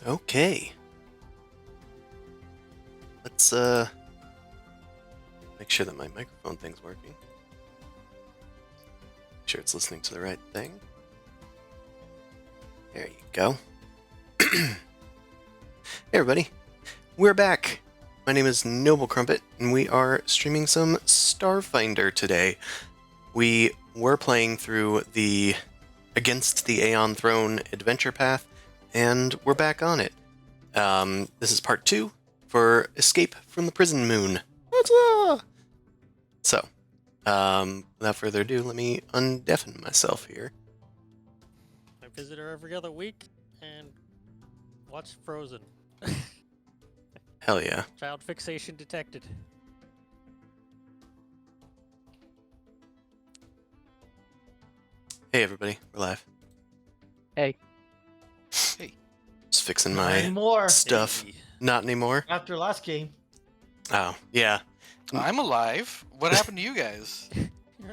Okay. Let's make sure that my microphone thing's working. Make sure it's listening to the right thing. There you go. Hey everybody, we're back. My name is Noble Crumpet, and we are streaming some Starfinder today. We were playing through the Against the Aeon Throne adventure path, and we're back on it. This is part 2 for Escape from the Prison Moon. So, without further ado, let me undeafen myself here. I visit her every other week and watch Frozen. Hell yeah. Child fixation detected. Hey everybody, we're live. Hey. Hey. Just fixing Not my anymore. stuff. Hey. Not anymore? After last game. Oh, yeah. I'm alive. What happened to you guys?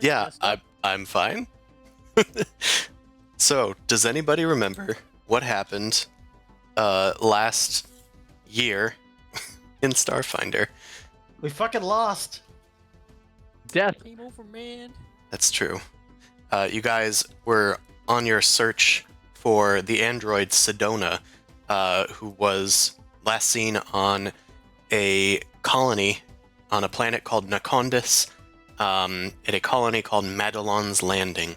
Yeah, Messed up. I'm fine. So, does anybody remember what happened last year in Starfinder? We fucking lost. Death. Game over, man. That's true. You guys were on your search for the android Sedona, who was last seen on a colony on a planet called Nakondis, at a colony called Madelon's Landing.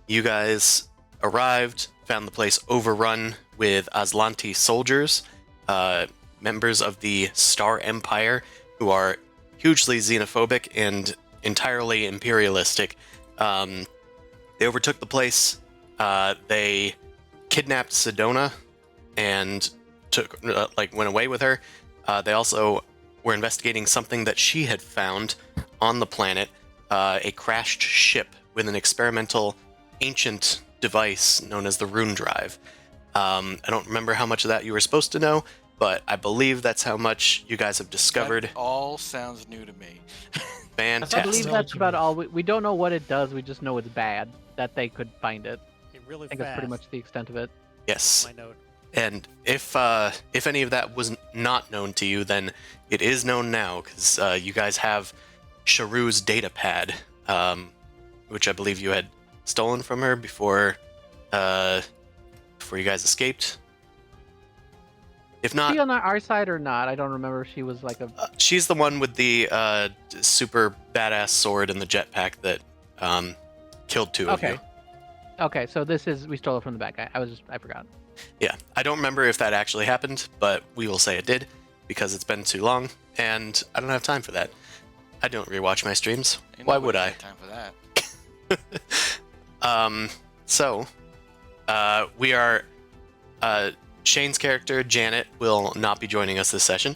You guys arrived, found the place overrun with Aslanti soldiers, members of the Star Empire, who are hugely xenophobic and entirely imperialistic. They overtook the place. They kidnapped Sedona and went away with her. They also were investigating something that she had found on the planet, a crashed ship with an experimental ancient device known as the Rune Drive. I don't remember how much of that you were supposed to know, but I believe that's how much you guys have discovered. That all sounds new to me. Fantastic. I believe that's about all. We don't know what it does. We just know it's bad. That they could find it. Really I think fast. that's pretty much the extent of it. Yes. My note. And if any of that was not known to you, then it is known now, because you guys have Sharu's data pad, which I believe you had stolen from her before you guys escaped. If Is not, she on our side or not? I don't remember if she was like a... she's the one with the super badass sword and the jetpack that killed two of you. Okay, so this is... We stole it from the bad guy. I forgot. Yeah, I don't remember if that actually happened, but we will say it did, because it's been too long, and I don't have time for that. I don't rewatch my streams. Ain't Why nobody would I? got time for that. So, we are... Shane's character, Janet, will not be joining us this session.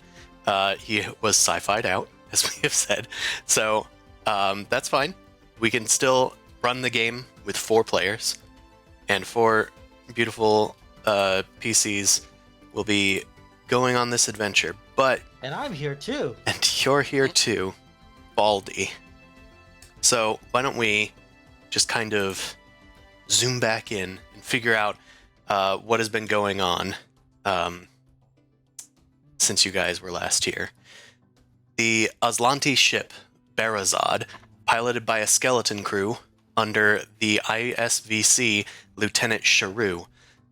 He was sci-fi'd out, as we have said. So, that's fine. We can still run the game with 4 players, and 4 beautiful PCs will be going on this adventure. But... And I'm here too. And you're here too, Baldy. So, why don't we just kind of zoom back in and figure out what has been going on since you guys were last here. The Aslanti ship, Barazad, piloted by a skeleton crew under the ISVC Lieutenant Sharu,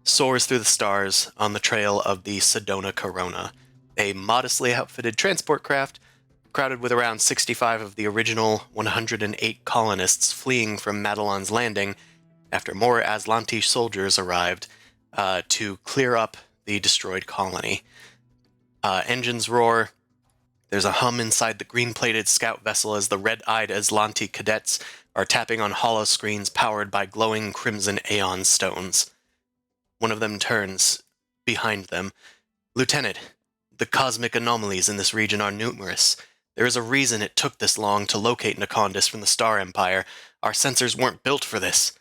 soars through the stars on the trail of the Sedona Corona, a modestly outfitted transport craft crowded with around 65 of the original 108 colonists fleeing from Madelon's Landing after more Aslanti soldiers arrived to clear up the destroyed colony. Engines roar. There's a hum inside the green-plated scout vessel as the red-eyed Aslanti cadets are tapping on hollow screens powered by glowing crimson Aeon stones. One of them turns behind them. Lieutenant, the cosmic anomalies in this region are numerous. There is a reason it took this long to locate Nakondis from the Star Empire. Our sensors weren't built for this.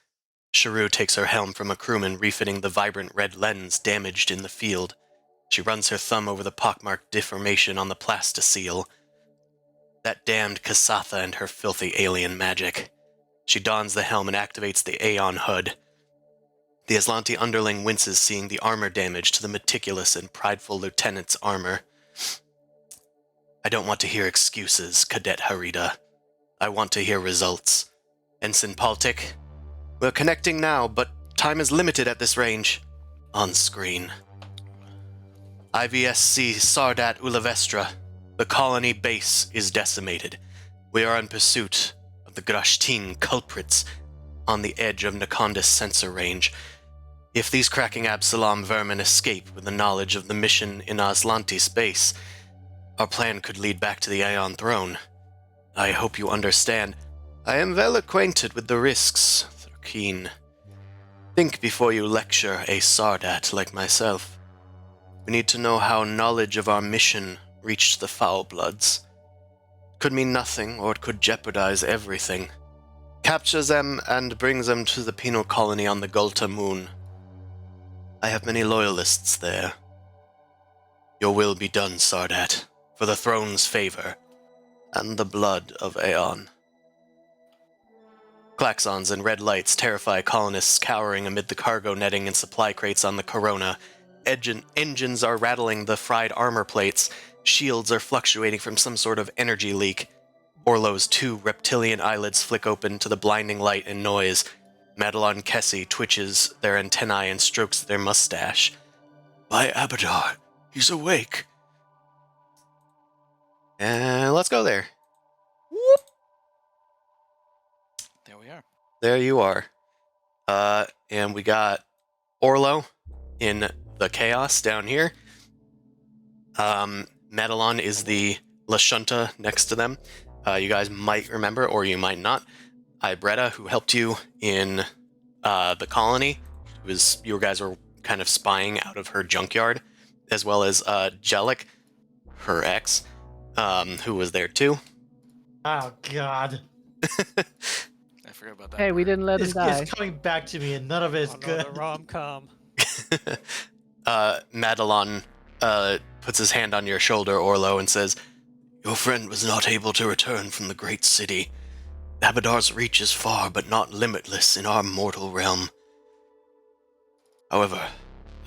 Sharu takes her helm from a crewman refitting the vibrant red lens damaged in the field. She runs her thumb over the pockmarked deformation on the plasticele. That damned Kasatha and her filthy alien magic. She dons the helm and activates the Aeon HUD. The Aslanti underling winces seeing the armor damage to the meticulous and prideful lieutenant's armor. I don't want to hear excuses, Cadet Harida. I want to hear results. Ensign Paltic, we're connecting now, but time is limited at this range. On screen. IVSC Sardat Ulavestra. The colony base is decimated. We are in pursuit of the Grashtin culprits on the edge of Nakonda's sensor range. If these cracking Absalom vermin escape with the knowledge of the mission in Aslanti space, our plan could lead back to the Aeon Throne. I hope you understand. I am well acquainted with the risks, Thrakeen. Think before you lecture a Sardat like myself. We need to know how knowledge of our mission reached the Foul Bloods. It could mean nothing, or it could jeopardize everything. Capture them and bring them to the penal colony on the Gulta Moon. I have many loyalists there. Your will be done, Sardat, for the throne's favor, and the blood of Aeon. Klaxons and red lights terrify colonists cowering amid the cargo netting and supply crates on the Corona. Engines are rattling the fried armor plates. Shields are fluctuating from some sort of energy leak. Orlo's 2 reptilian eyelids flick open to the blinding light and noise. Madelon Kessie twitches their antennae and strokes their mustache. By Abadar, he's awake. And let's go there. There we are. There you are. And we got Orlo in the chaos down here. Madelon is the Lashunta next to them. You guys might remember, or you might not. Ibretta, who helped you in the colony, you guys were kind of spying out of her junkyard, as well as Jellic, her ex, who was there too. Oh God. I forgot about that. Hey, we didn't let him die. It's coming back to me, and none of it is Oh, no, good. the rom-com. Madelon puts his hand on your shoulder, Orlo, and says, "Your friend was not able to return from the great city. Abadar's reach is far, but not limitless in our mortal realm. However,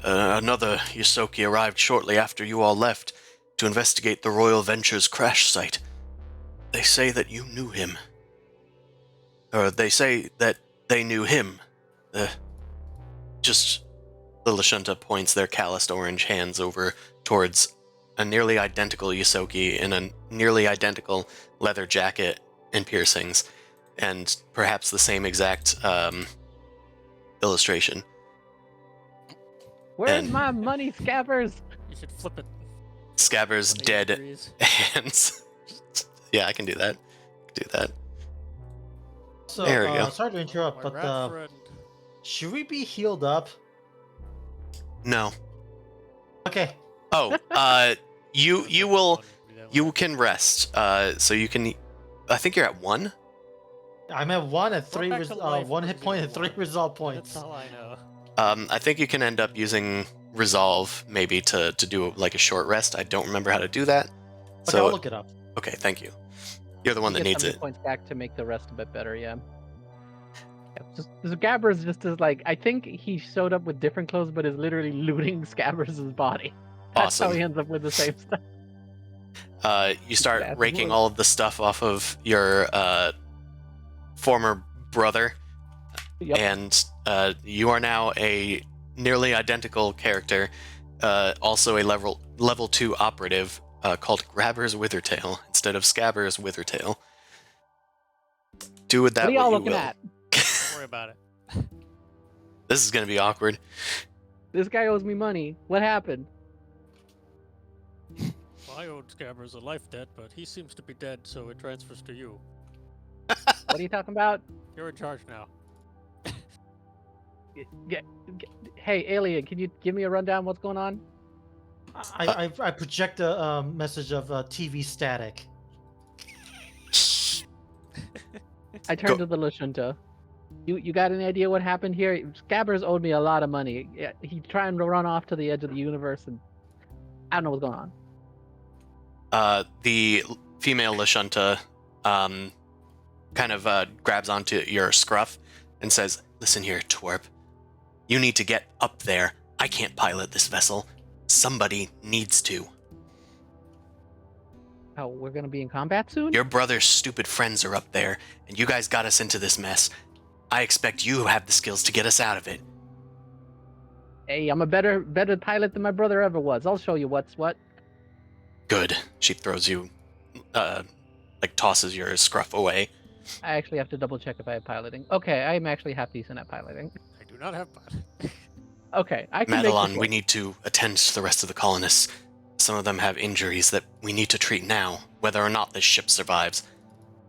another Yosoki arrived shortly after you all left to investigate the Royal Ventures crash site. They say that you knew him. Or they say that they knew him. Just the Lashunta points their calloused orange hands over towards a nearly identical Yosoki in a nearly identical leather jacket and piercings, and perhaps the same exact illustration. Where's and- my money, Scabbers? You should flip it. Scabbers' 180 dead degrees. hands. Yeah, I can do that. So, There we go. sorry to interrupt, My but rat friend. should we be healed up? No. Okay. Oh, you can rest. So you can. I think you're at 1. I'm at 1 at 3 back to life 1 with hit point and 3 1. resolve That's points. all I know. I think you can end up using resolve maybe to do like a short rest. I don't remember how to do that. Okay, So I'll look it up. okay, thank you. You're the one that Get needs 70 it. points back to make the rest a bit better, yeah. Just Scabbers just is like, I think he showed up with different clothes, but is literally looting Scabbers' body. That's how Awesome. he ends up with the same stuff. You start Bad raking boy. all of the stuff off of your former brother, Yep. and you are now a nearly identical character, also a level 2 operative called Grabber's Withertail instead of Scabber's Withertail. Do with that What are y'all what you looking will. at? Don't worry about it. This is gonna be awkward. This guy owes me money. What happened? Well, I owed Scabbers a life debt, but he seems to be dead, so it transfers to you. What are you talking about? You're in charge now. Hey, alien, can you give me a rundown? What's going on? I project a message of TV static. I turned Go- to the Lashunta. You got any idea what happened here? Scabbers owed me a lot of money. He's trying to run off to the edge of the universe, and I don't know what's going on. The female Lashunta kind of grabs onto your scruff and says, "Listen here, twerp. You need to get up there. I can't pilot this vessel. Somebody needs to. Oh, we're gonna be in combat soon? Your brother's stupid friends are up there, and you guys got us into this mess. I expect you have the skills to get us out of it. Hey, I'm a better pilot than my brother ever was. I'll show you what's what. Good. She throws you, tosses your scruff away. I actually have to double check if I have piloting. Okay, I'm actually half decent at piloting. I do not have pilot. Okay, I can make Madelon, this we work. need to attend to the rest of the colonists. Some of them have injuries that we need to treat now, whether or not this ship survives.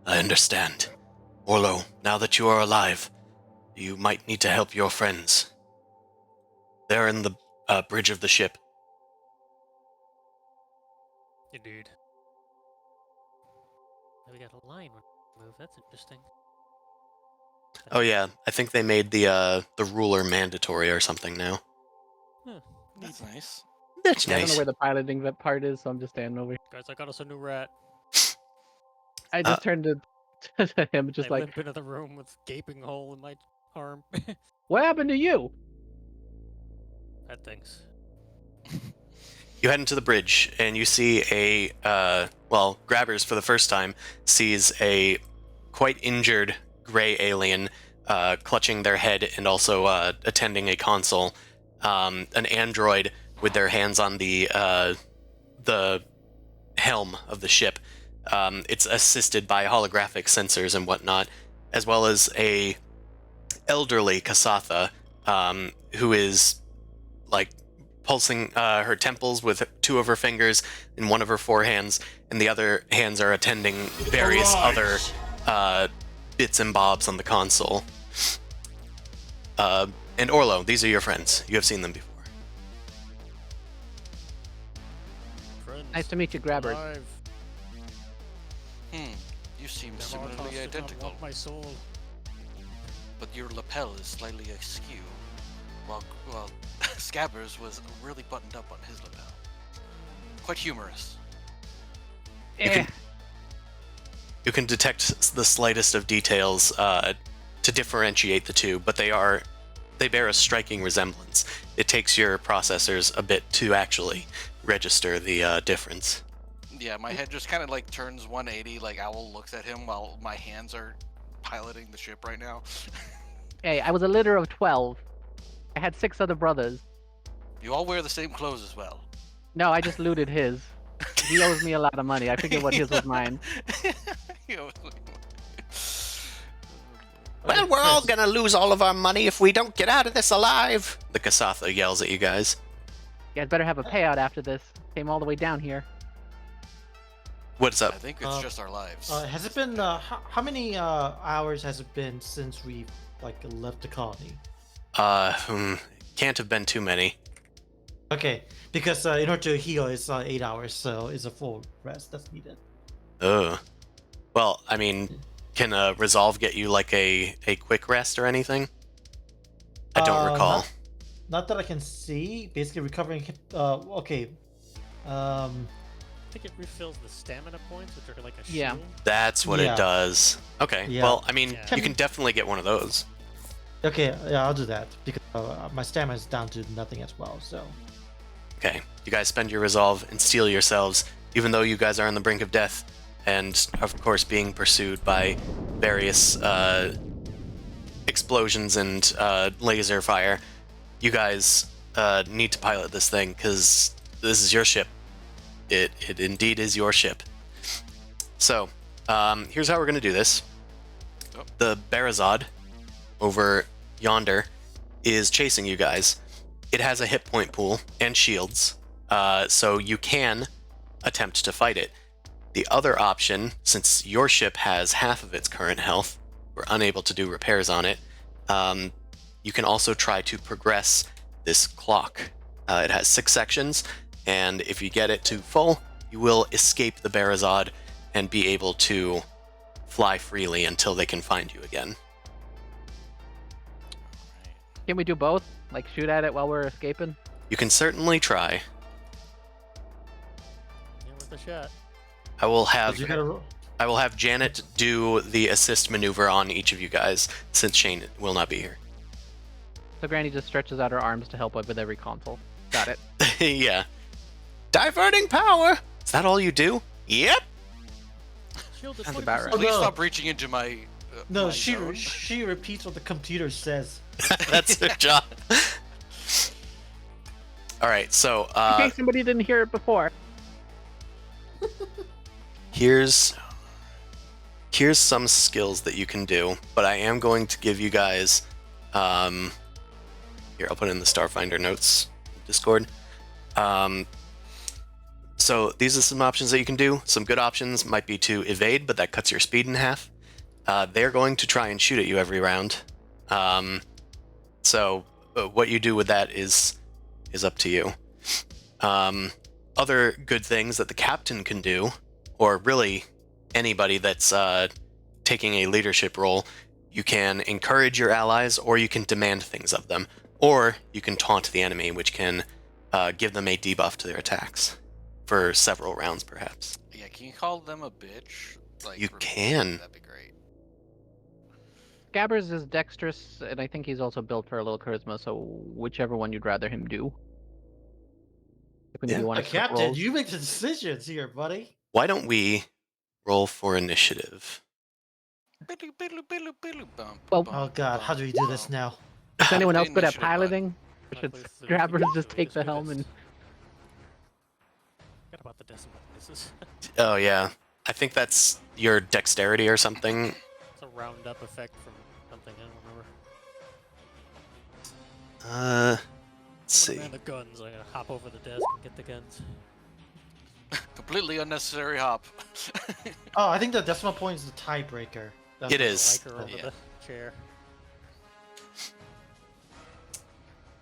I understand. Orlo, now that you are alive, you might need to help your friends. They're in the bridge of the ship. Indeed. We got a line move. That's interesting. Oh yeah, I think they made the ruler mandatory or something now. That's nice. That's I don't know nice. where the piloting part is, so I'm just standing over here. Guys, I got us a new rat. I just turned to him, just I like, limp into the room with gaping hole in my arm. what happened to you? Bad things. You head into the bridge, and you see Grabbers for the first time sees a quite injured gray alien clutching their head and also attending a console. An android with their hands on the helm of the ship. It's assisted by holographic sensors and whatnot, as well as a elderly Kasatha who is like pulsing her temples with two of her fingers and one of her forehands, and the other hands are attending various other bits and bobs on the console. And Orlo, these are your friends. You have seen them before. Friends. Nice to meet you, Grabbers. Alive. You seem Never similarly tossed it, not identical, want my soul. but your lapel is slightly askew, while Scabbers was really buttoned up on his lapel. Quite humorous. Eh, You can detect the slightest of details to differentiate the two, but they bear a striking resemblance. It takes your processors a bit to actually register the difference. Yeah, my head just kind of like turns 180, like Owl looks at him while my hands are piloting the ship right now. hey, I was a litter of 12. I had 6 other brothers. You all wear the same clothes as well. No, I just looted his. He owes me a lot of money. I figured what his was mine. Well, we're all gonna lose all of our money if we don't get out of this alive! The Kasatha yells at you guys. You guys better have a payout after this. Came all the way down here. What's I up? think it's just our lives. Has it been how many hours has it been since we left the colony? Can't have been too many. Okay, because in order to heal, it's 8 hours, so it's a full rest that's needed. Oh. Well, I mean, can Resolve get you like a quick rest or anything? I don't recall. Not that I can see. Basically, recovering. Okay. I think it refills the stamina points, which are like a shield. Yeah. That's what Yeah. it does. Okay. Yeah. Well, I mean, Yeah. you can definitely get one of those. Okay, yeah, I'll do that because my stamina is down to nothing as well. So. Okay. You guys spend your resolve and steel yourselves, even though you guys are on the brink of death, and of course being pursued by various explosions and laser fire. You guys need to pilot this thing because this is your ship. It indeed is your ship. So, here's how we're gonna do this. Oh. The Barazod over yonder is chasing you guys. It has a hit point pool and shields, so you can attempt to fight it. The other option, since your ship has half of its current health, we're unable to do repairs on it, you can also try to progress this clock. It has 6 sections, and if you get it to full, you will escape the Barazod and be able to fly freely until they can find you again. Can we do both? Like shoot at it while we're escaping? You can certainly try. Yeah, with the shot. I will But have you gotta ro- I will have Janet do the assist maneuver on each of you guys, since Shane will not be here. So Granny just stretches out her arms to help with every console. Got it. Yeah. Diverting power. Is that all you do? Yep. Shielded Sounds 20%. about right. Oh, Please no. stop reaching into my. No, my she zone. she repeats what the computer says. That's their job. All right, so In case somebody didn't hear it before. here's some skills that you can do, but I am going to give you guys here, I'll put in the Starfinder notes Discord. So these are some options that you can do. Some good options might be to evade, but that cuts your speed in half. They're going to try and shoot at you every round. So what you do with that is up to you. Other good things that the captain can do, or really anybody that's taking a leadership role, you can encourage your allies, or you can demand things of them, or you can taunt the enemy, which can give them a debuff to their attacks for several rounds, perhaps. Yeah, can you call them a bitch? Like, You repeatedly? can. That'd be great. Scabbers is dexterous, and I think he's also built for a little charisma, so whichever one you'd rather him do. If we Yeah. do want A to skip captain, rolls. you make the decisions here, buddy. Why don't we roll for initiative? Biddle, biddle, biddle, biddle, bump, Well- bump, Oh god, how do we do this bump. now? Is anyone the else good at initiative button. piloting? Or should Luckily, it's Scabbers so just we take the do helm this. and... Forgot about the decimal places. Oh yeah, I think that's your dexterity or something. It's a round up effect from something, I don't remember. Let's I'm see. gonna man the guns. I'm gonna hop over the desk and get the guns. Completely unnecessary hop. Oh, I think the decimal point is the tiebreaker. That's It what- is. Like her over Yeah. the chair.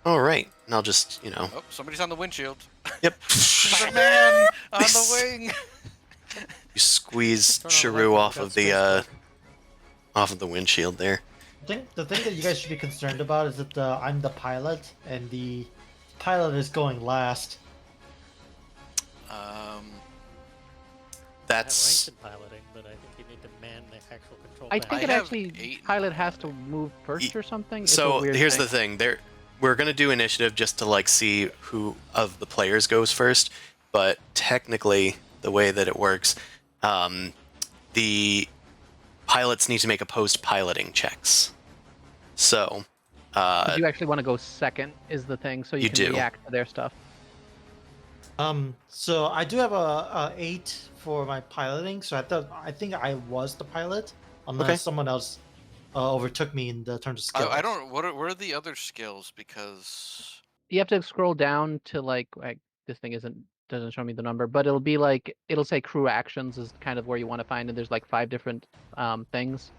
All right, and I'll just, Oh, somebody's on the windshield. Yep. There's a man on the wing. You squeeze Turn on the Sharu light, off got of the space windshield there. I think the thing that you guys should be concerned about is that I'm the pilot and the pilot is going last. I have ranks That's in piloting, but I think you need to man the actual control I panel. think I it have actually... 8 Pilot now, has I to think. move first or something? It's a so. weird Here's thing. the thing. We're gonna do initiative just to like see who of the players goes first, but technically the way that it works, the pilots need to make opposed piloting checks. So, But you actually want to go second is the thing, so you You can do. react to their stuff. So I do have a 8 for my piloting. So I think I was the pilot, unless Okay. someone else overtook me in the terms of skills. I don't. What are the other skills? Because You have to scroll down to like this thing doesn't show me the number, but it'll be like it'll say crew actions is kind of where you want to find, and there's like 5 different things.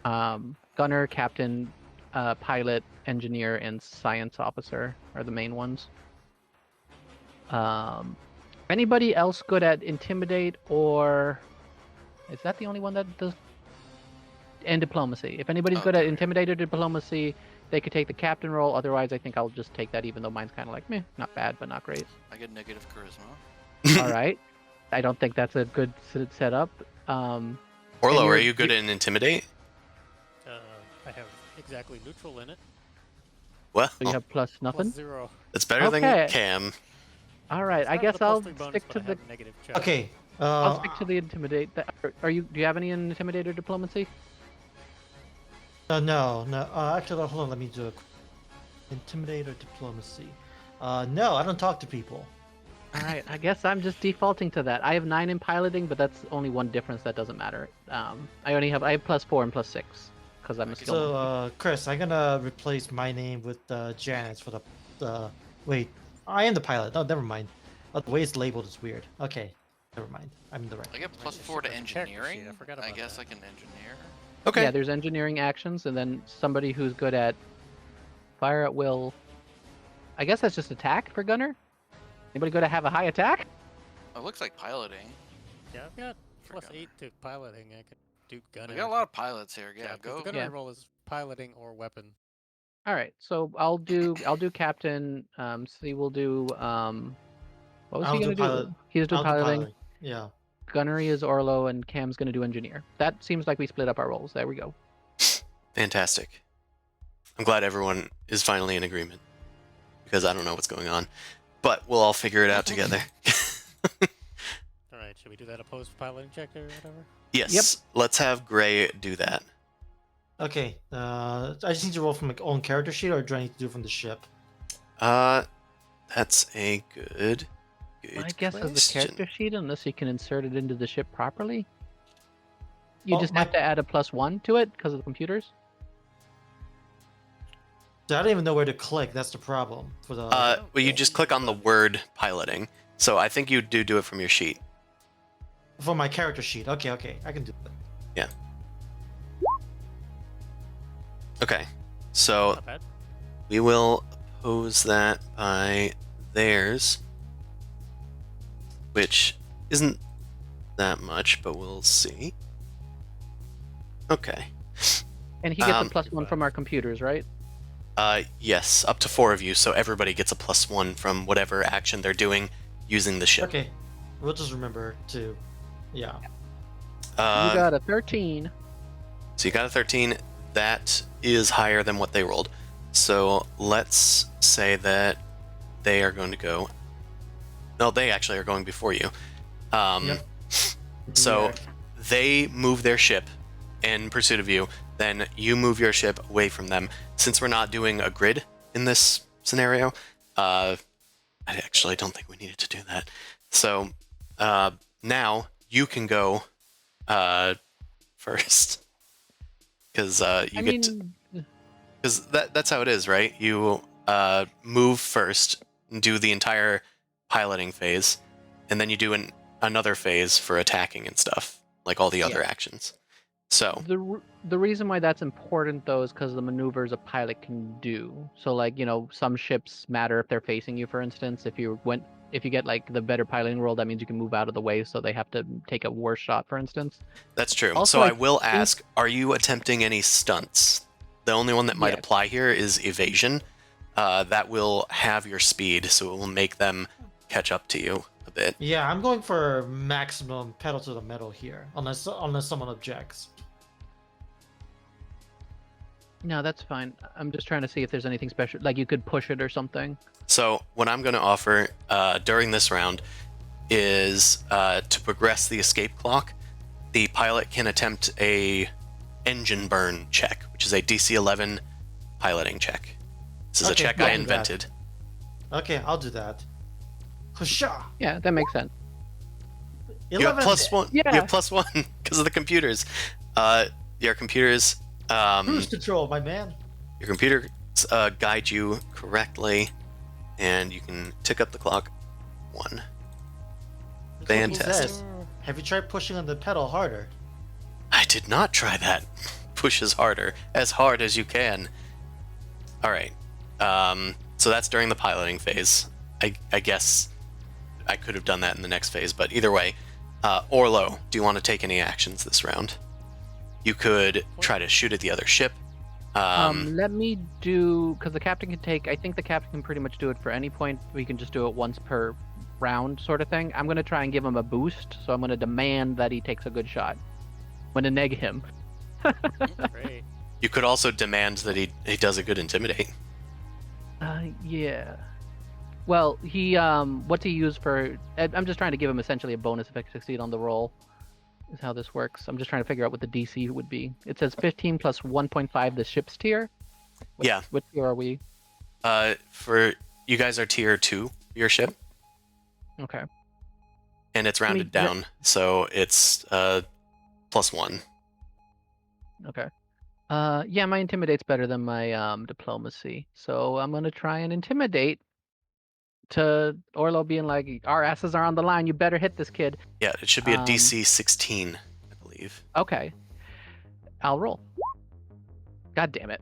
Gunner, captain, pilot, engineer, and science officer are the main ones. Anybody else good at intimidate, or is that the only one that does? And diplomacy. If anybody's good at Okay. intimidate or diplomacy, they could take the captain role. Otherwise, I think I'll just take that, even though mine's kind of like meh, not bad, but not great. I get negative charisma. All right. I don't think that's a good setup. Orlo, and are you're- you good in intimidate? I have exactly neutral in it. Well, So you have plus nothing. +0. that's better Okay. than Cam. All right. It's I not guess with a I'll +3 bonus, stick but to I the. have negative check. Okay. I'll stick to the intimidate. Are you? Do you have any in intimidate or diplomacy? No. Actually, hold on. Let me do a intimidate or diplomacy. No, I don't talk to people. All right. I guess I'm just defaulting to that. I have 9 in piloting, but that's only one difference. That doesn't matter. I have +4 and +6 because I'm a skill. So, Chris, I'm gonna replace my name with Janet's for the. Wait, I am the pilot. No, never mind. The way it's labeled is weird. Okay, never mind. I'm in the right. I get Right, +4 to it's a character sheet, engineering. I forgot I about guess that. I can engineer. Okay. Yeah, there's engineering actions, and then somebody who's good at fire at will. I guess that's just attack for gunner. Anybody good at have a high attack? Oh, it looks like piloting. Yeah, I've got For +8 to piloting. I could do gunner. We got a lot of pilots here. Yeah, 'cause go. The gunner Yeah. role is piloting or weapon. All right, so I'll do captain. C will do what was I'll he do gonna pilot. do? He's doing I'll do piloting. piloting. Yeah. Gunnery is Orlo, and Cam's gonna do engineer. That seems like we split up our roles. There we go. Fantastic. I'm glad everyone is finally in agreement, because I don't know what's going on. But we'll all figure it out together. All right, should we do that opposed piloting check or whatever? Yes, let's have Gray do that. Okay. I just need to roll from my own character sheet, or do I need to do it from the ship? That's a good My guess is the question. character sheet, unless you can insert it into the ship properly. You Oh, just my- have to add a +1 to it because of the computers. I don't even know where to click. That's the problem. For the Well, you just click on the word piloting. So I think you do it from your sheet. for my character sheet. Okay, I can do that. Okay, so Not bad. we will oppose that by theirs, which isn't that much, but we'll see. Okay. And he gets Um, a +1 from our computers, right? Yes, up to 4 of you, so everybody gets a +1 from whatever action they're doing using the ship. Okay, we'll just remember to, yeah. You got a 13. So you got a 13. That is higher than what they rolled. So let's say that they are going to go. No, they actually are going before you. Yep. So Yeah. they move their ship in pursuit of you. Then you move your ship away from them. Since we're not doing a grid in this scenario, I actually don't think we needed to do that. So now you can go first. Because that's how it is, right? You move first, do the entire piloting phase, and then you do another phase for attacking and stuff, like all the other actions. So the reason why that's important though is because the maneuvers a pilot can do. So like some ships matter if they're facing you. For instance, if you get like the better piloting roll, that means you can move out of the way, so they have to take a worse shot. For instance. that's true. Also, So I I will think- ask: are you attempting any stunts? The only one that might Yes. apply here is evasion. That will have your speed, so it will make them catch up to you a bit. Yeah, I'm going for maximum pedal to the metal here, unless someone objects. No, that's fine. I'm just trying to see if there's anything special, like you could push it or something. So what I'm going to offer during this round is to progress the escape clock. The pilot can attempt a engine burn check, which is a DC 11 piloting check. This is a Okay, check I'll I do that. invented. Okay, I'll do that. Husha! Yeah, that makes sense. You have 11. +1. Yeah. You have +1 because of the computers. Your computers. Cruise control, my man. Your computer guide you correctly, and you can tick up the clock 1. That's what he Fantastic. says. Have you tried pushing on the pedal harder? I did not try that. Push as hard as you can. All right. So that's during the piloting phase. I guess I could have done that in the next phase, but either way, Orlo, do you want to take any actions this round? You could try to shoot at the other ship. Let me do, because the captain can take. I think the captain can pretty much do it for any point. We can just do it once per round, sort of thing. I'm gonna try and give him a boost, so I'm gonna demand that he takes a good shot. I'm gonna neg him. Great. You could also demand that he does a good intimidate. Yeah. Well, he what's he use for? I'm just trying to give him essentially a bonus if I succeed on the roll. Is how this works. I'm just trying to figure out what the DC would be. It says 15 plus 1.5 the ship's tier. Yeah. What tier are we? For you guys are tier 2, your ship, Okay. and it's rounded down, so it's +1. Okay. Yeah, my intimidate's better than my diplomacy. So I'm gonna try and intimidate to Orlo being like, our asses are on the line, you better hit this kid. Yeah, it should be a DC 16, I believe. Okay. I'll roll. God damn it.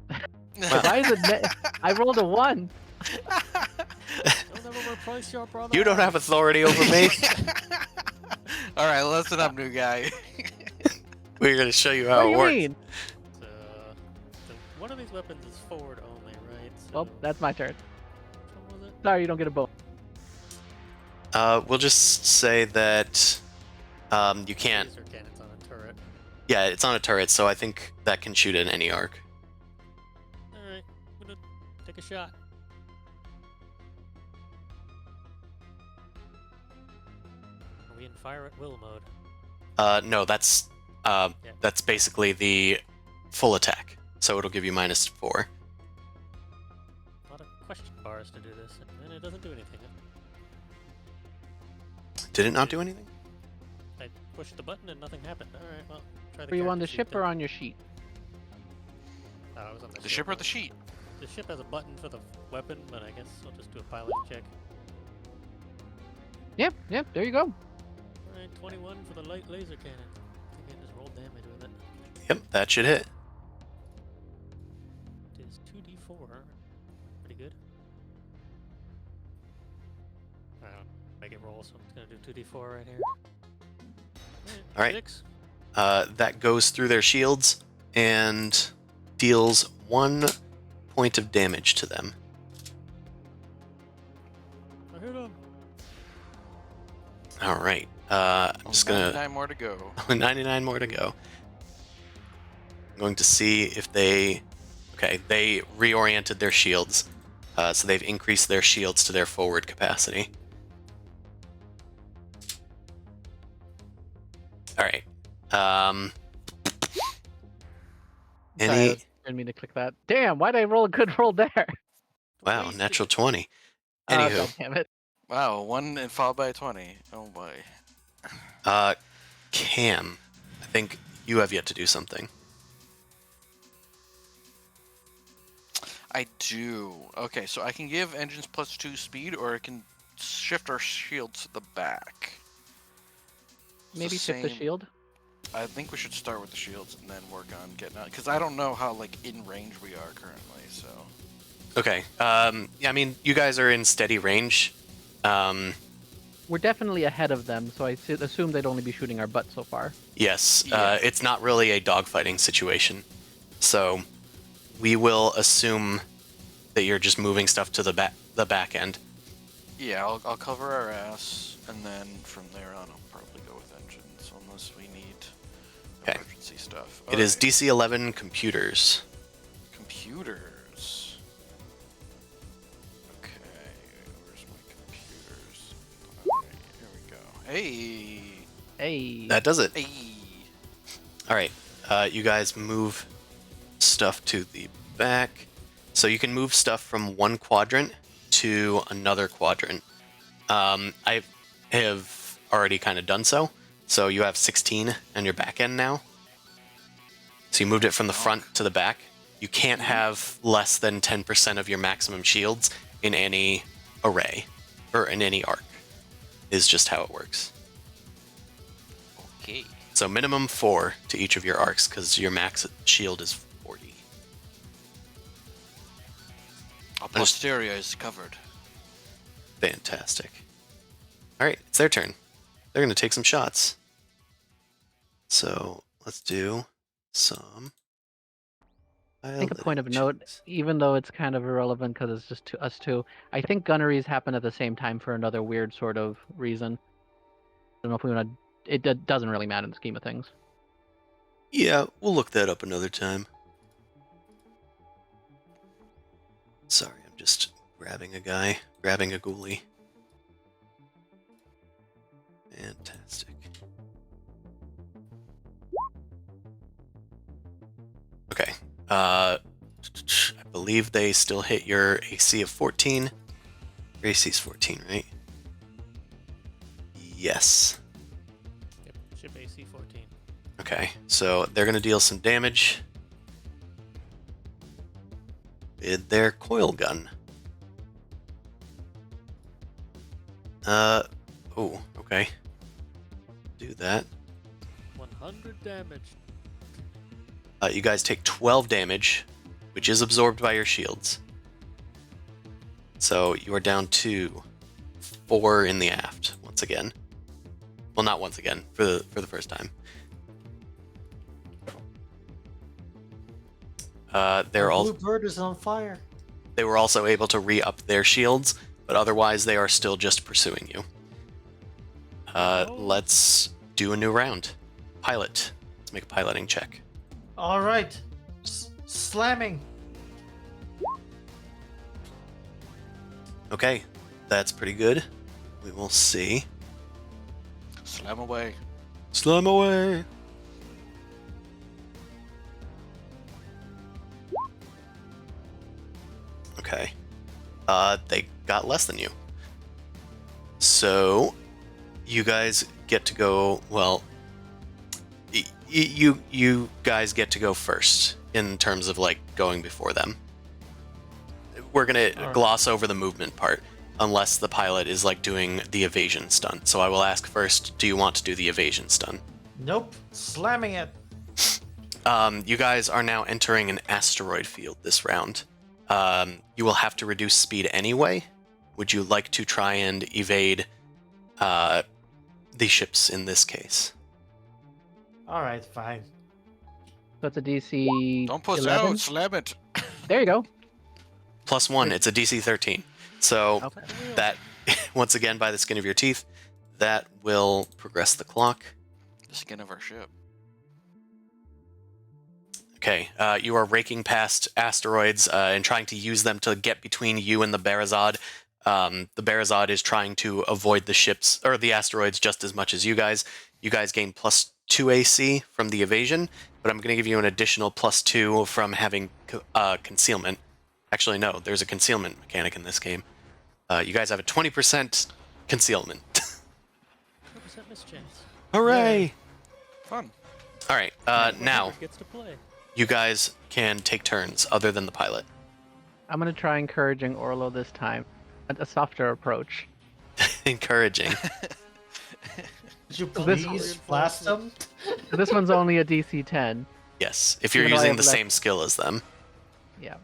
Why is it I rolled a 1. Don't ever replace your brother. You don't have authority over me. All right, listen up, new guy. We're gonna show you What how do it you works. mean? So one of these weapons is forward only, right? So, Well, that's my turn. which one was it? Sorry, you don't get a bonus. We'll just say that you can't. Laser cannons on a turret. Yeah, it's on a turret, so I think that can shoot at any arc. All right. Take a shot. Are we in fire at will mode? No, that's basically the full attack. So it'll give you -4. A lot of question bars to do this, and it doesn't do anything. Did it not do anything? I pushed the button and nothing happened. Alright, well, try the Were you on the character sheet ship or then. on your sheet? Oh, I was on The ship or the sheet? The ship has a button for the weapon, but I guess I'll just do a pilot check. Yep, there you go. Alright, 21 for the light laser cannon. I think I just rolled damage with it. Yep, that should hit. It is 2d4. Pretty good. I don't make it roll, so I'm just gonna do 2d4 right here. Alright. 6. That goes through their shields and deals 1 point of damage to them. I hit him. All right. I'm just gonna 99 more to go. 99 more to go. I'm going to see if they. Okay, they reoriented their shields, so they've increased their shields to their forward capacity. All right. Sorry, I Any? didn't mean to click that. Damn, why did I roll a good roll there? Wow, Wasted. natural 20. Oh, Anywho, God damn it. Wow, 1 and followed by 20. Oh boy. Cam, I think you have yet to do something. I do. Okay, so I can give engines +2 speed, or I can shift our shield to the back. It's Maybe shift the same- shield. I think we should start with the shields and then work on getting out, because I don't know how like in range we are currently. So Okay. Yeah, I mean, you guys are in steady range. We're definitely ahead of them, so I assume they'd only be shooting our butt so far. Yes, Yeah. it's not really a dogfighting situation. So we will assume that you're just moving stuff to the back end. yeah, I'll cover our ass, and then from there on, I'll probably go with engines, unless we need Okay. emergency stuff. It is Alright. DC 11 computers. Computers. Okay, where's my computers? Alright, here we go. Hey! Hey. That does it. Hey! All right. You guys move stuff to the back. So you can move stuff from one quadrant to another quadrant. I have already kind of done so. So you have 16 on your back end now. So you moved it from the front to the back. You can't have less than 10% of your maximum shields in any array or in any arc. Is just how it works. Okay. So minimum 4 to each of your arcs because your max shield is 40. Our posterior is covered. Fantastic. All right, it's their turn. They're going to take some shots. So let's do some. I think a point of note, even though it's kind of irrelevant because it's just us two, I think gunneries happen at the same time for another weird sort of reason. I don't know if we want to. It doesn't really matter in the scheme of things. Yeah, we'll look that up another time. Sorry, I'm just grabbing a ghoulie. Fantastic. Okay. I believe they still hit your AC of 14. Your AC is 14, right? Yes. Yep, ship AC 14. Okay, so they're going to deal some damage with their coil gun. Oh, okay. Do that. 100 damage. You guys take 12 damage, which is absorbed by your shields. So you are down to 4 in the aft once again. Well, not once again, for the first time. They're all. Blue bird is on fire. They were also able to re-up their shields, but otherwise they are still just pursuing you. Let's do a new round. Pilot. Let's make a piloting check. All right, slamming. Okay, that's pretty good. We will see. Slam away. Slam away. Okay. They got less than you. So, you guys get to go. Well, you guys get to go first in terms of like going before them. We're gonna All right. gloss over the movement part unless the pilot is like doing the evasion stunt. So I will ask first, do you want to do the evasion stunt? Nope. Slamming it. You guys are now entering an asteroid field this round. You will have to reduce speed anyway. Would you like to try and evade the ships in this case? All right, fine. So it's a DC. Don't push 11? out. Slam it. There you go. +1, it's a DC 13. So Okay. that, once again, by the skin of your teeth, that will progress the clock. The skin of our ship. Okay, you are raking past asteroids and trying to use them to get between you and the Barazod. The Barazod is trying to avoid the ships or the asteroids just as much as you guys. You guys gain +2 AC from the evasion, but I'm going to give you an additional +2 from having concealment. Actually, no, there's a concealment mechanic in this game. You guys have a 20% concealment. 100% mischance. Hooray! Fun. All right, now Whoever gets to play. you guys can take turns other than the pilot. I'm gonna try encouraging Orlo this time. A softer approach. Encouraging. Would you This- please blast them? So this one's only a DC 10. Yes, if you're Even though I using have the less- same skill as them. Yeah.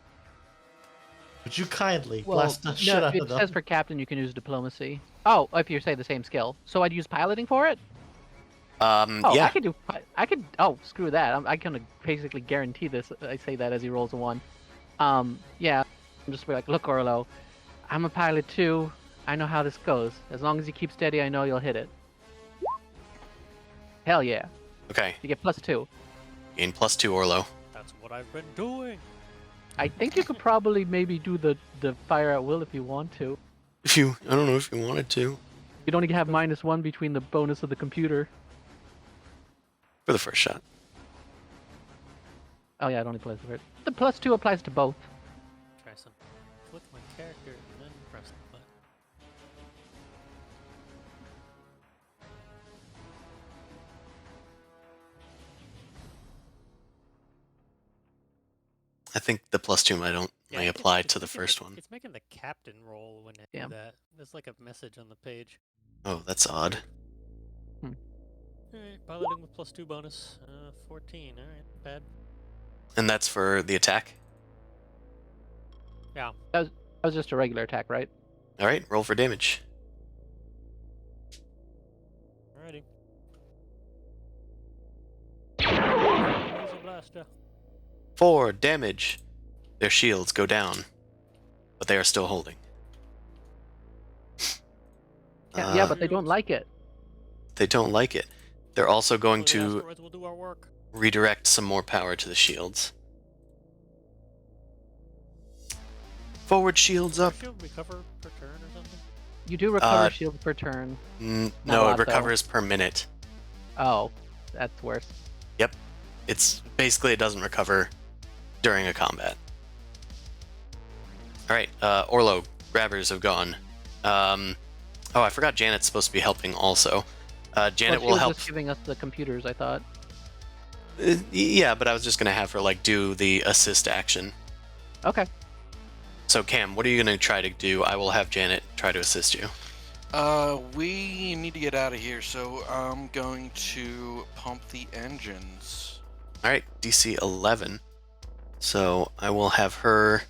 Would you kindly Well, blast the shit no, out it of them? says for captain you can use diplomacy. Oh, if you say the same skill. So I'd use piloting for it? Oh, Yeah. I could do. I could. Oh, screw that. I can basically guarantee this. I say that as he rolls a 1. Yeah. I'm just like, look, Orlo, I'm a pilot too. I know how this goes. As long as you keep steady, I know you'll hit it. Hell yeah. Okay, You get +2. gain +2 Orlo. That's what I've been doing. I think you could probably maybe do the fire at will if you want to. I don't know if you wanted to. You'd only have -1 between the bonus of the computer. For the first shot. Oh yeah, it only applies to it. The +2 applies to both. Try some. Click my character and then press the button. I think the +2 may Yeah, apply it's to the making first one. It's making the captain roll when it Yeah. do that. There's like a message on the page. Oh, that's odd. Alright, piloting with +2 bonus. 14. Alright, bad. And that's for the attack. Yeah. That was just a regular attack, right? All right, roll for damage. Alrighty. Laser blaster. 4 damage. Their shields go down, but they are still holding. Yeah, but they don't like it. They don't like it. They're also going So the to asteroids will do our work. redirect some more power to the shields. Forward shields up. Shield recover per turn or something? You do recover Uh, shields per turn. No, Not a it lot, though. recovers per minute. Oh, that's worse. It's basically it doesn't recover during a combat. All right, Orlo, grabbers have gone. Oh, I forgot Janet's supposed to be helping also. Janet Well, she will was help. just giving us the computers, I thought. Yeah, but I was just gonna have her like do the assist action. Okay. So Cam, what are you gonna try to do? I will have Janet try to assist you. We need to get out of here, so I'm going to pump the engines. All right, DC 11. So I will have her.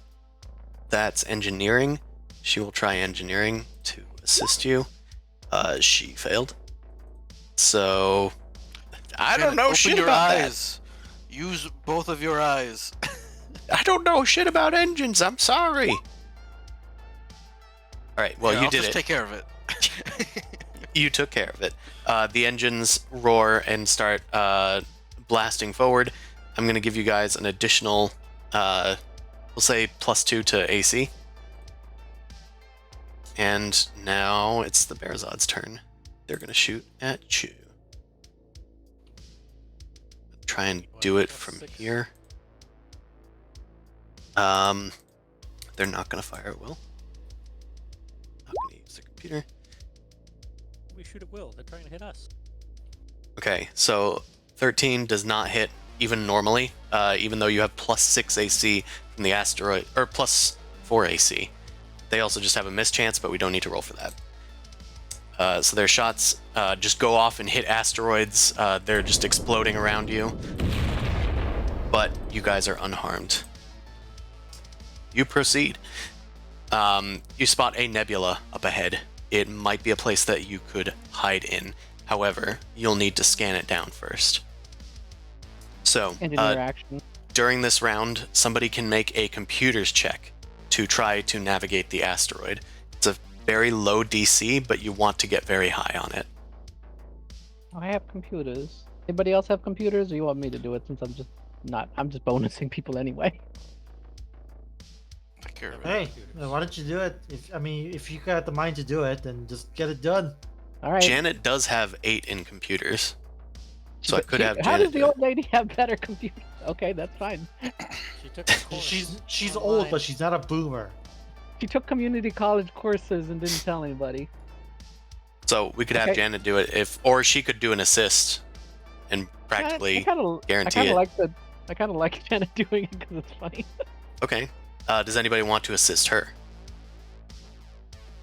That's engineering. She will try engineering to assist you. She failed. So I don't Janet, know open shit your about eyes. Use both of your eyes. that. I don't know shit about engines. I'm sorry. All right. Well, Here, you I'll did just it. take care of it. You took care of it. The engines roar and start blasting forward. I'm going to give you guys an additional, we'll say +2 to AC. And now it's the Bearzod's turn. They're going to shoot at you. Try and do it from here. They're not going to fire at will. Not going to use the computer. We shoot at will. They're trying to hit us. Okay, so 13 does not hit even normally, even though you have +6 AC from the asteroid, or +4 AC. They also just have a miss chance, but we don't need to roll for that. So their shots just go off and hit asteroids. They're just exploding around you. But you guys are unharmed. You proceed. You spot a nebula up ahead. It might be a place that you could hide in. However, you'll need to scan it down first. So, Engineer action. during this round, somebody can make a computers check to try to navigate the asteroid. It's a very low DC, but you want to get very high on it. I have computers. Anybody else have computers, or you want me to do it since I'm just bonusing people anyway? Take care of it. Hey, why don't you do it? If you got the mind to do it, then just get it done. All right. Janet does have 8 in computers. So I could have How Janet does the do it. old lady have better computers? Okay, that's fine. She took a course She's online. old, but she's not a boomer. She took community college courses and didn't tell anybody. So we could have Okay. Janet do it, or she could do an assist and practically I kind of guarantee it. I kind of like Janet doing it because it's funny. Okay. Does anybody want to assist her?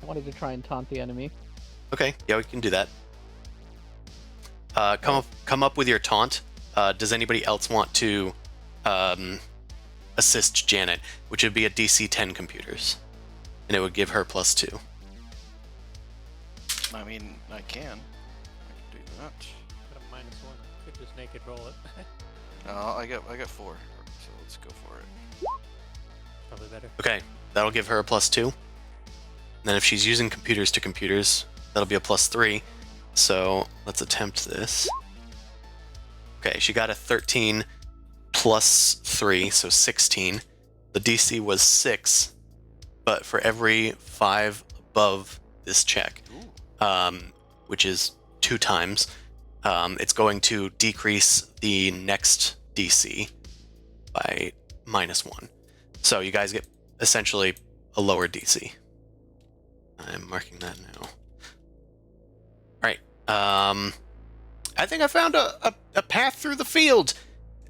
I wanted to try and taunt the enemy. Okay, yeah, we can do that. Come up with your taunt. Does anybody else want to assist Janet, which would be a DC 10 computers, and it would give her +2. I mean, I can do that. Got a -1. Could just naked roll it. No, I got 4. So let's go for it. Probably better. Okay, that'll give her a +2. And then if she's using computers to computers, that'll be a +3. So let's attempt this. Okay, she got a 13 +3, so 16. The DC was 6, but for every 5 above this check, Ooh. which is 2 times, it's going to decrease the next DC by -1. So you guys get essentially a lower DC. I'm marking that now. Alright. I think I found a path through the field.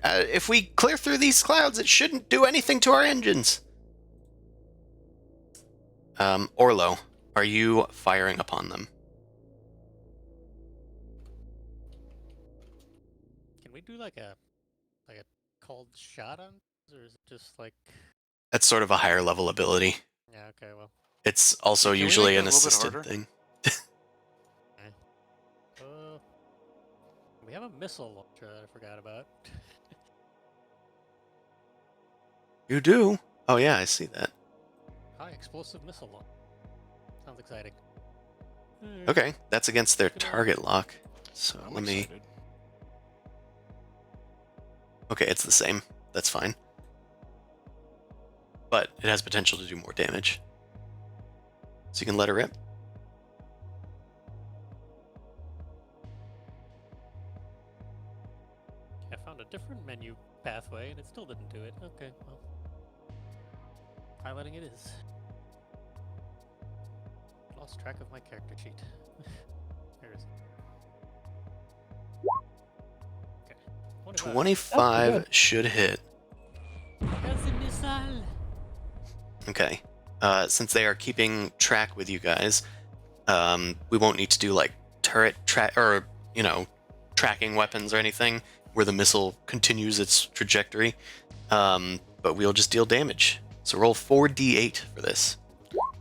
If we clear through these clouds, it shouldn't do anything to our engines. Orlo, are you firing upon them? Can we do like a cold shot on, or is it just like? That's sort of a higher level ability. Yeah. Okay. Well. It's also Can we usually make an it a little bit assisted harder? thing. We have a missile launcher that I forgot about. You do? Oh yeah, I see that. High explosive missile launcher. Sounds exciting. Okay, that's against their Good one. target lock. So I'm let me... excited. Okay, it's the same. That's fine. But it has potential to do more damage. So you can let her rip. I found a different menu pathway and it still didn't do it. Okay, well. Piloting it is. Lost track of my character sheet. Where is it? Okay. 25. 25 good. should hit. That's a missile. Okay. Since they are keeping track with you guys, we won't need to do like turret tracking weapons or anything where the missile continues its trajectory. But we'll just deal damage. So roll 4d8 for this.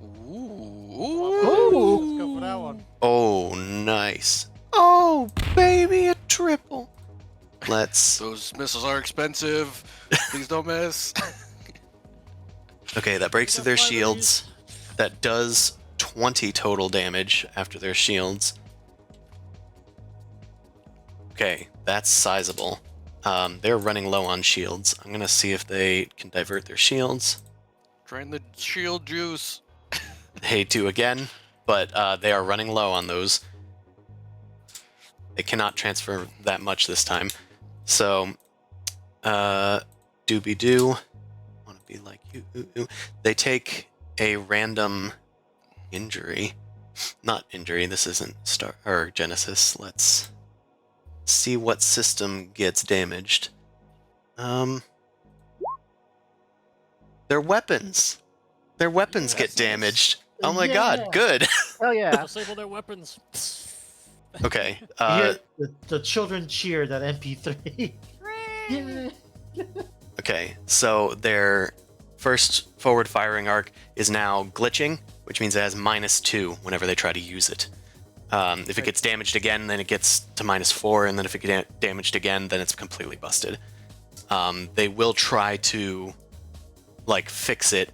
Ooh. Let's go for that one. Oh, nice. Oh, baby, a triple. Let's... Those missiles are expensive. Please don't miss. Okay, that breaks through their shields. That does 20 total damage after their shields. Okay, that's sizable. They're running low on shields. I'm gonna see if they can divert their shields. Drain the shield juice. They do again, but they are running low on those. They cannot transfer that much this time. So, doobie-doo. Want to be like you. They take a random injury. Not injury, this isn't Star or Genesis. Let's see what system gets damaged. Their weapons. Their weapons get damaged. Oh my god, good. Hell yeah. Disable their weapons. Okay. You hear the children cheer that MP3. Yeah. Okay, so their first forward firing arc is now glitching, which means it has -2 whenever they try to use it. If it gets damaged again, then it gets to -4, and then if it gets damaged again, then it's completely busted. They will try to like fix it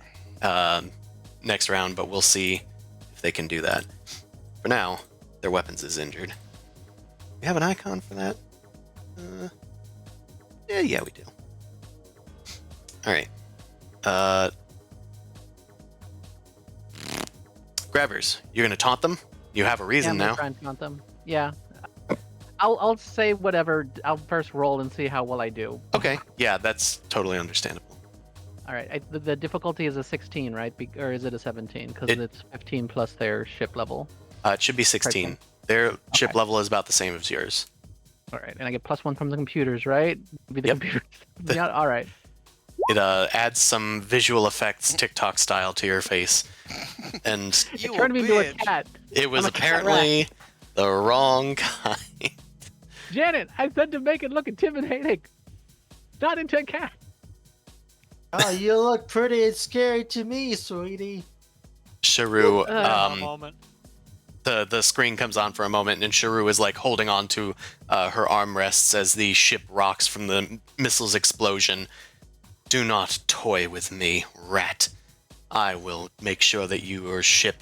next round, but we'll see if they can do that. For now, their weapons is injured. We have an icon for that? Yeah, we do. All right. Grabbers, you're gonna taunt them. You have a reason I'm now. trying to count them. Yeah. I'll say whatever. I'll first roll and see how well I do. Okay, yeah, that's totally understandable. All right. The difficulty is a 16, right? Or is it a 17? Because it's 15 plus their ship level. It should be 16. Their ship level is about the same as yours. All right, and I get +1 from the computers, right? Maybe the Yep. computers. Yeah. All right. It adds some visual effects, TikTok style, to your face, and It turned me into a cat. it was I'm a cat apparently the wrong kind. Janet, I said to make it look intimidating, not into a cat. Oh, you look pretty and scary to me, sweetie. Sharu, Moment. the screen comes on for a moment, and Sharu is like holding on to her armrests as the ship rocks from the missile's explosion. Do not toy with me, rat. I will make sure that your ship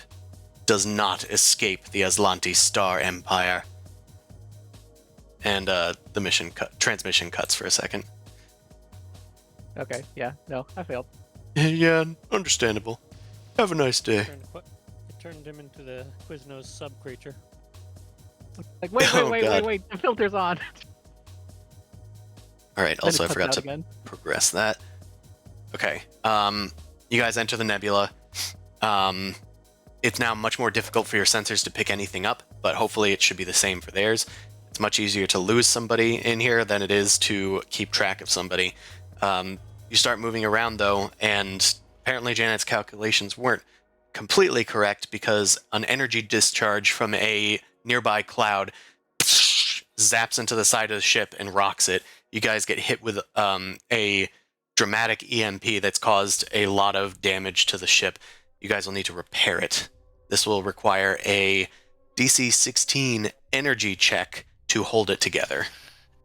does not escape the Aslanti Star Empire. And the transmission cuts for a second. Okay. Yeah. No, I failed. Yeah, understandable. Have a nice day. It turned him into the Quiznos sub-creature. Like, wait, Oh, God. wait. The filter's on. All right. Then Also, it I cuts forgot out to again. progress that. Okay. You guys enter the nebula. It's now much more difficult for your sensors to pick anything up, but hopefully it should be the same for theirs. It's much easier to lose somebody in here than it is to keep track of somebody. You start moving around, though, and apparently Janet's calculations weren't completely correct because an energy discharge from a nearby cloud zaps into the side of the ship and rocks it. You guys get hit with a dramatic EMP that's caused a lot of damage to the ship. You guys will need to repair it. This will require a DC 16 energy check to hold it together.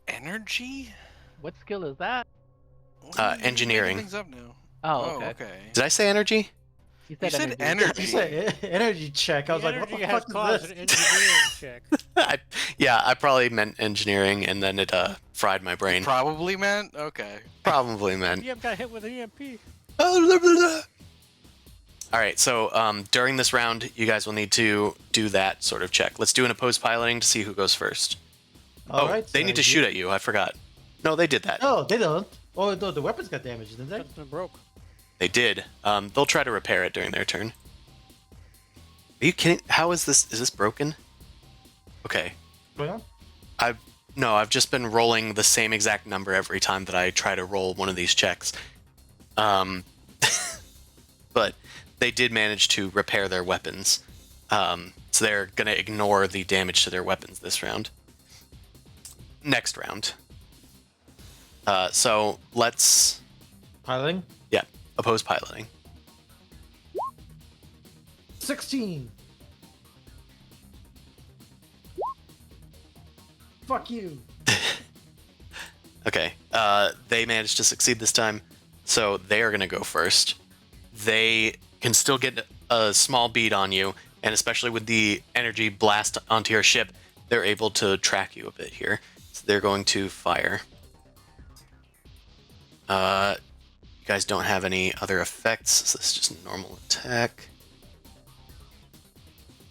Energy? What skill is that? What are you making Engineering. things up now? Oh, okay. Did I say energy? You You said said energy. You said energy check. I was The like, what the energy has fuck caused is an this? engineering check. I probably meant engineering, and then it fried my brain. Probably meant? Okay. Probably meant. EM got hit with an EMP. All right, so during this round, you guys will need to do that sort of check. Let's do an opposed piloting to see who goes first. All oh, right, they so need to you- shoot at you. I forgot. No, they did that. No, they don't. Oh, no, the weapons got damaged, didn't they? It's been broke. They did. They'll try to repair it during their turn. Are you kidding? How is this? Is this broken? Okay. Going on? I've just been rolling the same exact number every time that I try to roll one of these checks. But they did manage to repair their weapons. So they're going to ignore the damage to their weapons this round. Next round. So let's... Piloting? Yeah, oppose piloting. 16. Fuck you. Okay, they managed to succeed this time, so they are going to go first. They can still get a small bead on you, and especially with the energy blast onto your ship, they're able to track you a bit here. So they're going to fire. You guys don't have any other effects, so this is just a normal attack.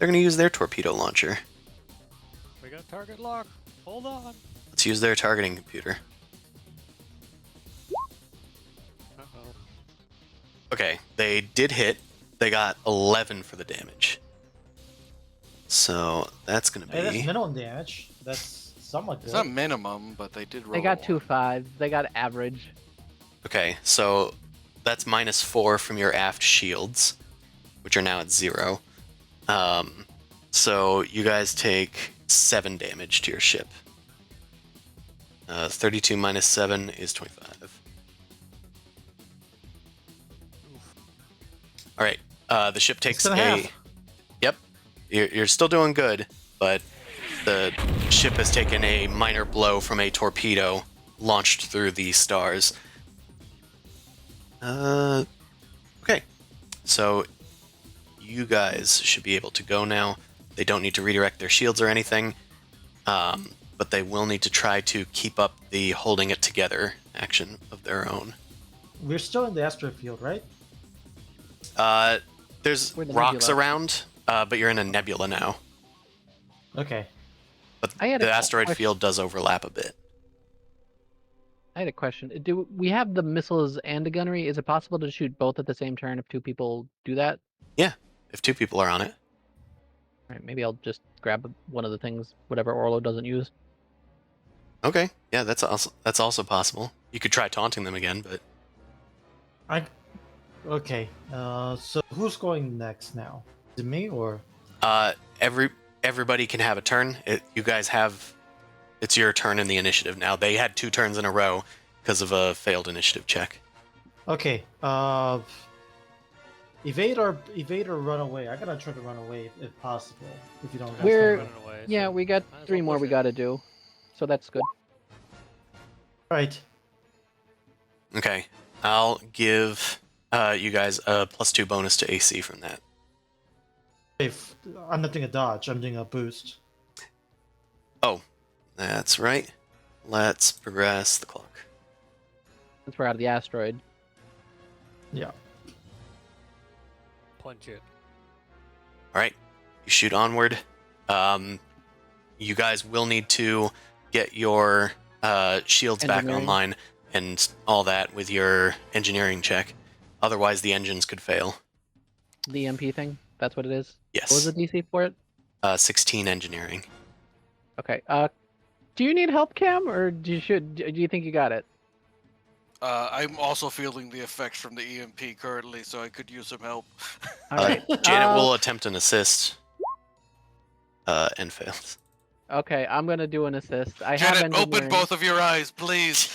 they're going to use their torpedo launcher. We got target lock. Hold on. Let's use their targeting computer. Uh-oh. Okay, they did hit. They got 11 for the damage. So that's going to Hey, that's be... minimum damage. That's somewhat good. It's not minimum, but they did roll. They got 2 5s. They got average. Okay, so that's -4 from your aft shields, which are now at 0. So you guys take 7 damage to your ship. 32 minus 7 is 25. All right, the ship takes and a half. Yep, you're still doing good, but the ship has taken a minor blow from a torpedo launched through the stars. Okay, so you guys should be able to go now. They don't need to redirect their shields or anything, but they will need to try to keep up the holding it together action of their own. We're still in the asteroid field, right? There's We're the rocks nebula. around, but you're in a nebula now. Okay. But I had a the asteroid question. field does overlap a bit. I had a question. Do we have the missiles and the gunnery? Is it possible to shoot both at the same turn if 2 people do that? Yeah, if 2 people are on it. All right, maybe I'll just grab one of the things, whatever Orlo doesn't use. Okay, yeah, that's also possible. You could try taunting them again, but Okay. So who's going next now? Is it me or? everybody can have a turn. You guys have... It's your turn in the initiative now. They had 2 turns in a row because of a failed initiative check. Okay. Evade or run away. I gotta try to run away if possible. If you don't. guys We're- don't Running away, Yeah, so we got might as 3 well more push we it. got to do, so that's good. Right. Okay, I'll give you guys a +2 bonus to AC from that. If I'm not doing a dodge, I'm doing a boost. Oh, that's right. Let's progress the clock. Since we're out of the asteroid. Yeah. Punch it. All right, you shoot onward. You guys will need to get your shields back Engineering. online and all that with your engineering check. Otherwise, the engines could fail. The EMP thing? That's what it is? Yes. What was the DC for it? 16 engineering. Okay. Do you need help, Cam, or do you think you got it? I'm also feeling the effects from the EMP currently, so I could use some help. All right. Janet will attempt an assist and fails. Okay, I'm gonna do an assist. I have Janet, open engineering. both of your eyes, please.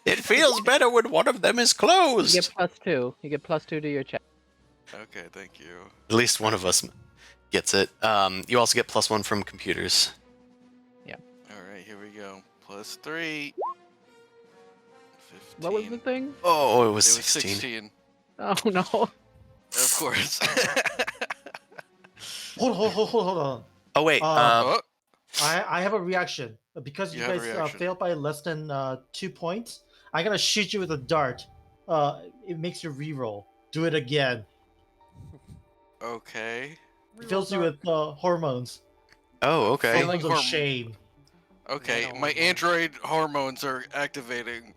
It feels better when one of them is You closed. get +2. You get +2 to your check. Okay, thank you. At least one of us gets it. You also get +1 from computers. All right, here we go. +3. 15. What was the thing? Oh, it It was was 16. 16. Oh no. Of course. Hold on. Oh wait, Oh, I have a reaction because you You have a guys reaction. failed by less than 2 points. I'm gonna shoot you with a dart. It makes you reroll. Do it again. okay. It fills you with hormones. oh okay. Feeling- Hormones of horm- shame. Okay, Nano my hormones. android hormones are activating.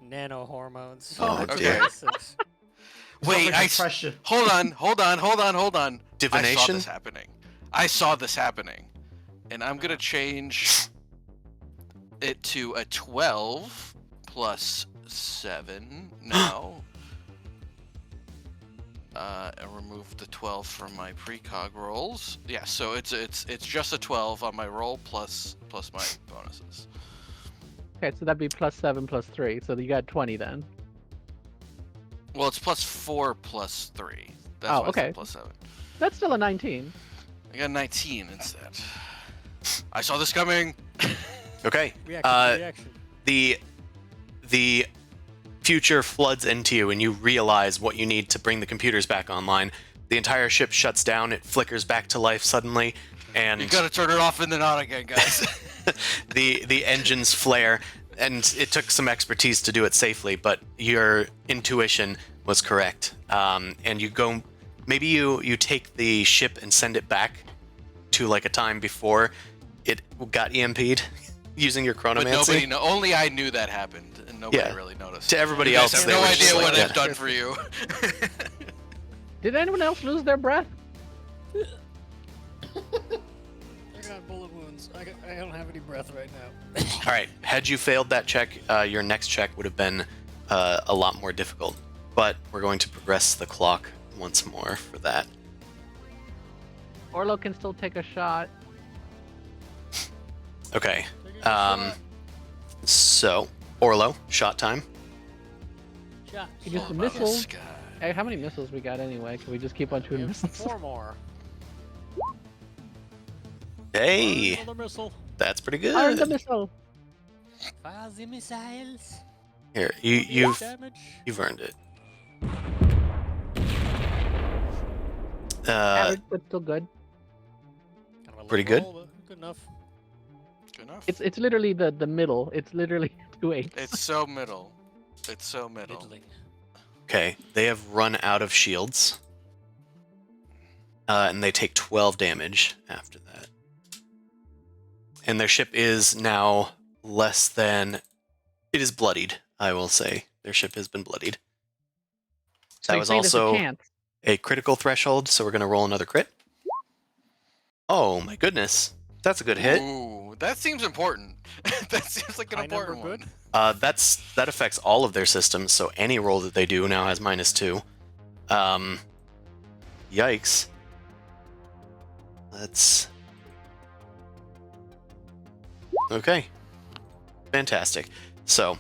Nano hormones. Oh, okay. Wait, Perfect impression. hold on. Divination? I saw this happening. And I'm gonna change it to a 12 plus 7 now. And remove the 12 from my precog rolls. Yeah, so it's just a 12 on my roll plus my bonuses. Okay, so that'd be +7 +3. So you got 20 then. Well, it's plus 4 plus 3. That's Oh, why I said okay. plus 7. That's still a 19. I got 19 instead. I saw this coming. Okay. Reaction. The future floods into you, and you realize what you need to bring the computers back online. The entire ship shuts down. It flickers back to life suddenly, and You gotta turn it off and then on again, guys. the engines flare. And it took some expertise to do it safely, but your intuition was correct. And you go maybe you take the ship and send it back to like a time before it got EMP'd using your But chronomancy. nobody know. Only I knew that happened, and nobody Yeah. really noticed. To everybody You guys else, have they no were idea just like, what yeah. I've done for you. Did anyone else lose their breath? I got bullet wounds. I don't have any breath right now. All right. Had you failed that check, your next check would have been a lot more difficult. But we're going to progress the clock once more for that. Orlo can still take a shot. Okay. Taking a shot. So Orlo, shot time. Shot. You use All the about the missiles. sky. Hey, how many missiles we got anyway? Can we just keep on shooting Here's missiles? 4 more. Hey, Another missile. that's pretty Fire the good. missile. Fire the missiles. Here, Damage. Damage. you've earned it. Average, but still good. Kind of a low Pretty good. roll, but good enough. Good enough. It's literally the middle. It's literally 2 8s. It's so middle. It's so middle. Middling. Okay, they have run out of shields. And they take 12 damage after that. And their ship is now less than... It is bloodied, I will say. Their ship has been bloodied. So That you're was saying there's a also chance. a critical threshold, so we're going to roll another crit. Oh my goodness. That's a good hit. Ooh, that seems important. That seems like an High number important good? one. That affects all of their systems, so any roll that they do now has -2. Yikes. Let's... Okay. Fantastic. So,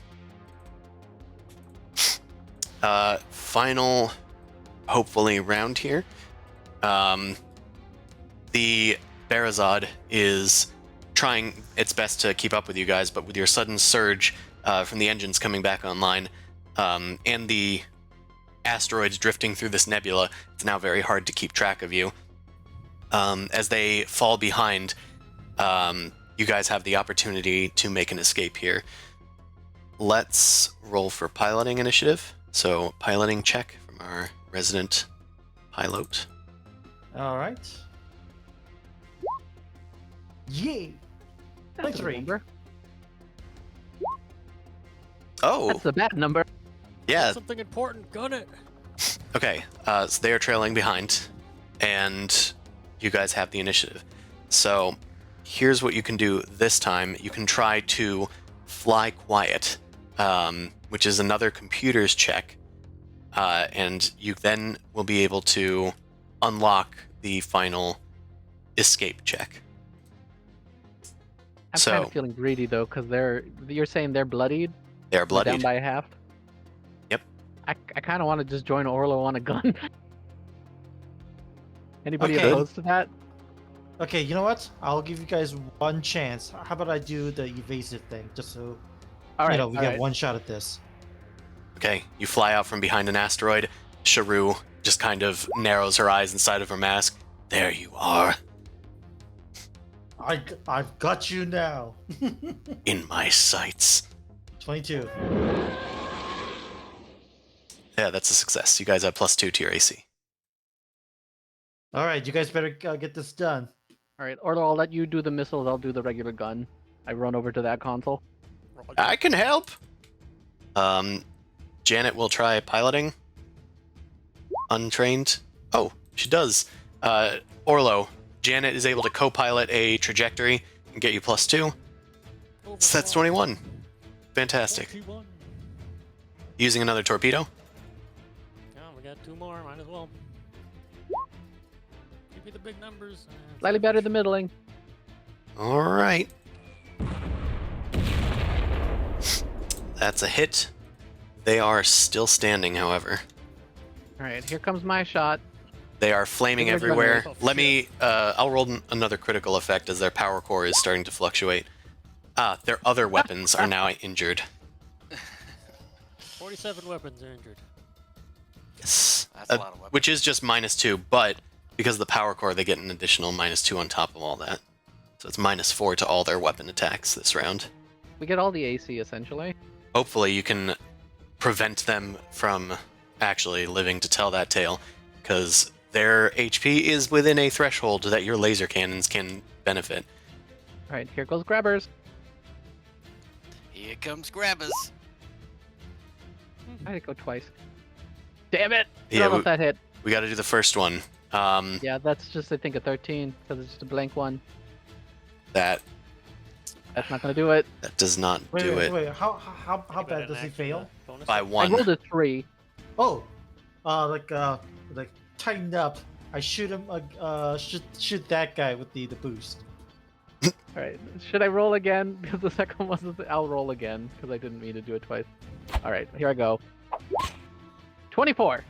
final, hopefully, round here. The Barazad is trying its best to keep up with you guys, but with your sudden surge from the engines coming back online, and the asteroids drifting through this nebula, it's now very hard to keep track of you. As they fall behind, you guys have the opportunity to make an escape here. Let's roll for piloting initiative. So, piloting check from our resident pilot. All right. Yay! That's a 23. number. Oh, That's the bad number. yeah. Something important. Gun it. Okay, so they are trailing behind, and you guys have the initiative. So, here's what you can do this time. You can try to fly quiet, which is another computer's check, and you then will be able to unlock the final escape check. I'm So- kind of feeling greedy though, because you're saying they're bloodied. They are They're down bloodied. by half. Yep. I kind of want to just join Orlo on a gun. Anybody Okay. opposed to that? Okay, you know what? I'll give you guys one chance. How about I do the evasive thing, just so All right. we all get right. one shot at this. Okay, you fly out from behind an asteroid. Sharu just kind of narrows her eyes inside of her mask. There you are, I've got you now. in my sights. 22. Yeah, that's a success. You guys have +2 to your AC. All right, you guys better get this done. All right, Orlo, I'll let you do the missiles. I'll do the regular gun. I run over to that console. Roger. I can help. Janet will try piloting. Untrained. Oh, she does. Orlo, Janet is able to co-pilot a trajectory and get you +2. So that's 21. Fantastic. 21. Using another torpedo. Yeah, we got 2 more. Might as well. Give me the big numbers. Slightly better than middling. All right. That's a hit. They are still standing, however. All right, here comes my shot. They are flaming They're gonna- everywhere. oh, Let me. I'll roll another critical effect as their power core is starting to fluctuate. Their other weapons are now injured. 47 weapons are injured. Yes. That's a lot of weapons. Which is just -2, but because of the power core, they get an additional -2 on top of all that. So it's -4 to all their weapon attacks this round. We get all the AC essentially. Hopefully, you can prevent them from actually living to tell that tale, because their HP is within a threshold that your laser cannons can benefit. All right, here goes grabbers. Here comes grabbers. I had to go twice. Damn it! I Yeah, don't know if that hit. we got to do the first one. Yeah, that's just, I think, a 13, because it's just a blank one. That That's not going to do it. does not do it. Wait. How Think about bad an does he action, fail? bonus By action. one. I rolled a 3. Oh, like tighten up. I shoot him. Shoot that guy with the boost. All right, should I roll again? Because the second one was, I'll roll again, because I didn't mean to do it twice. All right, here I go. 24.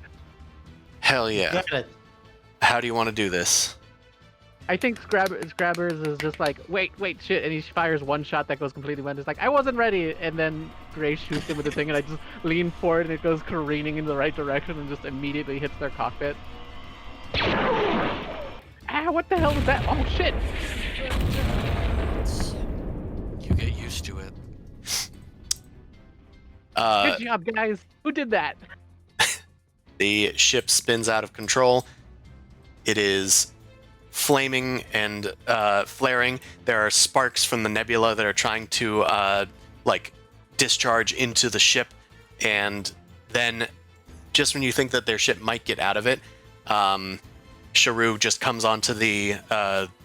Hell yeah. Got it. How do you want to do this? I think Grabbers is just like, wait, shit, and he fires one shot that goes completely went. It's like, I wasn't ready, and then Gray shoots him with the thing, and I just lean forward, and it goes careening in the right direction, and just immediately hits their cockpit. Ah, what the hell was that? Oh, shit! You get used to it. Good job, guys! Who did that? The ship spins out of control. It is flaming and flaring. There are sparks from the nebula that are trying to discharge into the ship, and then just when you think that their ship might get out of it, Sharu just comes onto the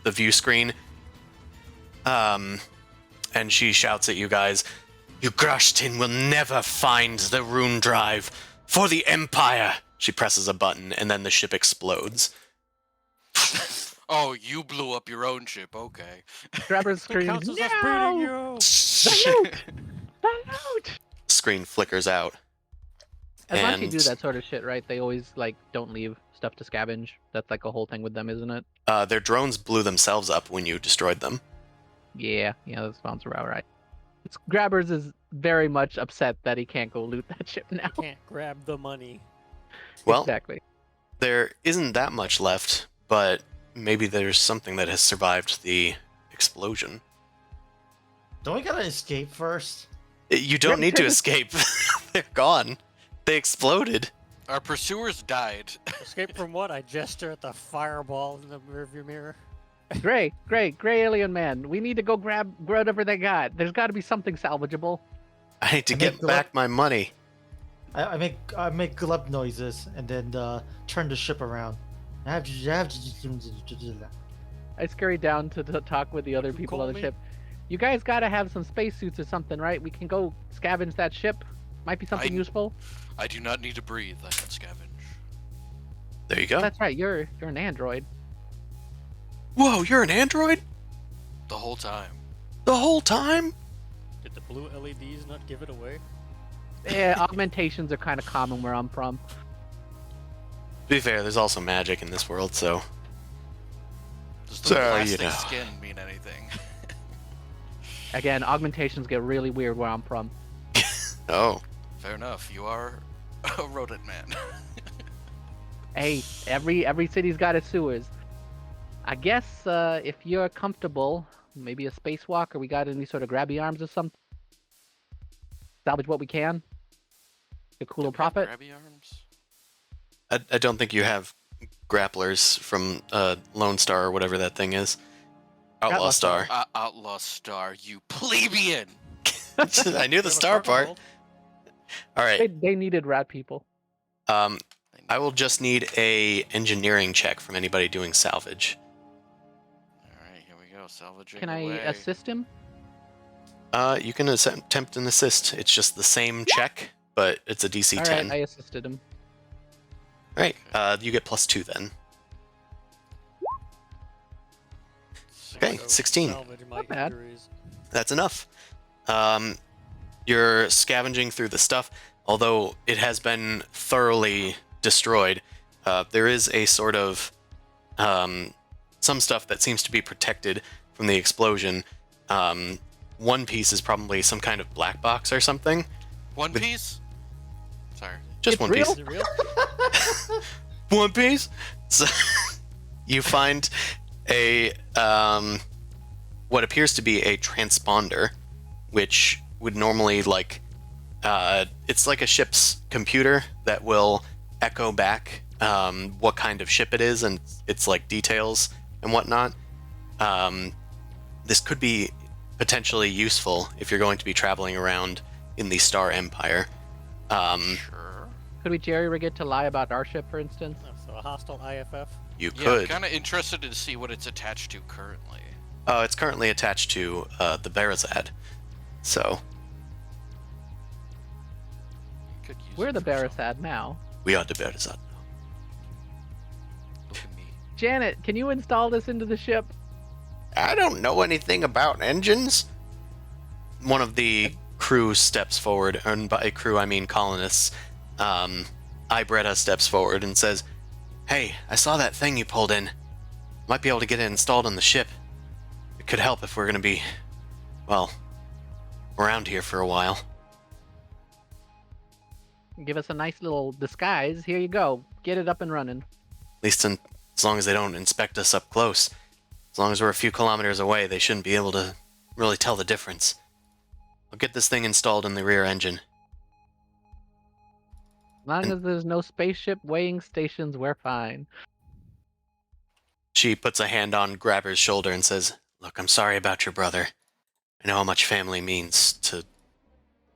view screen, and she shouts at you guys, "You Grashtin will never find the rune drive for the Empire!" She presses a button, and then the ship explodes. Oh, you blew up your own ship. Okay. Grabbers It screams, counts as us "No! beating you. The loot! Screen flickers out. As long as you And- do that sort of shit, right? They always, like, don't leave stuff to scavenge. That's, like, a whole thing with them, isn't it? Their drones blew themselves up when you destroyed them. Yeah, that sounds about right. Grabbers is very much upset that he can't go loot that ship now. Can't grab the money. Well, Exactly. there isn't that much left, but maybe there's something that has survived the explosion. Don't we gotta escape first? You don't need to escape. They're gone. They exploded. Our pursuers died. Escape from what? I gesture at the fireball in the rearview mirror. Gray alien man. We need to go grab whatever they got. There's got to be something salvageable. I need to I get think the back my money. I make glub noises and then turn the ship around. I scurry down to talk with the other You people call on the me? ship. You guys got to have some spacesuits or something, right? We can go scavenge that ship. Might be something I- useful. I do not need to breathe. I can scavenge. There you go. That's right. You're an android. Whoa, you're an android? The whole time. The whole time? Did the blue LEDs not give it away? Yeah, augmentations are kind of common where I'm from. To be fair, there's also magic in this world, so... Does the So, plastic you know. skin mean anything? Again, augmentations get really weird where I'm from. Oh. Fair enough. You are a rodent man. Hey, every city's got its sewers. I guess if you're comfortable, maybe a spacewalk, or we got any sort of grabby arms or something. Salvage what we can. A cool little profit. Grabby arms. I don't think you have grapplers from Lone Star or whatever that thing is. Outlaw Outlaw Star. Outlaw Star, you plebeian! I knew the Have a star purple part. gold? Alright, They needed rat people. I will just need a engineering check from anybody doing salvage. Alright, here we go. Salvaging Can I away. assist him? You can attempt an assist. It's just the same check, but it's a DC All 10. right, I assisted him. Alright, you get +2 then. Okay, So 16. salvage my Not bad. injuries. That's enough. You're scavenging through the stuff, although it has been thoroughly destroyed. There is a sort of some stuff that seems to be protected from the explosion. One piece is probably some kind of black box or something. One Piece? Sorry. Just It's one real? piece. Is it real? One piece. So you find a what appears to be a transponder, which would normally it's like a ship's computer that will echo back what kind of ship it is and its like details and whatnot. This could be potentially useful if you're going to be traveling around in the Star Empire. Sure. Could we jerry-rig it to lie about our ship, for instance? Oh, so a hostile IFF. You Yeah, I'm could. kind of interested to see what it's attached to currently. It's currently attached to the Berazad. So Could use We're it the for something. Barasad now. we are the Berazad. Look at me. Janet, can you install this into the ship? I don't know anything about engines. One of the crew steps forward, and by crew I mean colonists. Ibretta steps forward and says, "Hey, I saw that thing you pulled in. Might be able to get it installed on the ship. It could help if we're going to be, well, around here for a while." Give us a nice little disguise. Here you go. Get it up and running. At least as long as they don't inspect us up close. As long as we're a few kilometers away, they shouldn't be able to really tell the difference. I'll get this thing installed in the rear engine. As long as there's no spaceship weighing stations, we're fine. She puts a hand on Grabber's shoulder and says, "Look, I'm sorry about your brother. I know how much family means to,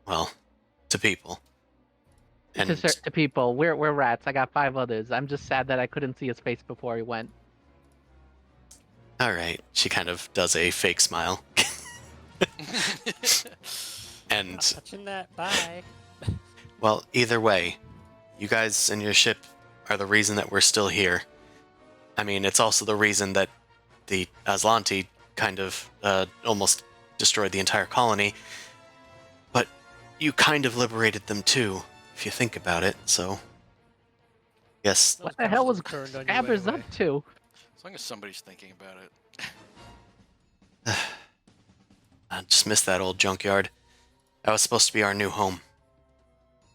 well, to people. And To people, we're rats. I got 5 others. I'm just sad that I couldn't see his face before he went. all right," she kind of does a fake smile. And, Not touching that. Bye. well, either way, you guys and your ship are the reason that we're still here. I mean, it's also the reason that the Aslanti kind of almost destroyed the entire colony. But you kind of liberated them too, if you think about it, so... Yes, What the hell was turned on you Gabbers anyway. up to? As long as somebody's thinking about it. I just missed that old junkyard. That was supposed to be our new home.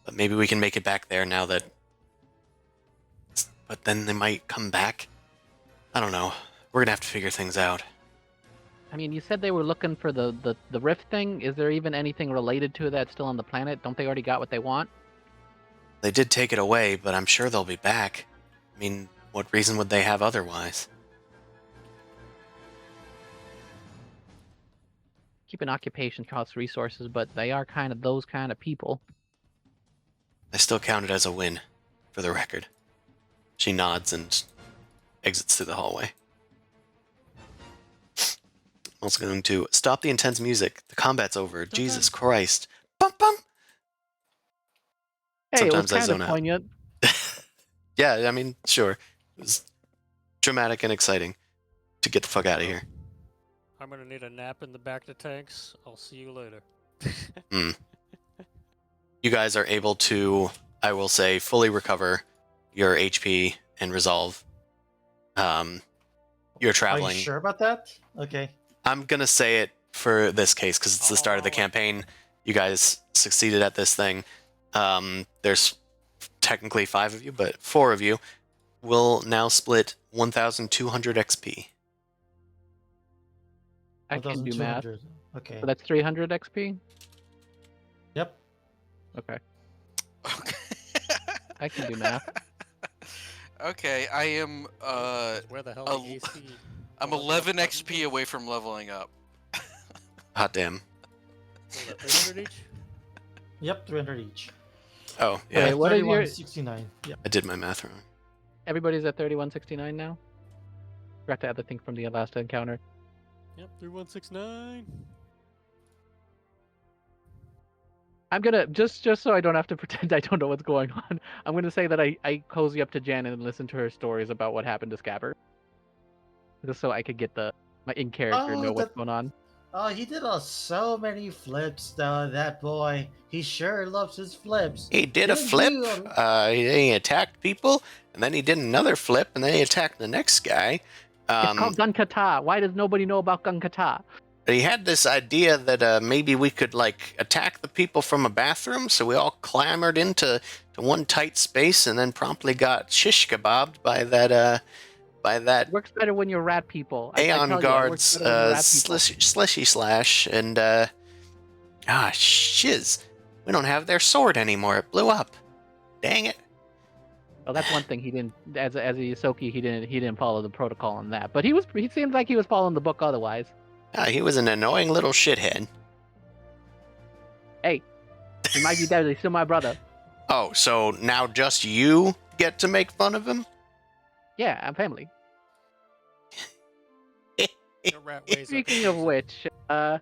But maybe we can make it back there now that... But then they might come back? I don't know. We're gonna have to figure things out. I mean, you said they were looking for the rift thing. Is there even anything related to that still on the planet? Don't they already got what they want? They did take it away, but I'm sure they'll be back. I mean, what reason would they have otherwise? Keeping occupation costs resources, but they are kind of those kind of people. I still count it as a win, for the record. She nods and exits through the hallway. I'm also going to stop the intense music. The combat's over. Jesus Christ. Bum bum! Hey, Sometimes it I was zone kind out. of poignant. Yeah, I mean, sure. It was dramatic and exciting to get the fuck out of here. I'm gonna need a nap in the back of the tanks. I'll see you later. You guys are able to, I will say, fully recover your HP and resolve. You're Are traveling. you sure about that? Okay. I'm gonna say it for this case because it's the start of the campaign. You guys succeeded at this thing. There's technically 5 of you, but 4 of you will now split 1,200 XP. I can do math. 1,200. Okay. So that's 300 XP? Yep. Okay. Okay. I can do math. Okay, I am Where the hell a- the AC? I'm 11 XP away from leveling up. Hot damn. 300 each? Yep. 300 each. Oh, yeah. Wait, what is your... 3169. Yep. I did my math wrong. Everybody's at 3169 now? Forgot to add the thing from the last encounter. Yep, 3169. I'm gonna just so I don't have to pretend I don't know what's going on. I'm gonna say that I cozy up to Janet and listen to her stories about what happened to Scabber, just so I could get my in character Oh, know what's going on. Oh, he did so many flips, though. That boy, he sure loves his flips. He did a Didn't flip. you? He attacked people, and then he did another flip, and then he attacked the next guy. It's called Gun Kata. Why does nobody know about Gun Kata? He had this idea that maybe we could like attack the people from a bathroom, so we all clambered into one tight space, and then promptly got shish kebabbed by that It works better when you're rat people. I tell Aeon you, it guards works better when you're rat people. slishy slash, and shiz, we don't have their sword anymore. It blew up. Dang it. Well, that's one thing he didn't. As a Yosoki, he didn't follow the protocol on that. But he seemed like he was following the book otherwise. He was an annoying little shithead. Hey, he might be dead, but he's still my brother. Oh, so now just you get to make fun of him? Yeah, I'm family. Your rat ways are Speaking of which, I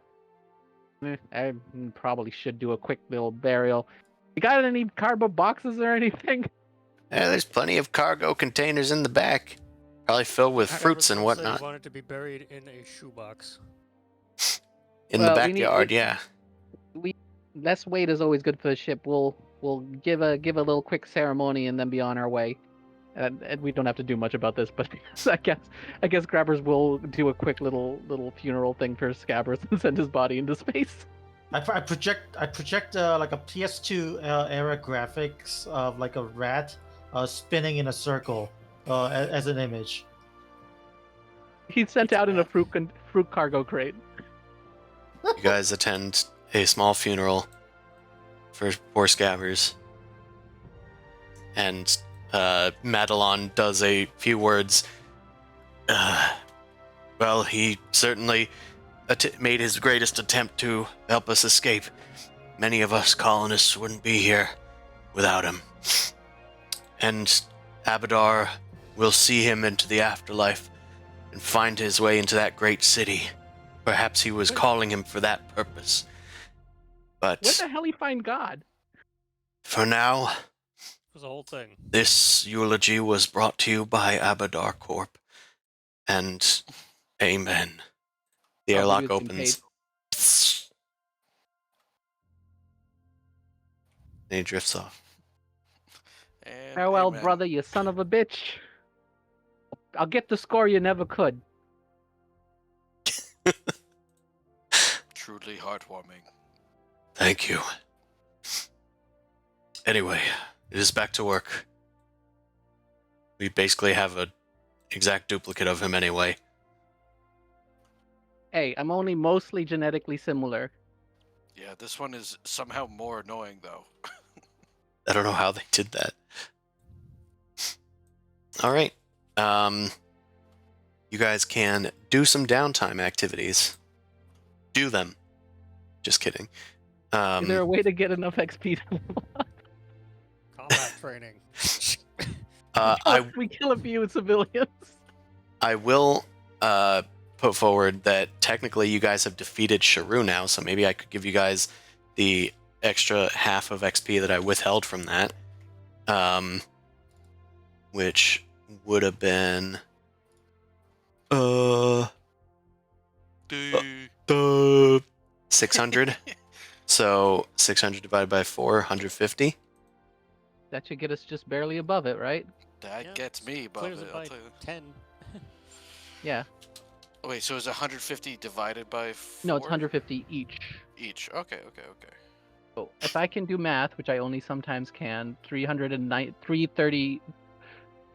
probably should do a quick little burial. You got any cardboard boxes or anything? Yeah, there's plenty of cargo containers in the back. Probably filled with I fruits never and gonna say whatnot. You wanted to be buried in a shoebox. In Well, the we need- backyard, yeah. Less weight is always good for the ship. We'll give a little quick ceremony and then be on our way. And we don't have to do much about this, but I guess Grabbers will do a quick little funeral thing for Scabbers and send his body into space. I project like a PS2 era graphics of like a rat spinning in a circle as an image. He's sent out in a fruit cargo crate. You guys attend a small funeral for poor Scabbers. And Madelon does a few words. Well, he certainly made his greatest attempt to help us escape. Many of us colonists wouldn't be here without him. And Abadar will see him into the afterlife and find his way into that great city. Perhaps he was calling him for that purpose. Where But the hell he find God? for now, It was a whole thing. this eulogy was brought to you by Abadar Corp. And amen. The Probably airlock was getting opens. And he drifts off. And Farewell, amen. brother, you son of a bitch. I'll get the score you never could. Truly heartwarming. Thank you. Anyway, it is back to work. We basically have an exact duplicate of him anyway. Hey, I'm only mostly genetically similar. Yeah, this one is somehow more annoying though. I don't know how they did that. All right. You guys can do some downtime activities. Do them. Just kidding. Is there a way to get enough XP to level up? Combat training. We kill a few civilians. I will put forward that technically you guys have defeated Sharu now, so maybe I could give you guys the extra half of XP that I withheld from that. Which would have been 600. So 600 divided by 4, 150. That should get us just barely above it, right? That Yeah, gets me above Clears it. it I'll by tell you. 10. Yeah. Oh, wait, so is 150 divided by 4? No, it's 150 each. Each. Okay. So if I can do math, which I only sometimes can, 330,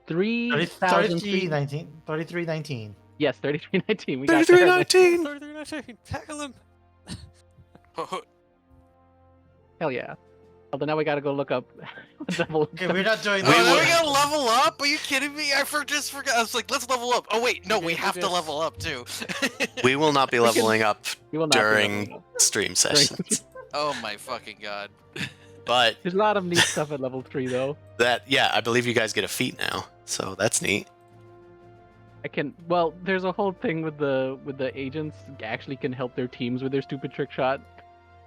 3,000. 3319. Yes, 3319. We got there. 3319! 3319. Tackle him. Hell yeah. Although now we gotta go look up what level. Okay, we're not doing Oh, We now would- we gotta level up? Are you kidding me? I just forgot. I was like, let's level up. Oh wait, no, We we can have do to this. level up too. We will not be We can- leveling up We will not be during leveling up. stream sessions. Oh my fucking god. But There's a lot of neat stuff at level 3 though. I believe you guys get a feat now, so that's neat. There's a whole thing with the agents actually can help their teams with their stupid trick shot.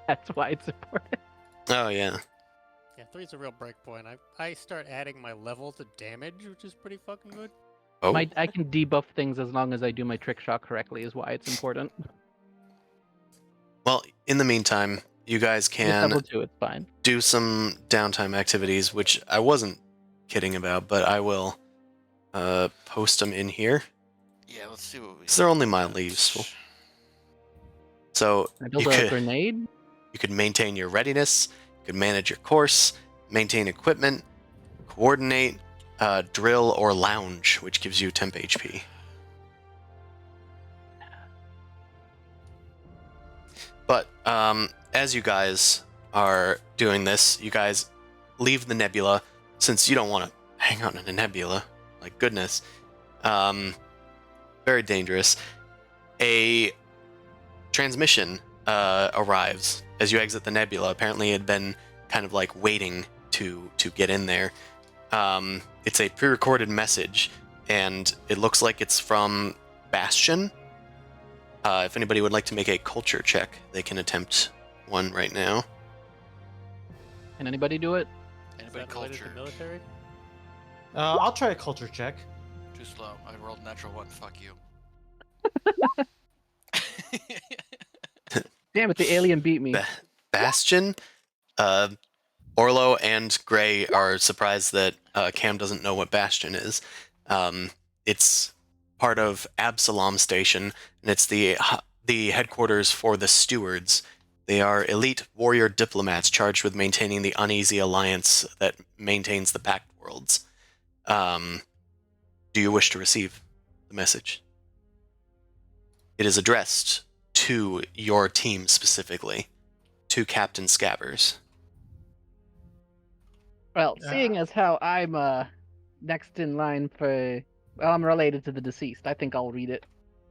That's why it's important. Oh yeah. Yeah, 3's a real breakpoint. I start adding my level to damage, which is pretty fucking good. Oh, I can debuff things as long as I do my trick shot correctly is why it's important. well, in the meantime, you guys It's can level 2, it's fine. do some downtime activities, which I wasn't kidding about, but I will post them in here. Yeah, let's see what we. 'Cause they're only mildly useful. So I build you a could, grenade. you could maintain your readiness, you could manage your course, maintain equipment, coordinate, drill, or lounge, which gives you temp HP. But as you guys are doing this, you guys leave the nebula since you don't want to hang out in a nebula. Like, goodness. Very dangerous. A transmission arrives as you exit the nebula. Apparently, it had been kind of like waiting to get in there. It's a pre-recorded message, and it looks like it's from Bastion. If anybody would like to make a culture check, they can attempt one right now. Can anybody do it? Is Anybody that related to culture? military? I'll try a culture check. Too slow. I rolled natural 1. Fuck you. Damn it, the alien beat me. Bastion? Orlo and Gray are surprised that Cam doesn't know what Bastion is. It's part of Absalom Station, and it's the headquarters for the Stewards. They are elite warrior diplomats charged with maintaining the uneasy alliance that maintains the Pact Worlds. Do you wish to receive the message? It is addressed to your team specifically, to Captain Scabbers. Well, seeing as how I'm next in line for, well, I'm related to the deceased. I think I'll read it.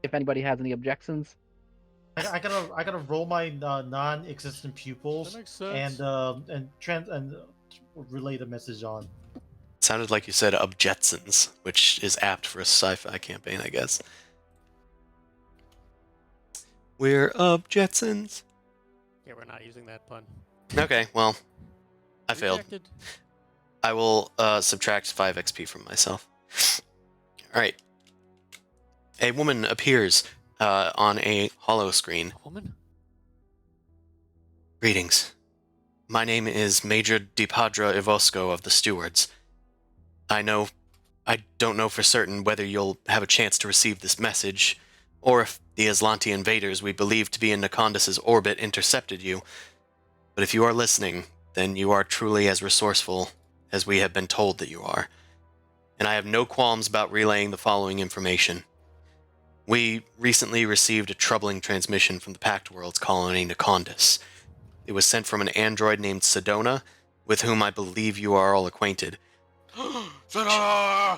If anybody has any objections. I gotta roll my non-existent pupils That makes sense. and relay the message on. Sounded like you said Objetsons, which is apt for a sci-fi campaign, I guess. We're Objetsons. Yeah, we're not using that pun. Okay, well, I failed. Rejected. I will subtract 5 XP from myself. Alright. A woman appears on a hollow screen. Woman? Greetings. My name is Major DiPadra Ivosco of the Stewards. I don't know for certain whether you'll have a chance to receive this message, or if the Aslanti invaders we believe to be in Nakondis' orbit intercepted you. But if you are listening, then you are truly as resourceful as we have been told that you are. And I have no qualms about relaying the following information. We recently received a troubling transmission from the Pact World's colony Nakondis. It was sent from an android named Sedona, with whom I believe you are all acquainted. Ta-da!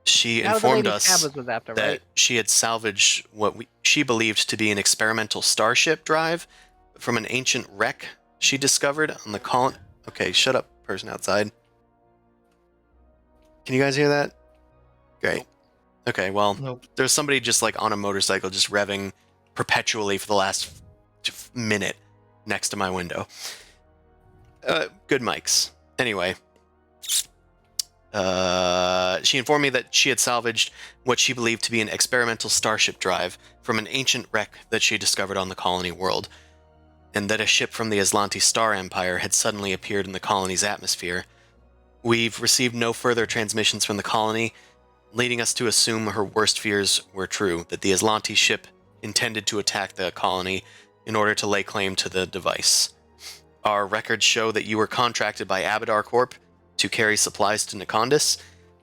She Now the informed lady us Scabbers was after, that right? she had salvaged what she believed to be an experimental starship drive from an ancient wreck she discovered on the colony. Okay, shut up, person outside. Can you guys hear that? Great. Nope. Okay, well, Nope. there's somebody just like on a motorcycle just revving perpetually for the last minute next to my window. Good mics. Anyway, she informed me that she had salvaged what she believed to be an experimental starship drive from an ancient wreck that she discovered on the colony world, and that a ship from the Aslanti Star Empire had suddenly appeared in the colony's atmosphere. We've received no further transmissions from the colony, leading us to assume her worst fears were true, that the Aslanti ship intended to attack the colony in order to lay claim to the device. Our records show that you were contracted by Abadar Corp to carry supplies to Nakondis,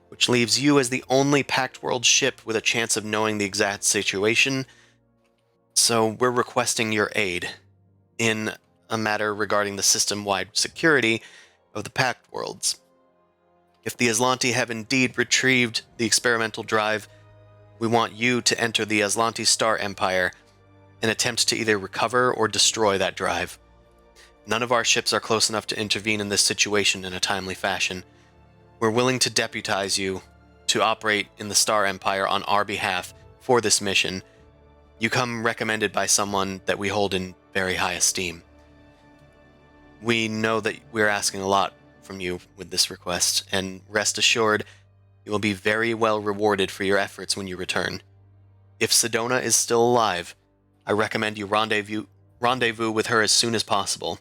which leaves you as the only Pact World ship with a chance of knowing the exact situation. So we're requesting your aid in a matter regarding the system-wide security of the Pact Worlds. If the Aslanti have indeed retrieved the experimental drive, we want you to enter the Aslanti Star Empire and attempt to either recover or destroy that drive. None of our ships are close enough to intervene in this situation in a timely fashion. We're willing to deputize you to operate in the Star Empire on our behalf for this mission. You come recommended by someone that we hold in very high esteem. We know that we're asking a lot from you with this request, and rest assured, you will be very well rewarded for your efforts when you return. If Sedona is still alive, I recommend you rendezvous with her as soon as possible.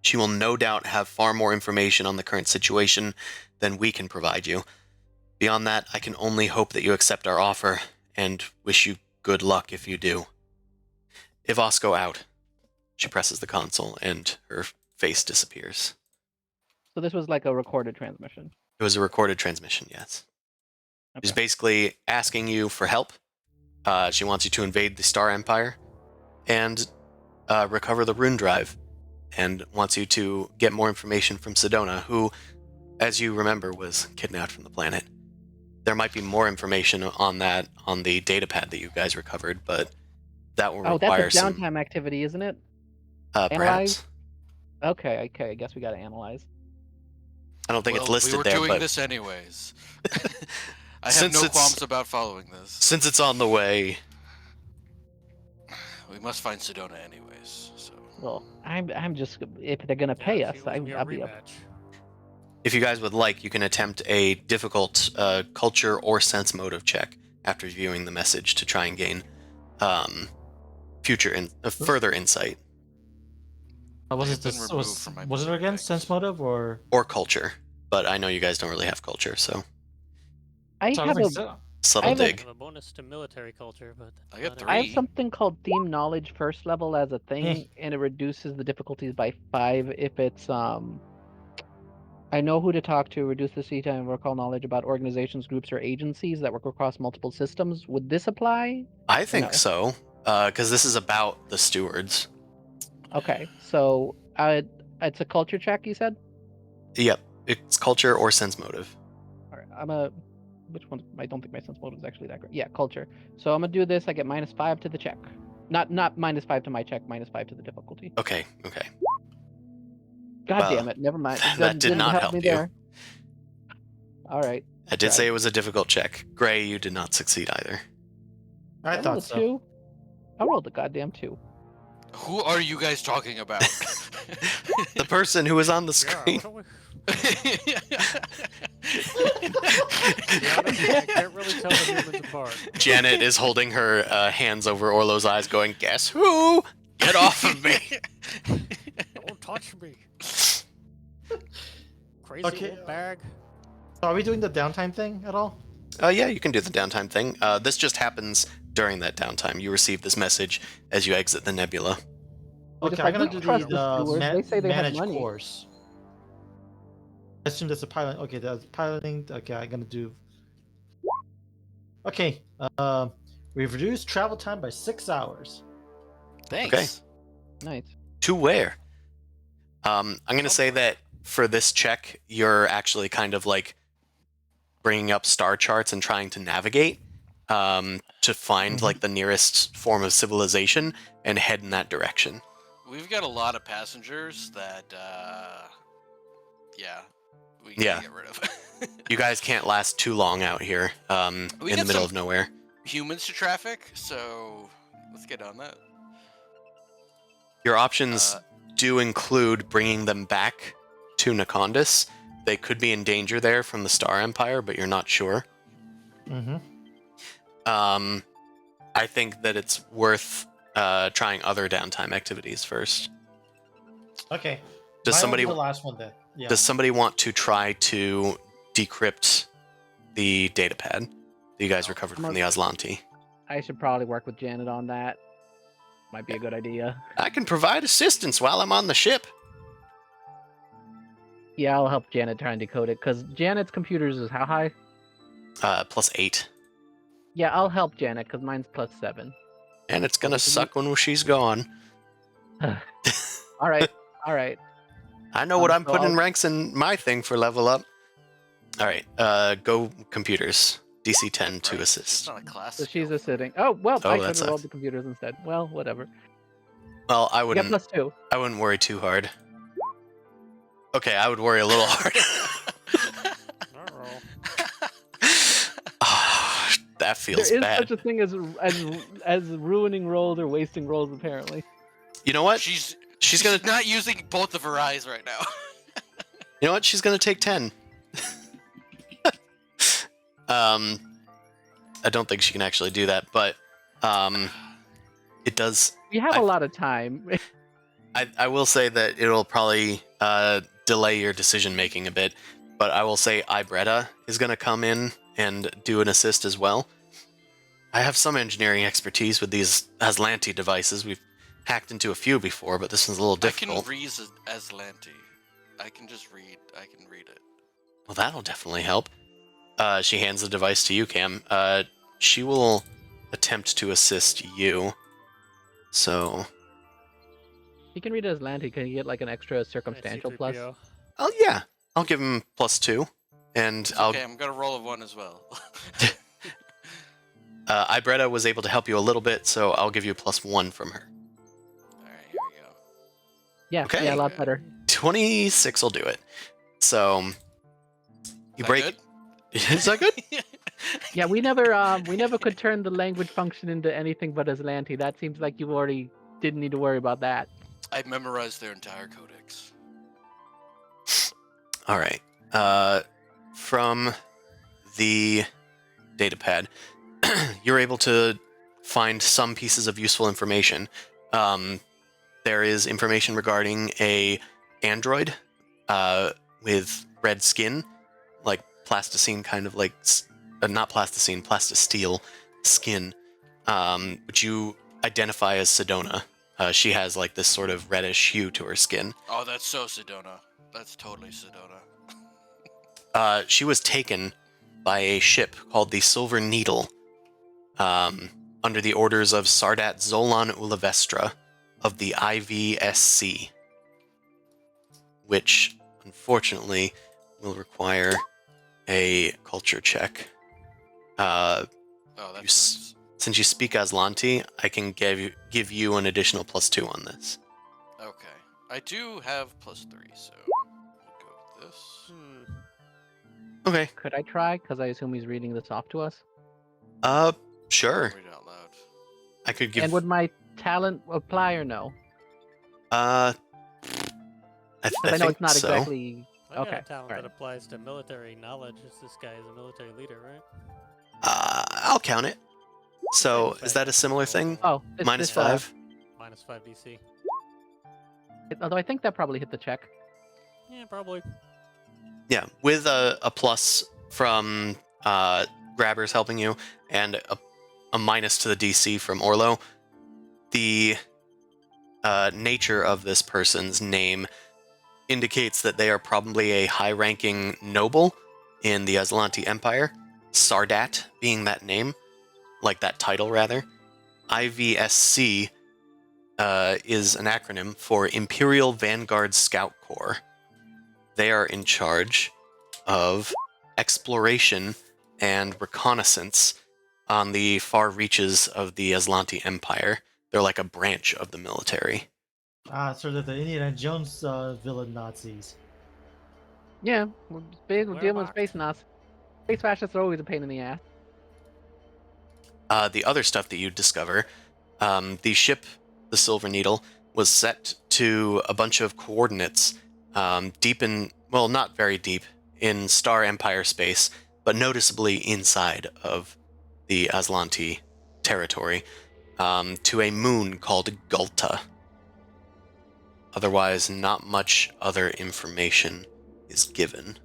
She will no doubt have far more information on the current situation than we can provide you. Beyond that, I can only hope that you accept our offer, and wish you good luck if you do. Ivosco out. She presses the console, and her face disappears. So this was like a recorded transmission. It was a recorded transmission, yes. She's basically asking you for help. She wants you to invade the Star Empire and recover the rune drive, and wants you to get more information from Sedona, who as you remember, was kidnapped from the planet. There might be more information on that on the datapad that you guys recovered, but that will Oh, require that's a some. downtime activity, isn't it? Perhaps. Okay. I guess we gotta analyze. I don't think it's Well, listed we were there, doing but this anyways. I have Since no it's- qualms about following this. since it's on the way, We must find Sedona anyways. So Well, I'm just if they're gonna pay Yeah, us, she owes me a I'll be up. rematch. if you guys would like, you can attempt a difficult culture or sense motive check after viewing the message to try and gain further insight Was I it have been this? removed from my Was it player against things. sense motive or? or culture. But I know you guys don't really have culture, so I So I have don't a think so. subtle have a- I dig. have a bonus to military culture, but I got not three. I have everything. something called theme knowledge first level as a thing, and it reduces the difficulties by 5 if it's I know who to talk to, reduce the C time, recall knowledge about organizations, groups, or agencies that work across multiple systems. Would this apply? I think no? so, because this is about the stewards. Okay, so it's a culture check, you said? Yep, it's culture or sense motive. All right, which one? I don't think my sense motive is actually that great. Yeah, culture. So I'm gonna do this. I get -5 to the check. Not -5 to my check, -5 to the difficulty. Okay. God Well, damn it! Never mind. It that did didn't not help help me you. there. All right. I did say it was a difficult check. Gray, you did not succeed either. I rolled thought a so. 2. I rolled a goddamn 2. Who are you guys talking about? The person who was on the Yeah, screen. what do we- to be honest, I can't really tell the humans apart. Janet is holding her hands over Orlo's eyes, going, "Guess who? Get off of me!" Don't touch me. Crazy Okay, little bag. So are we doing the downtime thing at all? Yeah, you can do the downtime thing. This just happens during that downtime. You receive this message as you exit the nebula. We're just Okay, I'm like, gonna we do trust the the stewards. They say they have managed money. course. I assume that's a pilot. Okay, that's piloting. Okay, I'm gonna do. Okay, we've reduced travel time by 6 hours. Thanks. Nice. To where? I'm going to say that for this check, you're actually kind of like bringing up star charts and trying to navigate to find like the nearest form of civilization and head in that direction. We've got a lot of passengers that, we can Yeah. get rid of. You guys can't last too long out here We in the got middle some- of nowhere. Humans to traffic, so let's get on that. Your options Uh, do include bringing them back to Nakondis. They could be in danger there from the Star Empire, but you're not sure. Mm-hmm. I think that it's worth trying other downtime activities first. Okay. Does Mine will somebody be the last one then? Yeah. does somebody want to try to decrypt the datapad that you guys recovered from the Aslanti? I should probably work with Janet on that. Might be a good idea. I can provide assistance while I'm on the ship. Yeah, I'll help Janet try and decode it, because Janet's computers is how high? +8. Yeah, I'll help Janet, because mine's +7. And it's gonna Okay, so suck when she's gone. All right, all right. I know what I'm so putting I'll- ranks in my thing for level up. Alright, go computers. DC 10 to right, It's assist. not a class. So she's skill. a sitting. Oh, well, Oh, I that should have rolled sucks. the computers instead. Well, whatever. Well, I You got wouldn't +2. I wouldn't worry too hard. Okay, I would worry a little hard. Uh-oh. Ah, that feels There is bad. such a thing as ruining rolls or wasting rolls, apparently. You know what? She's gonna not using both of her eyes right now. You know what? She's gonna take 10. I don't think she can actually do that, but it does. We have I- a lot of time. I will say that it'll probably delay your decision making a bit, but I will say Ibretta is gonna come in and do an assist as well. I have some engineering expertise with these Aslanti devices. We've hacked into a few before, but this one's a little difficult. I can read Aslanti. I can just read. I can read it. Well, that'll definitely help. She hands the device to you, Cam. She will attempt to assist you. So, You can read it as Lanty. Can you get like an extra Hey, circumstantial plus? C-3PO. oh yeah, I'll give him +2, and It's I'll. okay, I'm gonna roll a 1 as well. Ibretta was able to help you a little bit, so I'll give you a +1 from her. Alright, here we go. Yeah, Okay. yeah, a lot Okay. better. 26 will do it. So you Is break. that Is that good? good? Yeah, we never could turn the language function into anything but Aslanti. That seems like you already didn't need to worry about that. I memorized their entire codex. All right. From the datapad, you're able to find some pieces of useful information. There is information regarding a android with red skin, like plasticine, kind of like not plasticine, plastisteel skin, which you identify as Sedona. She has like this sort of reddish hue to her skin. Oh, that's so Sedona. That's totally Sedona. She was taken by a ship called the Silver Needle, under the orders of Sardat Zolan Ulavestra of the IVSC, which unfortunately will require a culture check. Oh, You that's Since you speak Aslanti, I can give you an additional +2 on this. nice. Okay. I do have +3, so we'll go with this. Okay. Could I try? Because I assume he's reading this off to us. Sure. Read it out loud. I could give. And would my talent apply or no? I Because I know think it's not so. exactly. I got Okay, a talent alright. that applies to military knowledge. This guy is a military leader, right? I'll count it. So Okay. is that a similar thing? Oh, Minus this, 5. -5 DC. Although I think that probably hit the check. Yeah, probably. Yeah, with a plus from grabbers helping you and a minus to the DC from Orlo, the nature of this person's name indicates that they are probably a high-ranking noble in the Aslanti Empire, Sardat being that name, like that title rather. IVSC is an acronym for Imperial Vanguard Scout Corps. They are in charge of exploration and reconnaissance on the far reaches of the Aslanti Empire. They're like a branch of the military. Sort of the Indiana Jones villain Nazis. Yeah, we're dealing with Whereabouts? space Nazis. Space fascists are always a pain in the ass. The other stuff that you discover, the ship, the Silver Needle, was set to a bunch of coordinates deep in, well, not very deep, in Star Empire space, but noticeably inside of the Aslanti territory, to a moon called Gulta. Otherwise, not much other information is given.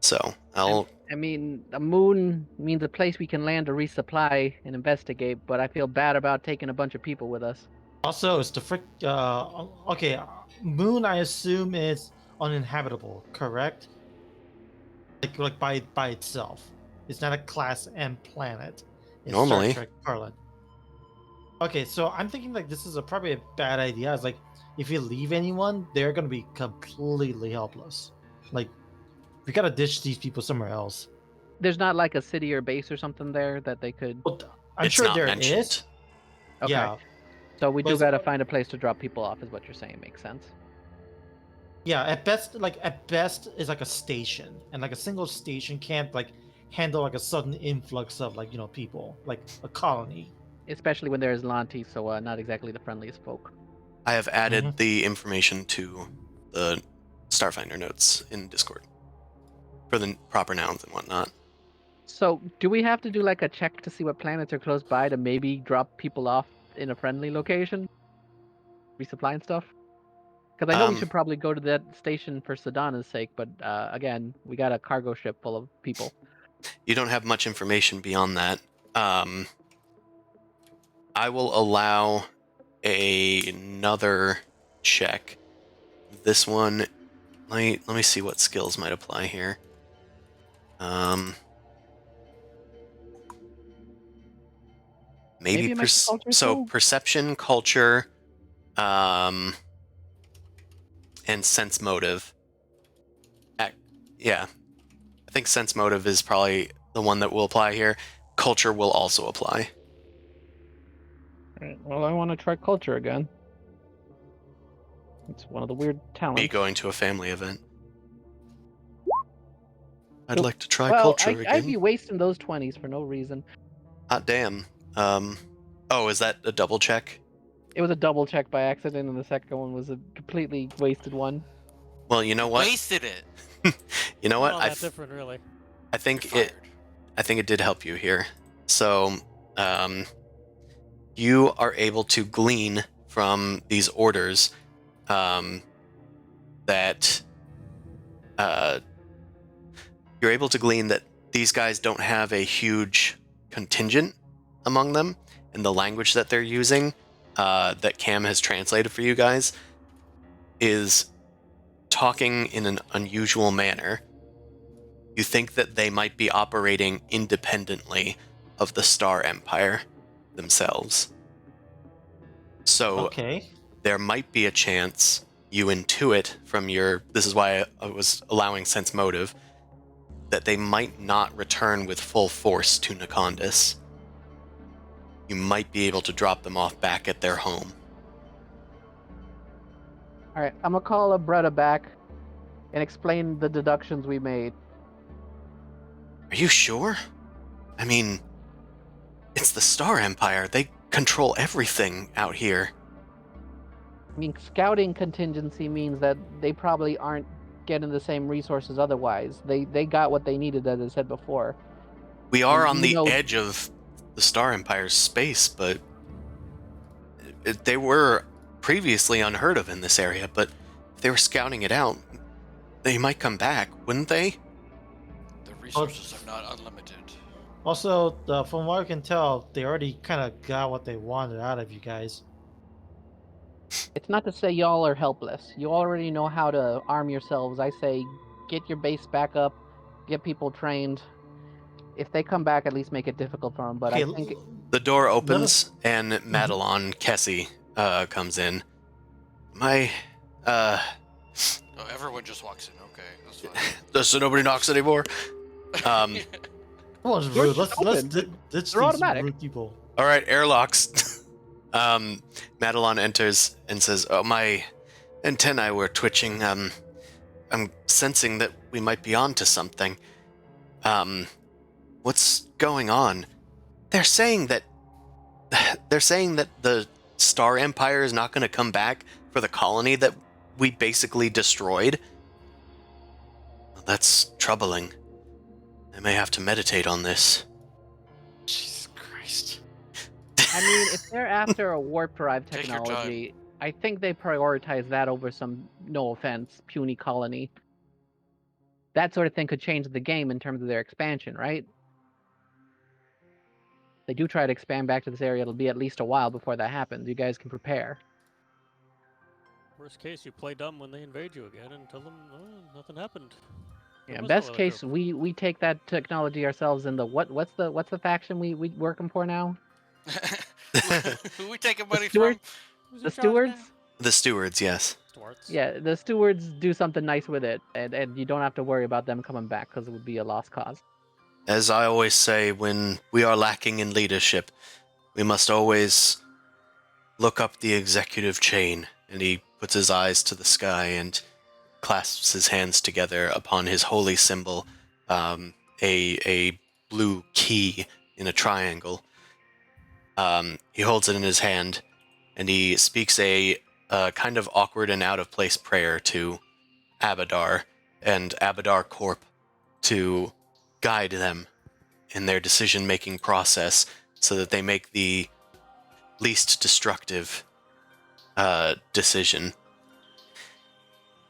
So, I mean, the moon means a place we can land to resupply and investigate, but I feel bad about taking a bunch of people with us. Also, it's the frick. Okay, Moon. I assume is uninhabitable, correct? Like by itself. It's not a Class M planet. In Normally. Star Trek parlance. Okay, so I'm thinking like this is probably a bad idea. It's like if you leave anyone, they're gonna be completely helpless. Like we gotta ditch these people somewhere else. There's not like a city or base or something there that they could. Well, I'm it's sure not there mentioned. is. Okay. Yeah, So we But do it's- gotta find a place to drop people off, is what you're saying. Makes sense. yeah. At best, is like a station, and like a single station can't like handle like a sudden influx of like people, like a colony. Especially when there's Lanti, so not exactly the friendliest folk. I have added Mhm. the information to the Starfinder notes in Discord for the proper nouns and whatnot. So do we have to do like a check to see what planets are close by to maybe drop people off in a friendly location? Resupply and stuff? Because I know we Um, should probably go to that station for Sedana's sake, but again, we got a cargo ship full of people. You don't have much information beyond that. I will allow another check. This one, let me see what skills might apply here. Maybe Maybe it might be culture skill? perception, culture, and sense motive. Yeah. I think sense motive is probably the one that will apply here. Culture will also apply. Alright, well, I want to try culture again. It's one of the weird Be talents. going to a family event. I'd Nope. like to try Well, culture I'd again. be wasting those 20s for no reason. Hot damn. Oh, is that a double check? It was a double check by accident, and the second one was a completely wasted one. Well, you know what? Wasted it. You know what? Not all that different, really. I You're think fired. it did help you here. So, you are able to glean from these orders that you're able to glean that these guys don't have a huge contingent among them, and the language that they're using that Cam has translated for you guys is talking in an unusual manner. You think that they might be operating independently of the Star Empire themselves. So Okay. there might be a chance you intuit from your. This is why I was allowing sense motive, that they might not return with full force to Nakondis. You might be able to drop them off back at their home. Alright, I'm gonna call Abretta back and explain the deductions we made. Are you sure? I mean, it's the Star Empire. They control everything out here. I mean, scouting contingency means that they probably aren't getting the same resources otherwise. They got what they needed, as I said before. We are And on you the know- edge of the Star Empire's space, but they were previously unheard of in this area, but if they were scouting it out, they might come back, wouldn't they? The resources are not unlimited. Also, from what I can tell, they already kind of got what they wanted out of you guys. It's not to say y'all are helpless. You already know how to arm yourselves. I say get your base back up, get people trained. If they come back, at least make it difficult for them. But Okay, I think The door Let opens us- and Madelon Kessie comes in. Oh, everyone just walks in. Okay, that's fine. So nobody knocks anymore? Come on, Doors rude. just Let's opened. ditch They're these automatic. rude people. All right, airlocks. Madelon enters and says, "Oh, my antennae were twitching. I'm sensing that we might be onto something. What's going on? They're saying that the Star Empire is not going to come back for the colony that we basically destroyed. Well, that's troubling. I may have to meditate on this." Jesus Christ. I mean, if they're after a warp drive Take your time. technology, I think they prioritize that over some, no offense, puny colony. That sort of thing could change the game in terms of their expansion, right? They do try to expand back to this area. It'll be at least a while before that happens. You guys can prepare. Worst case, you play dumb when they invade you again and tell them, oh, nothing happened. There Yeah, was no best other case, group." we take that technology ourselves in the what's the faction we working for now? Who we taking money steward? from? Who's The in charge stewards? now? The stewards, yes. Stewards. Yeah, the stewards do something nice with it, and you don't have to worry about them coming back because it would be a lost cause. As I always say, when we are lacking in leadership, we must always look up the executive chain. And he puts his eyes to the sky and clasps his hands together upon his holy symbol, a blue key in a triangle. He holds it in his hand, and he speaks a kind of awkward and out of place prayer to Abadar and Abadar Corp to guide them in their decision-making process so that they make the least destructive decision.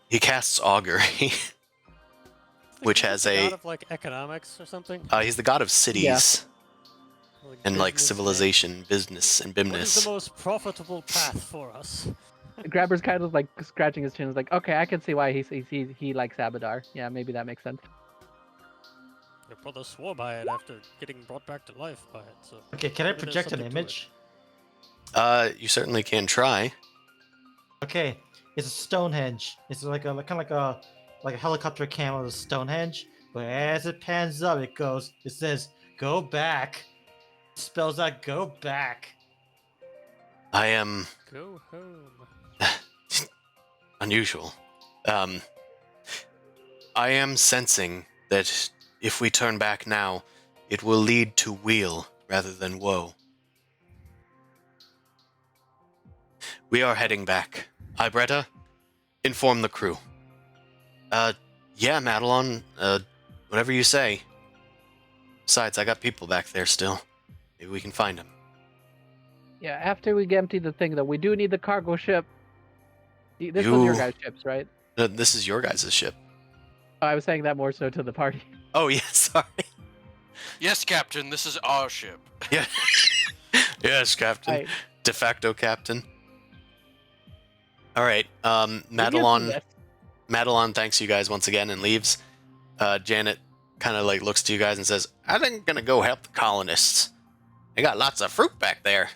He casts augury. Which has the a- god of like economics or something. He's the god of cities and like business civilization, business, and What is bimness. the most profitable path for us? Grabber's kind of like scratching his chin. Is like, okay, I can see why he likes Abadar. Yeah, maybe that makes sense. Your brother swore by it after getting brought back to life by it. So Okay, can I maybe there's project an something to it. image? You certainly can try. Okay, it's a Stonehenge. It's like a kind of like a like a helicopter cam of Stonehenge, but as it pans up, it says, "Go back." It spells out, "Go back." I am Go home. unusual. I am sensing that if we turn back now, it will lead to weal rather than woe. We are heading back. Ibretta, inform the crew. Yeah, Madelon, whatever you say. Besides, I got people back there still. Maybe we can find them. Yeah, after we empty the thing, though, we do need the cargo ship. This was your guys' ships, right? This is your guys' ship. Oh, I was saying that more so to the party. Oh, yeah, sorry. Yes, Captain, this is our ship. Yeah. Yes, Captain. Right. De facto Captain. All right, Maybe Madelon... it's Madelon thanks you guys once again and leaves. Janet kind of like looks to you guys and says, I think I'm gonna go help the colonists. They got lots of fruit back there.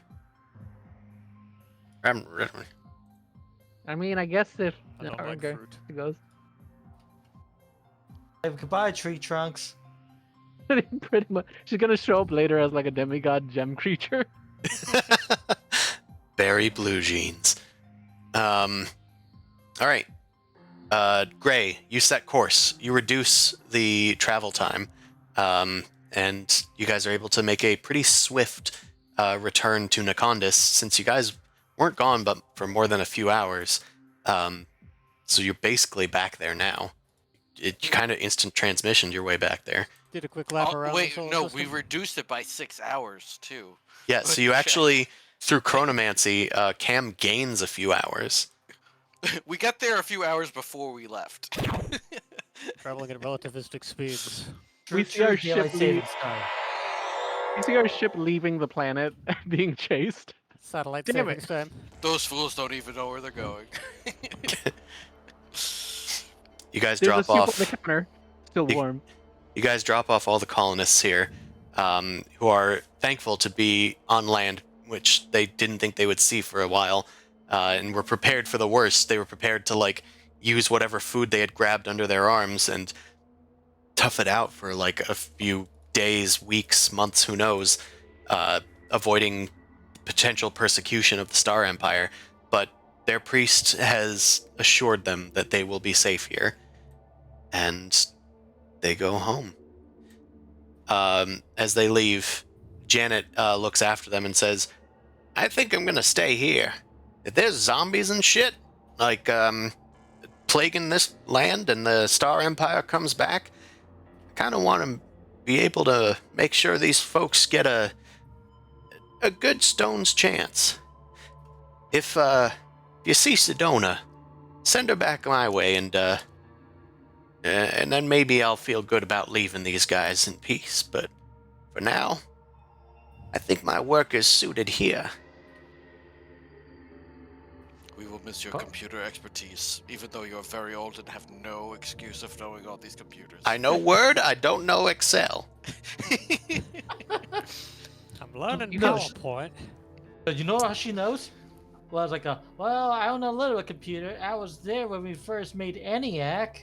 I mean, I guess if I don't like okay, fruit. it goes. Hey, goodbye, tree trunks. Pretty much, she's gonna show up later as like a demigod gem creature. Berry blue jeans. All right. Gray, you set course. You reduce the travel time, and you guys are able to make a pretty swift return to Nakondis since you guys weren't gone but for more than a few hours. So you're basically back there now. You kind of instant transmissioned your way back there. Did a quick lap Oh, around. wait, the solar no, system. we reduced it by 6 hours too. Yeah, so you actually, through chronomancy, Cam gains a few hours. We got there a few hours before we left. Traveling at relativistic speeds. We see our daylight ship saving leave. time. You see our ship leaving the planet, being chased. Satellite Damn savings it. time. Those fools don't even know where they're going. You guys There's a drop soup off. on the counter, still You- warm. You guys drop off all the colonists here, who are thankful to be on land, which they didn't think they would see for a while, and were prepared for the worst. They were prepared to like use whatever food they had grabbed under their arms and tough it out for like a few days, weeks, months, who knows, avoiding potential persecution of the Star Empire. But their priest has assured them that they will be safe here, and they go home. As they leave, Janet looks after them and says, I think I'm gonna stay here. If there's zombies and shit, like, plaguing this land and the Star Empire comes back, I kind of want to be able to make sure these folks get a good stone's chance. If you see Sedona, send her back my way, and then maybe I'll feel good about leaving these guys in peace. But for now, I think my work is suited here. We will miss your computer expertise, even though you're very old and have no excuse of knowing all these computers. I know Word, I don't know Excel. I'm learning You know- PowerPoint. But you know how she knows? Well, I was like, well, I don't know a little bit computer. I was there when we first made ENIAC.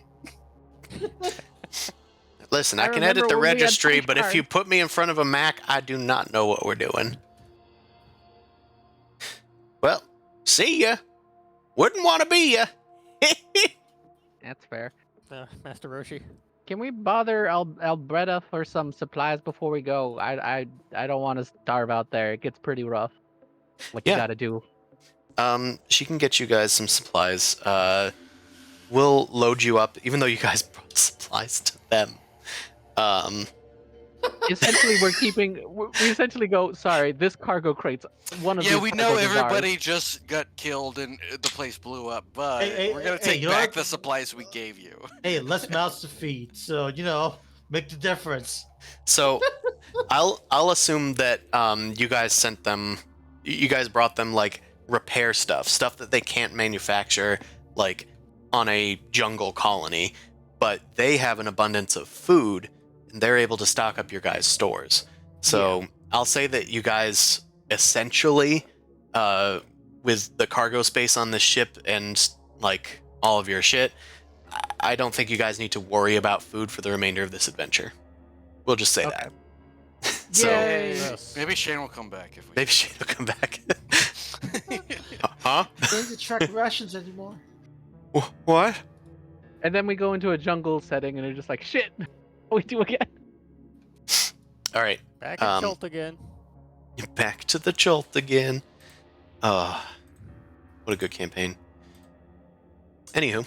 Listen, I I can edit remember the when we had registry, punch but if cards. you put me in front of a Mac, I do not know what we're doing. Well, see ya. Wouldn't want to be ya. That's fair. Master Roshi. Can we bother Albretta for some supplies before we go? I don't want to starve out there. It gets pretty rough. What you Yeah. gotta do. She can get you guys some supplies. We'll load you up, even though you guys brought supplies to them. Essentially, we essentially go, sorry, this cargo crate's one of Yeah, these we know cargos is ours." everybody just got killed and the place blew up, but Hey, we're gonna hey, take you know back what? the supplies we gave you. Hey, less mouths to feed, so make the difference. So I'll assume that you guys sent them. You guys brought them like repair stuff that they can't manufacture like on a jungle colony, but they have an abundance of food and they're able to stock up your guys' stores. So I'll say that you guys essentially, with the cargo space on this ship and like all of your shit, I don't think you guys need to worry about food for the remainder of this adventure. We'll just say Okay. that. So Yay. Yes. Maybe Shane will come back if we. maybe she'll come back. Huh? Don't need to track rations anymore. What? And then we go into a jungle setting, and they're just like, shit. What do we do again? All right. Back in Um, Chult again. Back to the jolt again. What a good campaign. Anywho,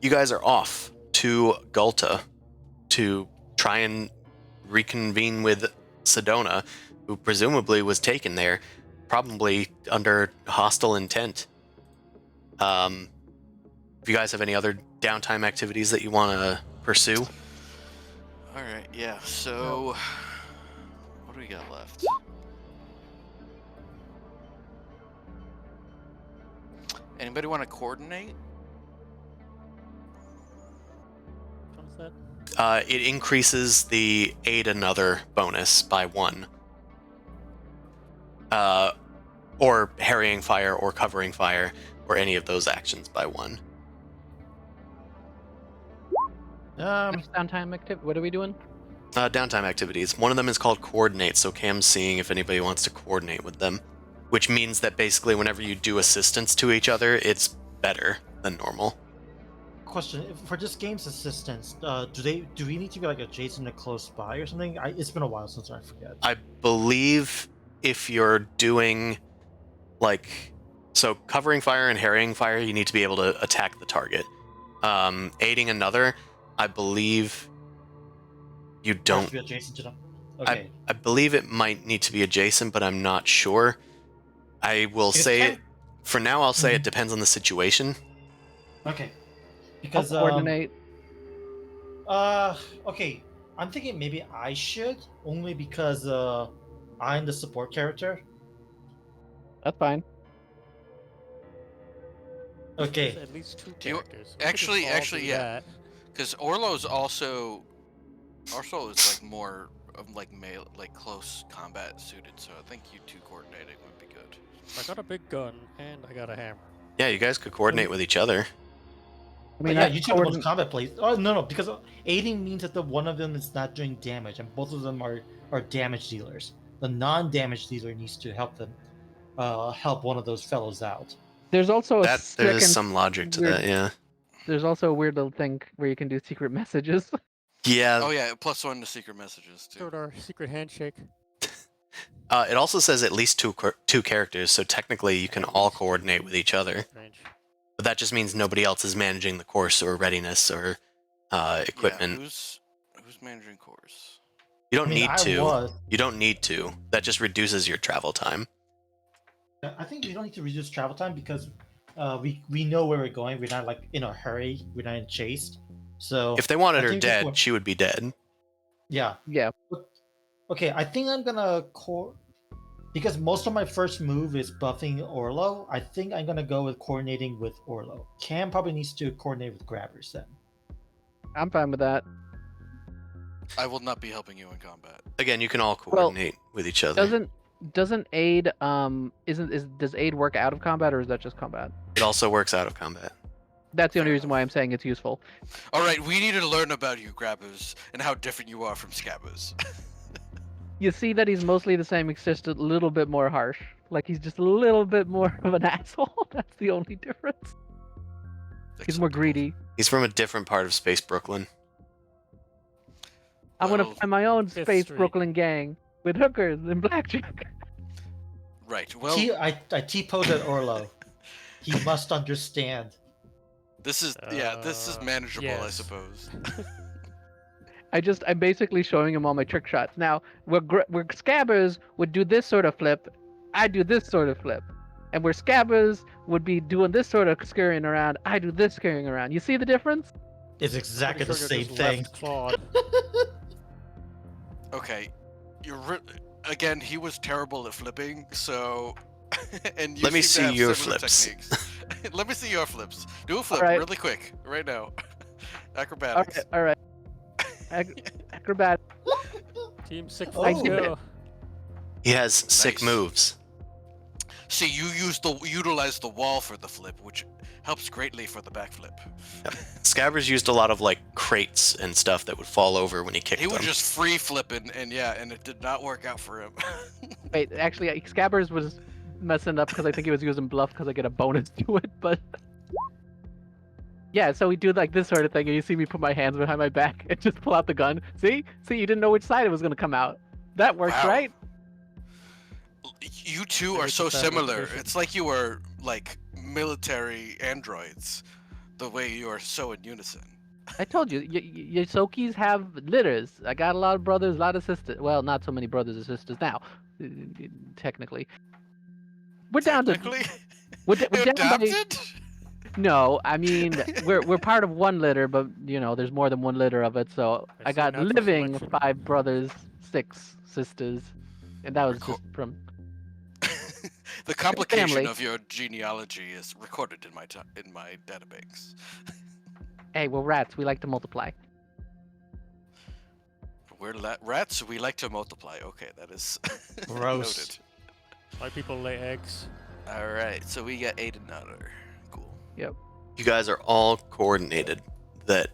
you guys are off to Gulta to try and reconvene with Sedona, who presumably was taken there, probably under hostile intent. If you guys have any other downtime activities that you want to pursue, All right. Yeah. So, what do we got left? Anybody want to coordinate? What's that? it increases the aid another bonus by 1. Or harrying fire or covering fire or any of those actions by 1. Next downtime activity. What are we doing? Downtime activities. One of them is called coordinate, so Cam's seeing if anybody wants to coordinate with them, which means that basically whenever you do assistance to each other, it's better than normal. Question: for this game's assistance, do we need to be like adjacent or close by or something? It's been a while since I forget. I believe if you're doing so covering fire and harrying fire, you need to be able to attack the target. Aiding another, I believe you Have don't. to be adjacent to them. Okay. I believe it might need to be adjacent, but I'm not sure. I will Because say Cam- it for now. I'll say it Mhm. depends on the situation. Okay. I'll Because coordinate. okay. I'm thinking maybe I should only because I'm the support character. That's fine. Okay. There's at least 2 Do you- characters. We could just actually- all actually, do yeah. that. Because Orlo's also is like more of like close combat suited. So I think you two coordinating would be good. I got a big gun and I got a hammer. Yeah, you guys could coordinate with each other. I mean, yeah, I you took the most coordinate- combat plays. Oh no, because aiding means that the one of them is not doing damage, and both of them are damage dealers. The non-damage dealer needs to help them, help one of those fellows out. There's also a That there is second. some logic to weird- that. Yeah. There's also a weird little thing where you can do secret messages. Yeah. Oh yeah, +1 to secret messages too. Sort our secret handshake. It also says at least two characters, so technically you can all coordinate with each other. Strange. But that just means nobody else is managing the course or readiness or equipment. Yeah, who's managing course? You don't I mean, need I to. was. You don't need to. That just reduces your travel time. I think we don't need to reduce travel time because we know where we're going. We're not like in a hurry. We're not in chase. So If they wanted I her think this dead, one- she would be dead. yeah. Yeah. Okay, I think I'm gonna because most of my first move is buffing Orlo. I think I'm gonna go with coordinating with Orlo. Cam probably needs to coordinate with grabbers then. I'm fine with that. I will not be helping you in combat. Again, you can all coordinate with each other. Doesn't aid does aid work out of combat, or is that just combat? It also works out of combat. That's the only Fair reason why I'm saying it's useful. All right, we need to learn about you, grabbers, and how different you are from scabbers. You see that he's mostly the same, it's just a little bit more harsh. Like he's just a little bit more of an asshole. That's the only difference. He's more greedy. He's from a different part of Space Brooklyn. I want Well, to find my own Fifth Space Street. Brooklyn gang with hookers and blackjack. Right. Well, I T-posed at Orlo. He must understand. this is this is manageable, I yes. suppose. I'm basically showing him all my trick shots. Now, where scabbers would do this sort of flip, I do this sort of flip. And where scabbers would be doing this sort of scurrying around, I do this scurrying around. You see the difference? It's exactly the Pretty sure same you're just thing. left clawed. Okay, again. He was terrible at flipping, so. And you Let me seem to see have your similar flips. techniques. Let me see your flips. Do a flip Alright. really quick, right now. All Acrobatics. right, all right. Acrobat. Team sick Oh. let's go. He has sick Nice. moves. See, you utilize the wall for the flip, which helps greatly for the backflip. Scabbers used a lot of like crates and stuff that would fall over when he kicked He them. was just free flipping, and it did not work out for him. Wait, actually, Scabbers was messing up because I think he was using bluff because I get a bonus to it, but. Yeah, so we do like this sort of thing, and you see me put my hands behind my back and just pull out the gun. See, you didn't know which side it was gonna come out. That works, Wow. right? You two are Maybe so it's a similar. reputation. It's like you were like military androids, the way you are so in unison. I told you, Yosokis have litters. I got a lot of brothers, a lot of sisters. Well, not so many brothers and sisters now, technically. We're down to Technically, we're you down by. adopted. No, I mean we're part of one litter, but there's more than one litter of it. So I I see got natural living selection. 5 brothers, 6 sisters, and that was Reco- just from The complication family. of your genealogy is recorded in my database. Hey, we're rats. We like to multiply. We're rats. We like to multiply. Okay, that is Gross. noted. Why people lay eggs? All right, so we got 8 another. Cool. You guys are all coordinated that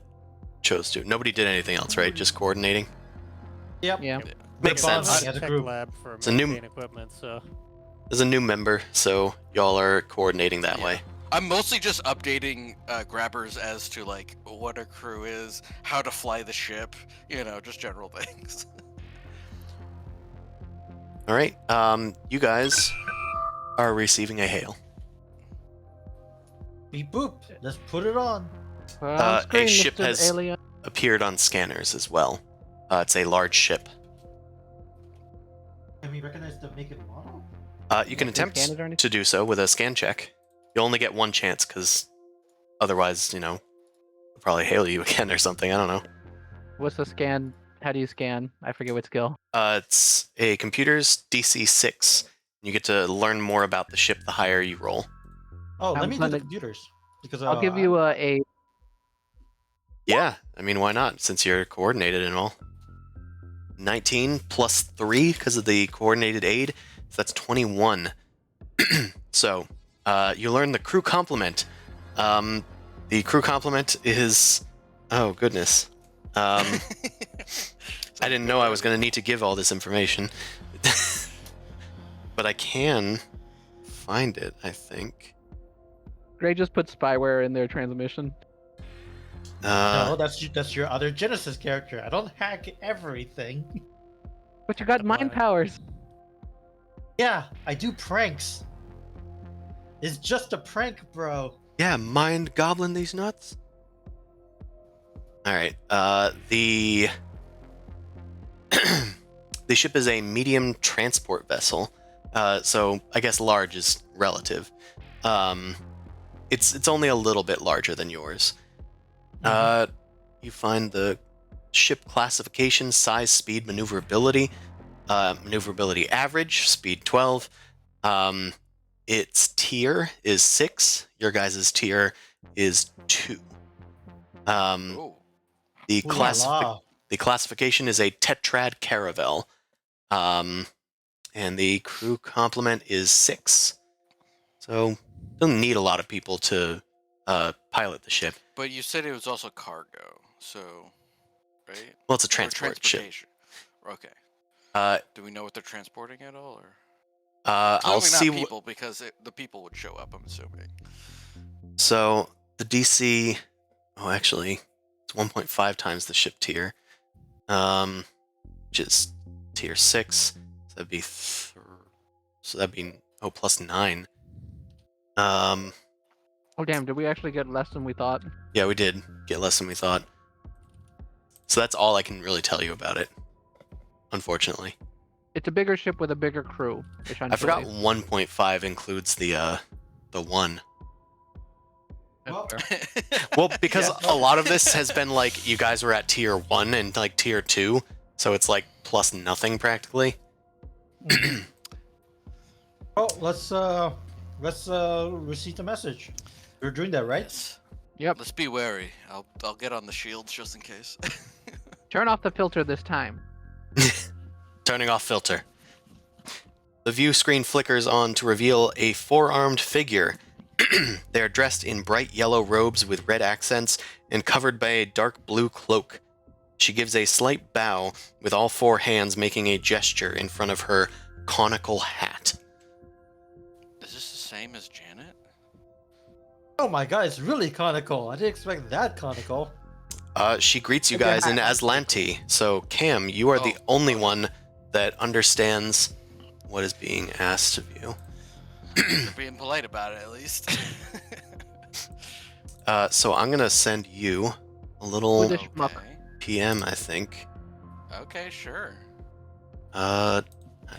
chose to. Nobody did anything else, right? Just coordinating. Yep. Yeah. Makes We're bonding sense. as a Tech group. lab for It's a new- maintaining equipment, so There's a new member, so y'all are coordinating that Yeah. way. I'm mostly just updating grabbers as to like what a crew is, how to fly the ship, just general things. All right. You guys are receiving a hail. Beep boop. Let's put it on. On A screen, ship Mr. has Alien. appeared on scanners as well. It's a large ship. Can we recognize the make and model? You can Can we attempt scan it or anything? to do so with a scan check. You'll only get one chance because otherwise, they'll probably hail you again or something. I don't know. What's the scan? How do you scan? I forget what skill. It's a computer's DC 6. You get to learn more about the ship the higher you roll. Oh, let I'm me do the gonna- computers because I'll give you a Yeah, I mean, why not? Since you're coordinated and all. 19 plus 3 because of the coordinated aid. So that's 21. So, you learn the crew complement. The crew complement is... Oh, goodness. I didn't know I was going to need to give all this information. But I can find it, I think. Gray just put spyware in their transmission. No, that's your other Genesis character. I don't hack everything. But you got Apply. mind powers. Yeah, I do pranks. It's just a prank, bro. Yeah, mind goblin these nuts. All right. The the ship is a medium transport vessel. So I guess large is relative. It's only a little bit larger than yours. You find the ship classification, size, speed, maneuverability. Maneuverability average, speed 12. Its tier is 6. Your guys' tier is 2. Oh, The Ooh la la. the classification is a tetrad caravel. And the crew complement is 6. So don't need a lot of people to pilot the ship. but you said it was also cargo, so right? Well, it's a Or transport ship. transportation. Okay. Do we know what they're transporting at all, or I'll clearly see not what. people because the people would show up. I'm assuming. So the DC. Oh, actually, it's 1.5 times the ship tier. Which is tier 6. So that'd be. Plus 9. Oh damn! Did we actually get less than we thought? Yeah, we did get less than we thought. So that's all I can really tell you about it. Unfortunately, It's a bigger ship with a bigger crew. I forgot 1.5 includes the 1. Well, Well, because Yeah. a lot of this has been like you guys were at tier 1 and like tier 2, so it's like plus nothing practically. oh, let's receive the message. You're doing that, right? Yes. Yep. Let's be wary. I'll get on the shields just in case. Turn off the filter this time. Turning off filter. The view screen flickers on to reveal a four-armed figure. They are dressed in bright yellow robes with red accents and covered by a dark blue cloak. She gives a slight bow, with all four hands making a gesture in front of her conical hat. Is this the same as Janet? Oh my god, it's really conical. I didn't expect that conical. She greets you Okay, guys in hi. Aslanti. So, Cam, you are the only one that understands what is being asked of you. They're being polite about it, at least. So I'm gonna send you a little Who the schmuck? PM, I think. Okay, sure.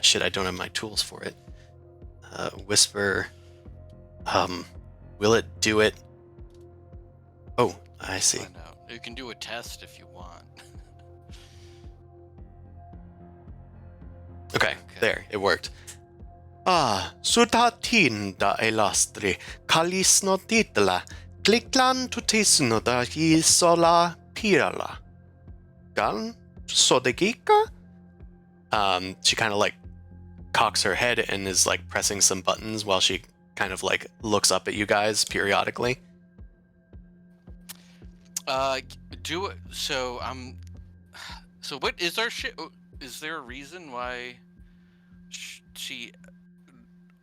Shit, I don't have my tools for it. Whisper. Will it do it? Oh, I see. Find out. You can do a test if you want. Okay, there, it worked. Sutatin da elastri, kalisno titla, kliklan tutisno da isola pirala. Gal sodegika? She kind of like cocks her head and is like pressing some buttons while she kind of like looks up at you guys periodically. Do it. So So what is our shit? Is there a reason why she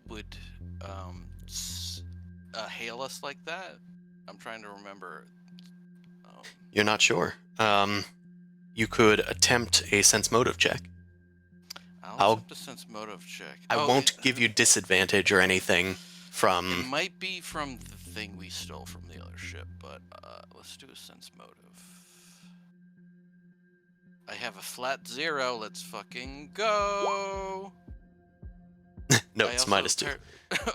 would hail us like that? I'm trying to remember. You're not sure. You could attempt a sense motive check. I'll attempt a sense motive check. I won't give you disadvantage or anything from... It might be from the thing we stole from the other ship, but let's do a sense motive. I have a flat 0. Let's fucking go. No, it's -2.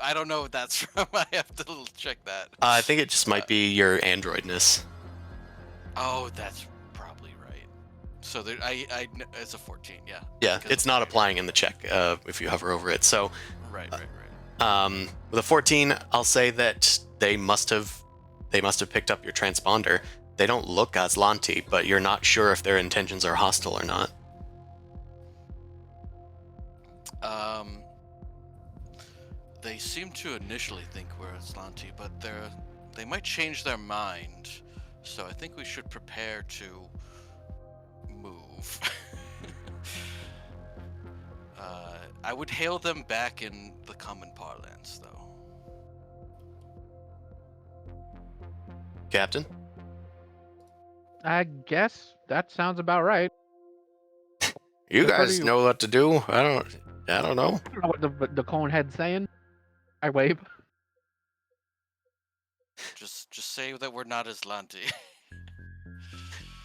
I don't know what that's from. I have to check that. I think it just might be your androidness. Oh, that's probably right. So there, it's a 14, yeah. Yeah, it's not applying in the check if you hover over it. So, right. With a 14, I'll say that they must have picked up your transponder. They don't look Aslanti, but you're not sure if their intentions are hostile or not. They seem to initially think we're Aslanti, but they might change their mind. So I think we should prepare to move. I would hail them back in the common parlance, though. Captain? I guess that sounds about right. You What guys do you- know what to do. I don't know. I don't know what the cone head's saying. I wave. Just say that we're not Aslanti.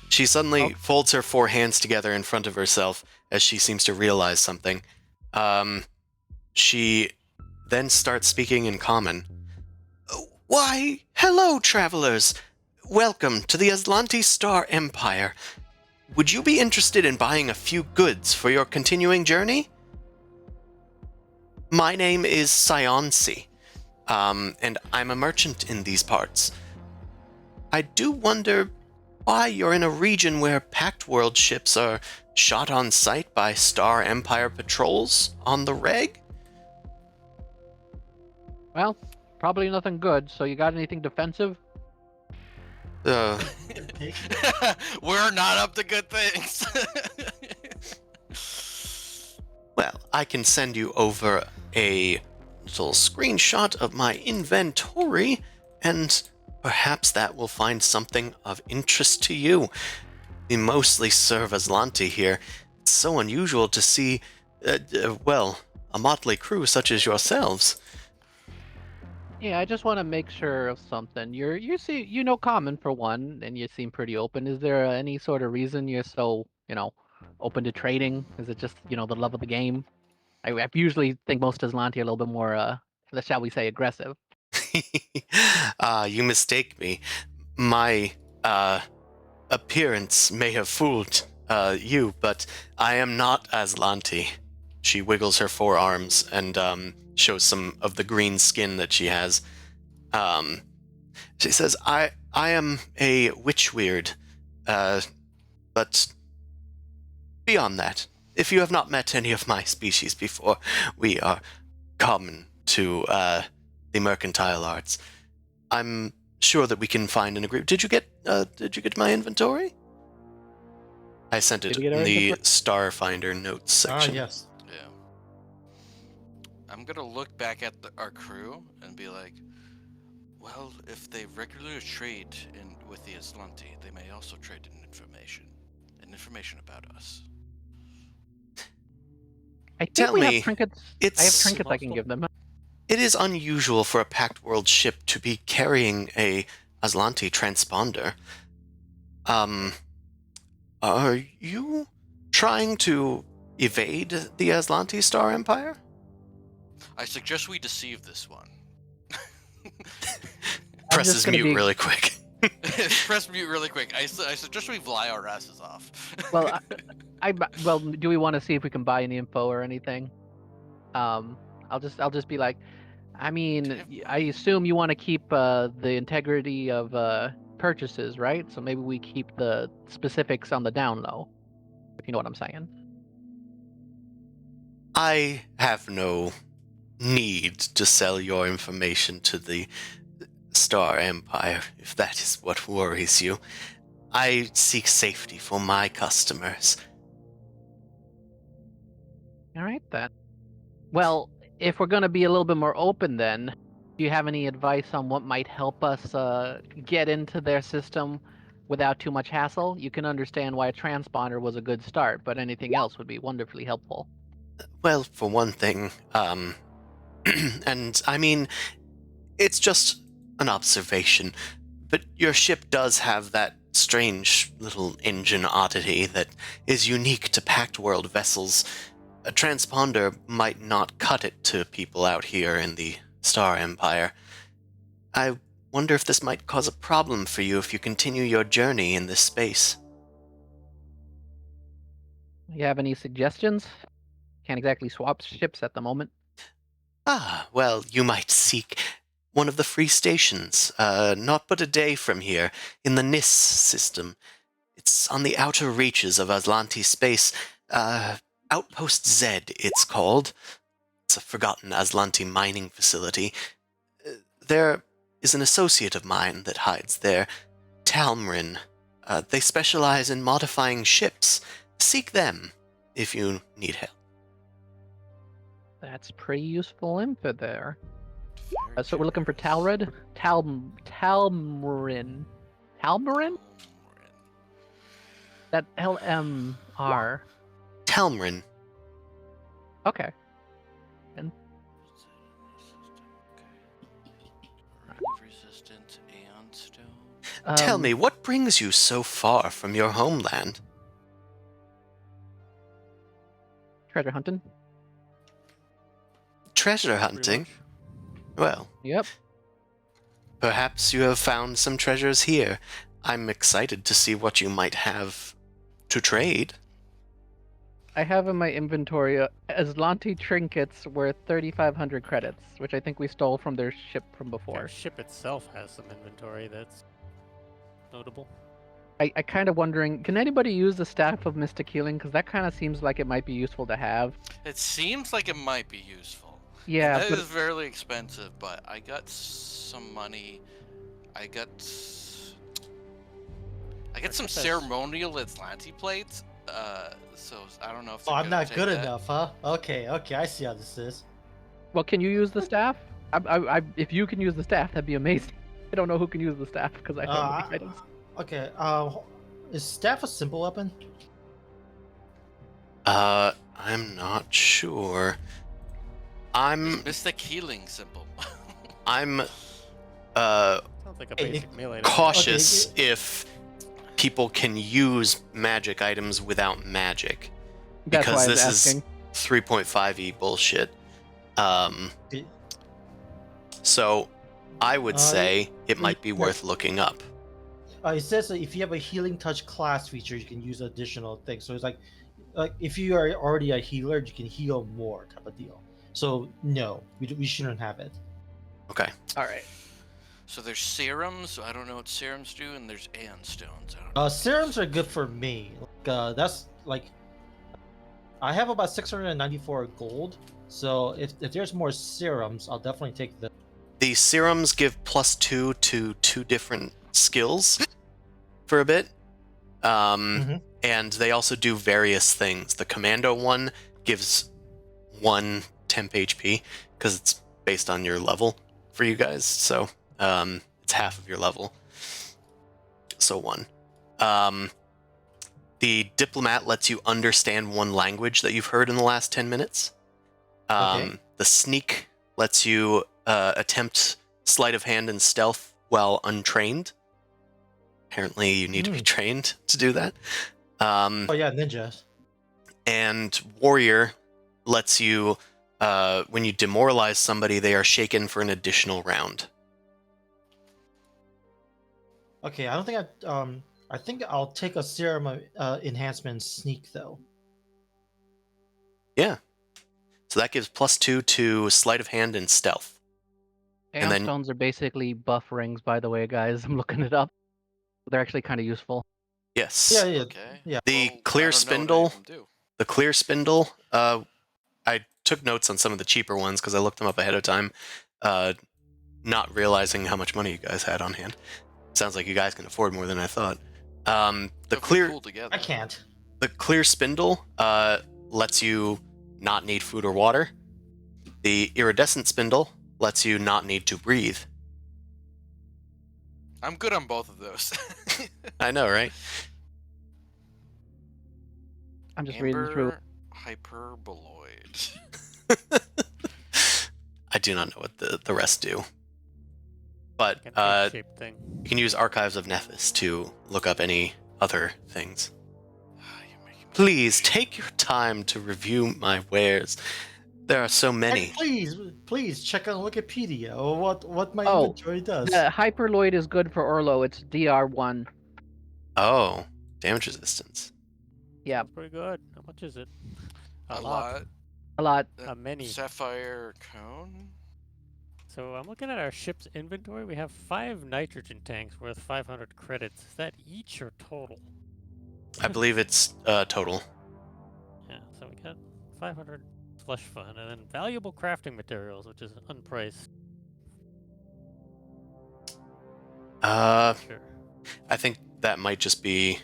She suddenly folds her four hands together in front of herself as she seems to realize something. She then starts speaking in common. Why, hello, travelers. Welcome to the Aslanti Star Empire. Would you be interested in buying a few goods for your continuing journey? My name is Sionsi, and I'm a merchant in these parts. I do wonder why you're in a region where Pact World ships are shot on sight by Star Empire patrols on the reg? Well, probably nothing good. So you got anything defensive? We're not up to good things. Well, I can send you over a little screenshot of my inventory, and perhaps that will find something of interest to you. We mostly serve Aslanti here. It's so unusual to see, a motley crew such as yourselves. Yeah, I just want to make sure of something. You know common for one, and you seem pretty open. Is there any sort of reason you're so, open to trading? Is it just, the love of the game? I usually think most Aslanti are a little bit more, shall we say, aggressive. You mistake me. My appearance may have fooled you, but I am not Aslanti. She wiggles her forearms and shows some of the green skin that she has. She says, I am a witch weird, but beyond that, if you have not met any of my species before, we are common to the mercantile arts. I'm sure that we can find an agreement. Did you get my inventory? I sent it Did you get in our the inventory? Starfinder notes Ah, section. yes. Yeah. I'm gonna look back at our crew and be like, well, if they regularly trade with the Aslanti, they may also trade in information about us. I think Tell we have me, trinkets. I have it's trinkets I can give them. it is unusual for a Pact World ship to be carrying a Aslanti transponder. Are you trying to evade the Aslanti Star Empire? I suggest we deceive this one. I'm Presses just gonna mute be really quick. Press mute really quick. I suggest we fly our asses off. well. Well, do we want to see if we can buy any info or anything? I'll just be like, I mean, I assume you want to keep the integrity of purchases, right? So maybe we keep the specifics on the down low, if you know what I'm saying. I have no need to sell your information to the Star Empire, if that is what worries you. I seek safety for my customers. All right, then. Well, if we're going to be a little bit more open, then, do you have any advice on what might help us get into their system without too much hassle? You can understand why a transponder was a good start, but anything else would be wonderfully helpful. Well, for one thing, and I mean, it's just an observation, but your ship does have that strange little engine oddity that is unique to Pact World vessels. A transponder might not cut it to people out here in the Star Empire. I wonder if this might cause a problem for you if you continue your journey in this space. You have any suggestions? Can't exactly swap ships at the moment. Ah, well, you might seek one of the free stations, not but a day from here, in the NIS system. It's on the outer reaches of Aslanti space. Outpost Z, it's called. It's a forgotten Aslanti mining facility. There is an associate of mine that hides there, Talmrin. They specialize in modifying ships. Seek them if you need help. That's pretty useful info there. Very So we're looking for generous. Talred? Talmarin. Talmarin? That LMR. Talmrin. Okay. Resistant Aeon Stone. Tell me, what brings you so far from your homeland? Treasure hunting? Treasure Pretty hunting? much. Well, Yep. perhaps you have found some treasures here. I'm excited to see what you might have to trade. I have in my inventory Aslanti trinkets worth 3,500 credits, which I think we stole from their ship from Their before. ship itself has some inventory that's notable. I kind of wondering, can anybody use the Staff of Mystic Healing? Because that kind of seems like it might be useful to have. It seems like it might be useful. Yeah, That but is fairly expensive, but I got some money. I got some That's- ceremonial Atlanti plates. So I don't know if. Oh, they're I'm gonna not take good that. enough, huh? Okay, I see how this is. well, can you use the staff? If you can use the staff, that'd be amazing. I don't know who can use the staff because I don't know the items. Okay, is staff a simple weapon? I'm not sure. I'm Mystic healing symbol. I'm Sounds like a Hey, basic melee. cautious Okay. if people can use magic items without magic, That's because why I was this asking. is 3.5e bullshit. Okay. So I would say it might be yeah. worth looking up. It says that if you have a healing touch class feature, you can use additional things. So it's like if you are already a healer, you can heal more type of deal. So no, we shouldn't have it. Okay. All right. So there's serums. I don't know what serums do, and there's Aeon stones. I don't know. Serums are good for me. That's like I have about 694 gold. So if there's more serums, I'll definitely take them. The serums give +2 to 2 different skills for a bit. Mhm. And they also do various things. The commando one gives 1 temp HP because it's based on your level for you guys. So it's half of your level. So 1. The diplomat lets you understand 1 language that you've heard in the last 10 minutes. Okay. The sneak lets you attempt sleight of hand and stealth while untrained. Apparently, you need to be trained to do that. Oh yeah, ninjas. And warrior lets you, when you demoralize somebody, they are shaken for an additional round. Okay, I don't think I think I'll take a serum enhancement sneak though. Yeah. So that gives +2 to sleight of hand and stealth. Aeon then- stones are basically buff rings, by the way, guys. I'm looking it up. They're actually kind of useful. Yes. Yeah. Okay. Yeah. The Well, clear I don't know what any spindle. of them do. The clear spindle. I took notes on some of the cheaper ones because I looked them up ahead of time, not realizing how much money you guys had on hand. Sounds like you guys can afford more than I thought. The If we clear. pool together. I can't. The clear spindle lets you not need food or water. The iridescent spindle lets you not need to breathe. I'm good on both of those. I know, right? I'm just reading through. Amber hyperboloid. I do not know what the rest do. But Like an egg-shaped thing. you can use Archives of Nephis to look up any other things. You're making me Please take your time to review my wares. There are so many. And please check on Wikipedia or what my Oh, inventory does. The Hyperloid is good for Orlo. It's DR1. Oh, damage resistance. Yeah, Pretty good. How much is it? a lot. a lot. Many. Sapphire cone. So I'm looking at our ship's inventory. We have 5 nitrogen tanks worth 500 credits. Is that each or total? I believe it's total. Yeah, so we got 500 slush fund, and then valuable crafting materials, which is unpriced. Sure, I think that might just be.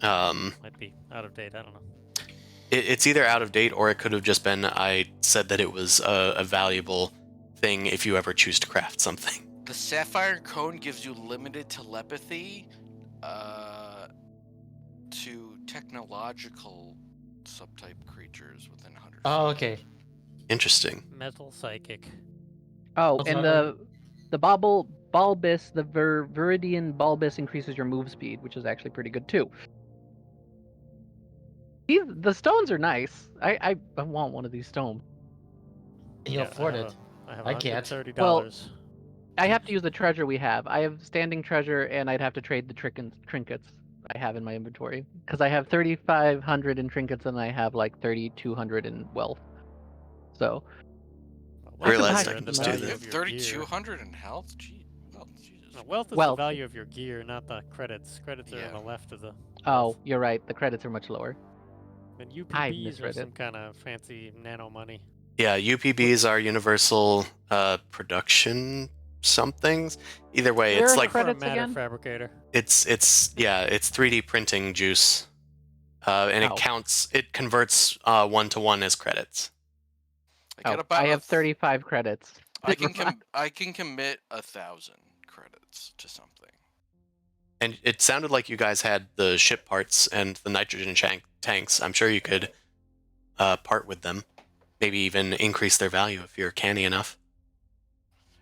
might be out of date. I don't know. It's either out of date or it could have just been I said that it was a valuable thing if you ever choose to craft something. The sapphire cone gives you limited telepathy to technological subtype creatures within 100 Oh, feet. okay. Interesting. Metal psychic. Oh, Also- and the bulbous, the Viridian bulbous increases your move speed, which is actually pretty good too. The stones are nice. I want one of these stones. Can you afford it? I have I can't. $130. Well, I have to use the treasure we have. I have standing treasure, and I'd have to trade the trinkets I have in my inventory because I have 3,500 in trinkets and I have like 3,200 in wealth. So I realized I I can can just just do do You this. have 3,200 in health? Gee, well, Jesus. No, wealth is Wealth. the value of your gear, not the credits. Credits are Yeah. on the left of the. Oh, wealth. you're right. The credits are much lower. And I UPBs are misread it. some kind of fancy nano money. Yeah, UPBs are universal production somethings. Either way, Where it's are the like credits for a matter again? fabricator. it's 3D printing juice, and it Oh. counts. It converts 1-to-1 as credits. I got Oh, about I a have 35 credits. I can commit 1,000 credits to something. And it sounded like you guys had the ship parts and the nitrogen tanks. I'm sure you could part with them. Maybe even increase their value if you're canny enough.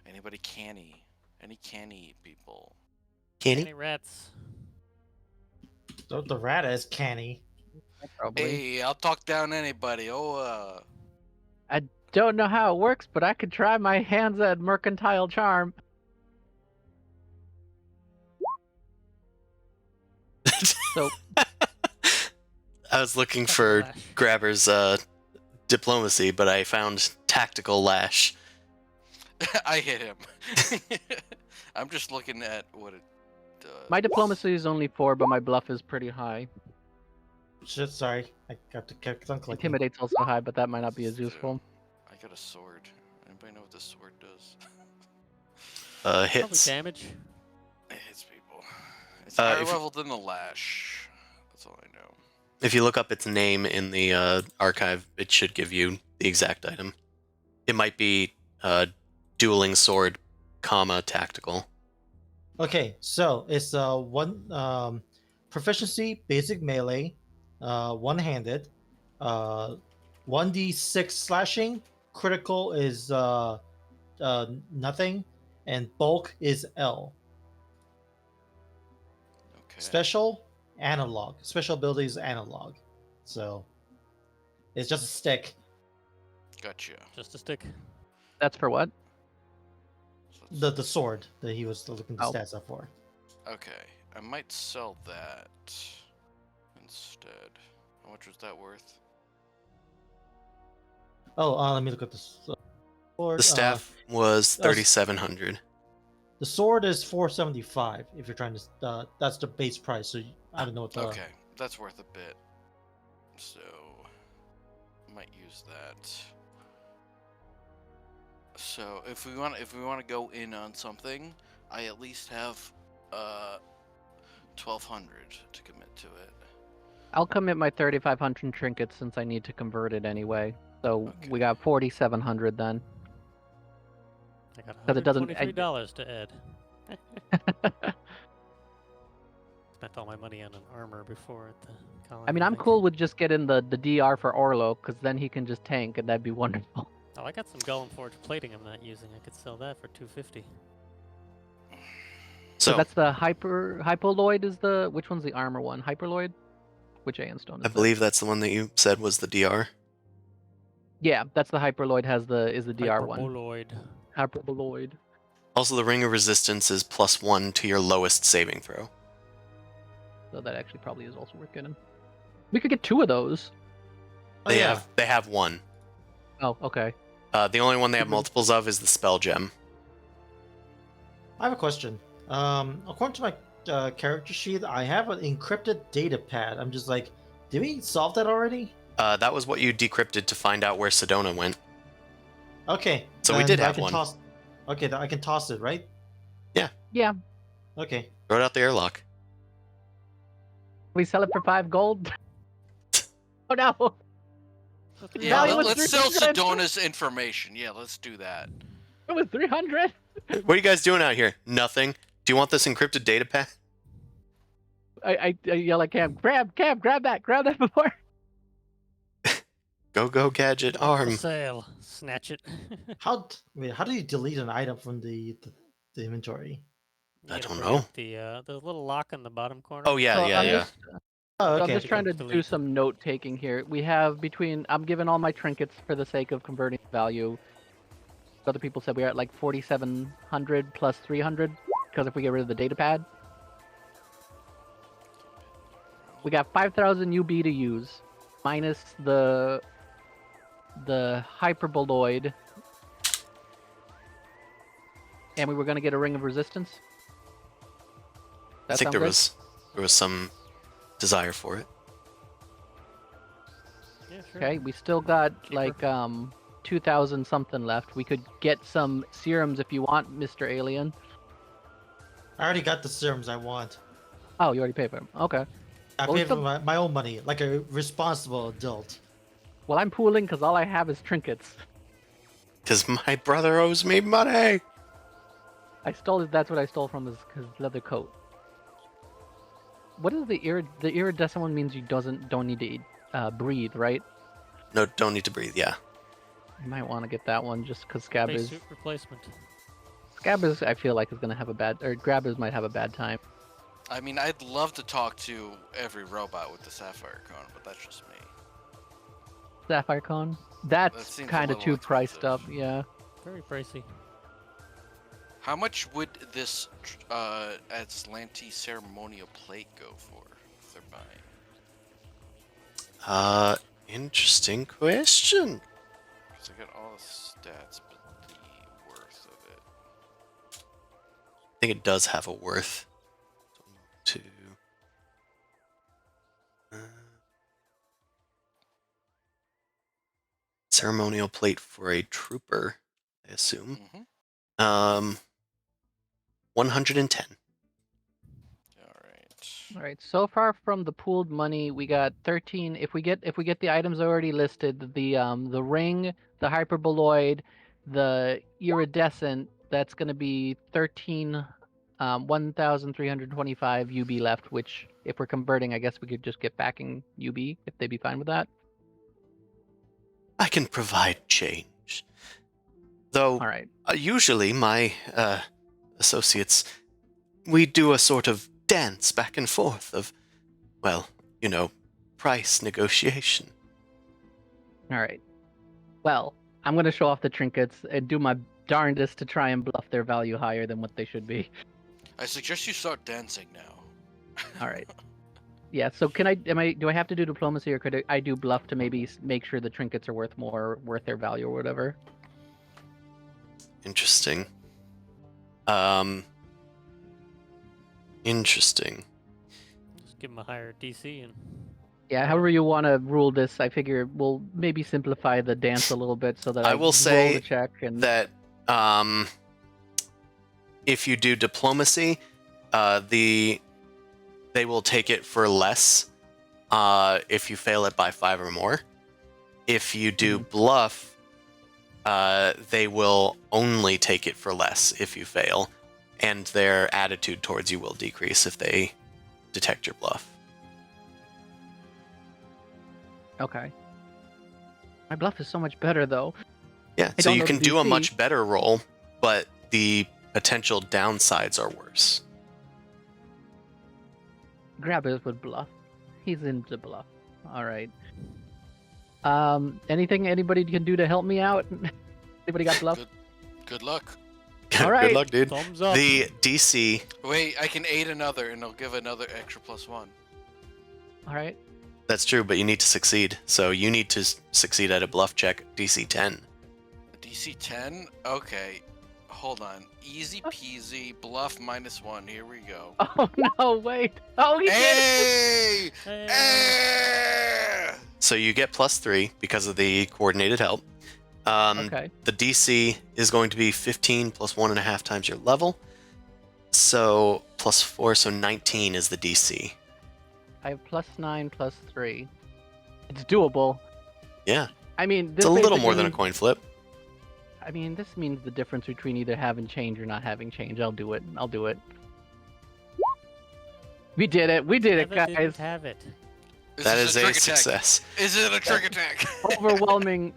Anybody canny? Any canny people? Canny? Any rats? The rat is canny. Probably. Hey, I'll talk down anybody. I don't know how it works, but I could try my hands at mercantile charm. So I was looking Fucking for lash. Grabber's diplomacy, but I found tactical lash. I hit him. I'm just looking at what it does. my diplomacy is only 4, but my bluff is pretty high. Shit, sorry. I got to keep on clicking. Intimidate's also high, but that might not be as Let's useful. do- I got a sword. Anybody know what this sword does? Probably Hits. damage. It hits people. It's higher level than the lash. That's all I know. If you look up its name in the archive, it should give you the exact item. It might be dueling sword, comma tactical. Okay, so it's one proficiency, basic melee, one-handed, 1d6 slashing, critical is nothing, and bulk is L. Okay. Special analog. Special ability is analog, so it's just a stick. Gotcha. Just a stick. That's for what? So let's- The sword that he was looking the Oh. stats up for. Okay, I might sell that instead. How much was that worth? Oh, let me look at the sword. The staff was 3,700. The sword is 475. If you're trying to, that's the base price. So I don't know what the. Okay, that's worth a bit. So, I might use that. So if we want to go in on something, I at least have 1,200 to commit to it. I'll commit my 3,500 trinkets since I need to convert it anyway. So Okay. we got 4,700 then. I got 'Cause it doesn't- $123 to add. Spent all my money on an armor before at the colony. I mean, I'm think. cool with just getting the DR for Orlo, because then he can just tank, and that'd be wonderful. Oh, I got some Golem Forge plating I'm not using. I could sell that for 250. So that's the Hypoloid is the... Which one's the armor one? Hyperloid? Which Aeon Stone is I believe that's the one that you said was the DR. that? Yeah, that's the Hyperloid is the DR one. Hyperboloid. Hyperboloid. Also, the Ring of Resistance is +1 to your lowest saving throw. So that actually probably is also worth getting. We could get 2 of those. Oh, They yeah. have one. Oh, okay. The only one they have Mhm. multiples of is the Spell Gem. I have a question. According to my character sheet, I have an encrypted data pad. I'm just like, did we solve that already? That was what you decrypted to find out where Sedona went. Okay. So we then did I have can one. Toss... Okay, I can toss it, right? Yeah. Okay. Throw it out the airlock. We sell it for 5 gold? Oh no! Yeah, Value was let's sell 300. Sedona's information. Yeah, let's do that. It was 300? What are you guys doing out here? Nothing. Do you want this encrypted data pad? I yell at Cam, grab that before. Go gadget For arm. sale. Snatch it. How do you delete an item from the inventory? You I gotta don't bring know. up the little lock in the bottom corner. Oh yeah, So yeah, I'm yeah. just- Oh, So okay. I'm just trying to Delete. do some note taking here. We have I'm giving all my trinkets for the sake of converting value. Other people said we are at like 4,700 plus 300 because if we get rid of the data pad, we got 5,000 UB to use minus the Hyperboloid, and we were gonna get a Ring of Resistance. I That think sound there good? was some desire for it. Yeah, sure. Okay, we still got Keep her. like 2,000 something left. We could get some serums if you want, Mr. Alien. I already got the serums I want. Oh, you already paid for them. Okay. I Well, we paid for still- my own money, like a responsible adult. Well, I'm pooling because all I have is trinkets. Because my brother owes me money. That's what I stole from his leather coat. What is the iridescent one means you don't need to breathe, right? No, don't need to breathe. Yeah. You might want to get that one just because Scabbers. Spacesuit replacement. Scabbers, I feel like is gonna have Grabbers might have a bad time. I mean, I'd love to talk to every robot with the Sapphire Cone, but that's just me. Sapphire Cone. That That's seems a kind of little too priced expensive. up. Yeah. Very pricey. How much would this Atlanti ceremonial plate go for if they're buying? Interesting question. Because I got all the stats, but the worth of it. I think it does have a worth. 2. ceremonial plate for a trooper, I assume. Mm-hmm. 110. All right. All right. So far from the pooled money, we got 13. If we get the items already listed, the ring, the hyperboloid, the iridescent, that's going to be 13, 1,325 UB left. Which, if we're converting, I guess we could just get backing UB if they'd be fine with that. I can provide change. Though, All right. usually my associates, we do a sort of dance back and forth of, well, price negotiation. All right. Well, I'm going to show off the trinkets and do my darndest to try and bluff their value higher than what they should be. I suggest you start dancing now. All right. Yeah. So do I have to do diplomacy, or could I do bluff to maybe make sure the trinkets are worth their value or whatever? Interesting. Interesting. Just give them a higher DC and. Yeah. However you want to rule this, I figure we'll maybe simplify the dance a little bit so that I will roll say the check and that if you do diplomacy, they will take it for less if you fail it by 5 or more. If you do bluff, they will only take it for less if you fail, and their attitude towards you will decrease if they detect your bluff. Okay. My bluff is so much better though. Yeah, I so don't you know can the do a DC. much better roll, but the potential downsides are worse. Grab it with bluff. He's into bluff. All right. Anything anybody can do to help me out? Anybody got bluff? Good luck. All right. Good luck, dude. Thumbs up. The DC, Wait, I can aid another, and I'll give another extra +1. All right. that's true, but you need to succeed. So you need to succeed at a bluff check, DC 10. DC 10? Okay. Hold on. Easy peasy, bluff -1. Here we go. Oh no! Wait. Oh, he did. Hey! Hey. Hey! So you get +3 because of the coordinated help. Okay. The DC is going to be 15 plus 1.5 times your level. So +4, so 19 is the DC. I have +9 +3. It's doable. Yeah, I mean, it's this a little more basically than a means- coin flip. I mean, this means the difference between either having change or not having change. I'll do it. We did it. We did it, Never guys. didn't have it. That is a trick attack. success. Is it a trick attack? Overwhelming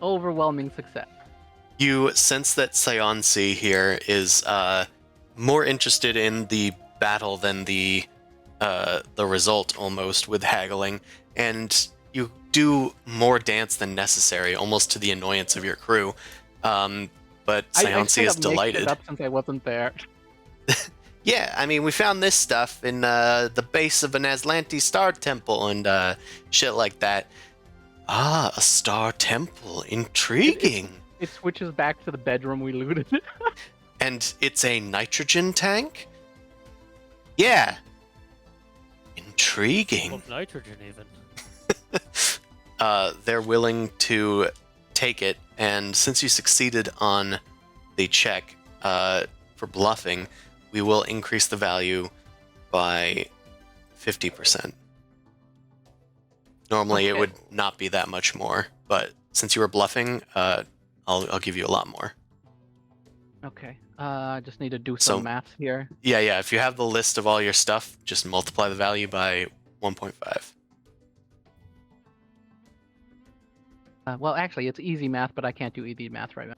success. You sense that Seonsi here is more interested in the battle than the result, almost, with haggling, and you do more dance than necessary, almost to the annoyance of your crew. But I Seonsi straight is up mixed it delighted. up since I wasn't there. Yeah, I mean, we found this stuff in the base of an Aslanti star temple and shit like that. Ah, a star temple. Intriguing. It switches back to the bedroom we looted. And it's a nitrogen tank? Yeah. Intriguing. Of nitrogen even. They're willing to take it, and since you succeeded on the check for bluffing, we will increase the value by 50%. Normally it Okay. would not be that much more, but since you were bluffing, I'll give you a lot more. Okay. I just need to do So- some maths here. Yeah, if you have the list of all your stuff, just multiply the value by 1.5. Well, actually, it's easy math, but I can't do easy math right now.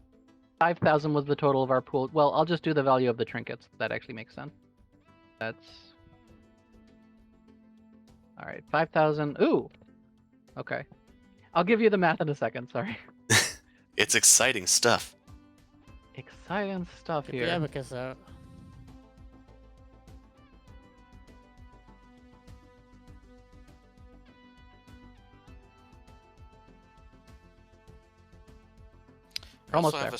5,000 was the total of our pool. Well, I'll just do the value of the trinkets. That actually makes sense. That's... Alright, 5,000. Ooh! Okay. I'll give you the math in a second, sorry. It's exciting stuff. Exciting stuff Get the here. abacus out. Almost I also there. have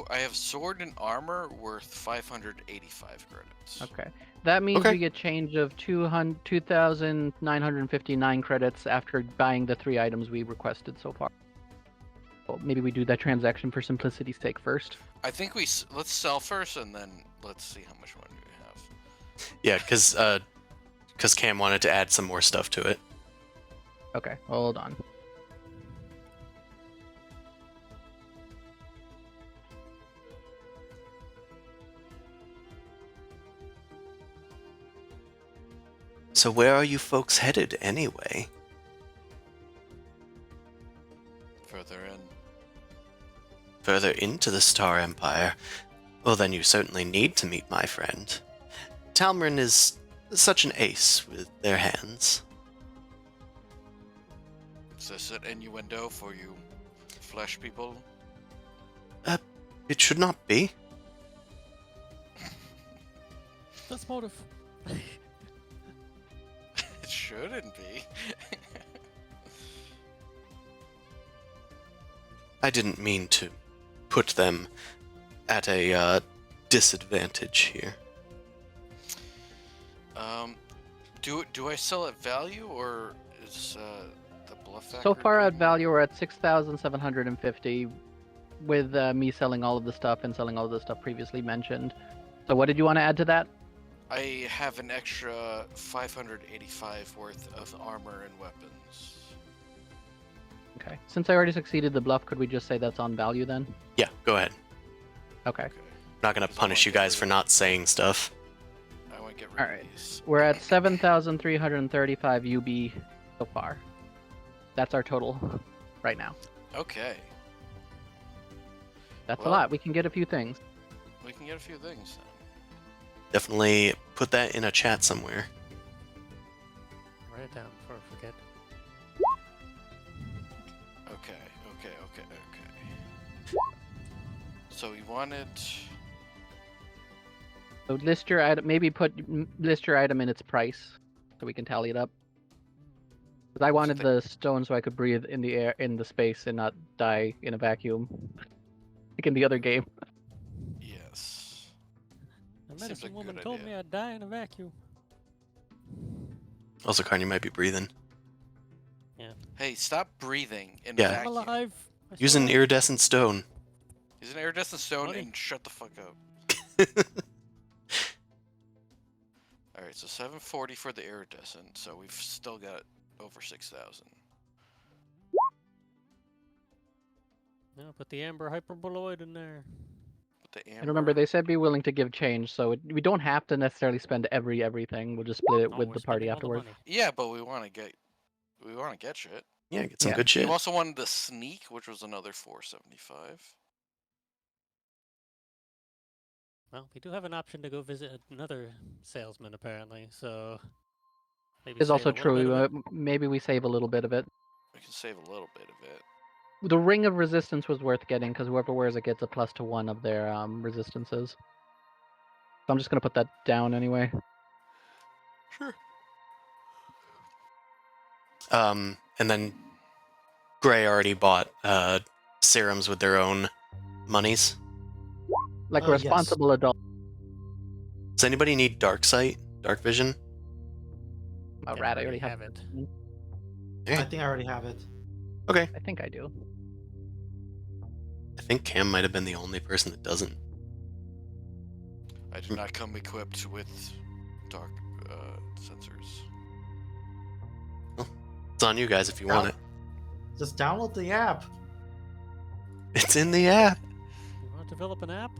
I have sword and armor worth 585 credits. Okay. That means Okay. we get change of 2,959 credits after buying the 3 items we requested so far. Well, maybe we do that transaction for simplicity's sake first. I think let's sell first, and then let's see how much money we have. Yeah, because Cam wanted to add some more stuff to it. Okay, hold on. So where are you folks headed anyway? Further in. Further into the Star Empire? Well, then you certainly need to meet my friend. Talmarin is such an ace with their hands. Is this an innuendo for you flesh people? It should not be. That's motive. It shouldn't be. I didn't mean to put them at a disadvantage here. Do I sell at value, or is the bluff factor? So far at doing- value, we're at 6,750, with me selling all of the stuff and selling all of the stuff previously mentioned. So what did you want to add to that? I have an extra 585 worth of armor and weapons. Okay. Since I already succeeded the bluff, could we just say that's on value then? Yeah, go ahead. Okay. Okay. Not gonna Because I punish wanna you get guys rid for of- not saying stuff. I want to get rid Alright. of these. We're at 7,335 UB so far. That's our total right now. Okay. That's Well- a lot. We can get a few things. We can get a few things then. Definitely put that in a chat somewhere. Write it down before I forget. Okay. So we wanted. So list your item. Maybe list your item in its price, so we can tally it up. Because I wanted the stone so I could breathe in the air, in the space, and not die in a vacuum, like in the other game. Yes. The Seems medicine like a woman good told idea. me I'd die in a vacuum. Also, Karn, you might be breathing. Hey, stop breathing in Yeah. a I'm vacuum. alive. I Use still an have- iridescent stone. Use an iridescent stone Money. and shut the fuck up. Alright, so 740 for the iridescent, so we've still got over 6,000. No, put the amber hyperboloid in there. With the And remember, amber- they said be willing to give change, so we don't have to necessarily spend everything. We'll just split it Oh, with we're the party spending all the afterwards. money. Yeah, but we want to get shit. Yeah, get some Yeah. good shit. You also wanted the sneak, which was another 475. Well, we do have an option to go visit another salesman, apparently, so... Maybe It's save also a little bit true. of it. Maybe we save a little bit of it. We can save a little bit of it. The ring of resistance was worth getting because whoever wears it gets a +1 of their resistances. So I'm just gonna put that down anyway. Sure. And then Gray already bought serums with their own monies. Like a Yes. responsible adult. Does anybody need dark sight, dark vision? Oh, Yeah, rat, I already have it. I think I already have it. Okay. I think I do. I think Cam might have been the only person that doesn't. I did not come equipped with dark sensors. It's on you guys if you want it. Just download the app. It's in the app. You want to develop an app?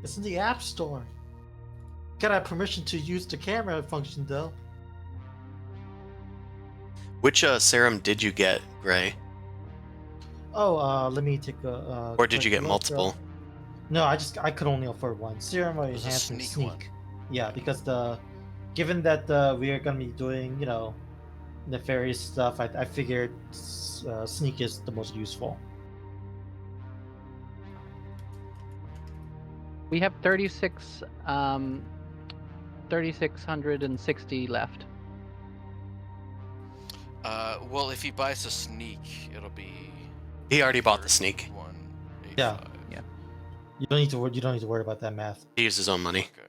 It's in the App Store. Gotta have permission to use the camera function though. Which serum did you get, Gray? Oh, let me take a. Or did you quick get look, multiple? No, I could only afford one. Serum or It was a enhancement sneak one. sneak. Yeah, because given that we are gonna be doing nefarious stuff, I figured sneak is the most useful. We have 3,660 left. Well, if he buys a sneak, it'll be. He already bought the sneak. 185. Yeah. You don't need to. You don't need to worry about that math. He used his own money. Okay.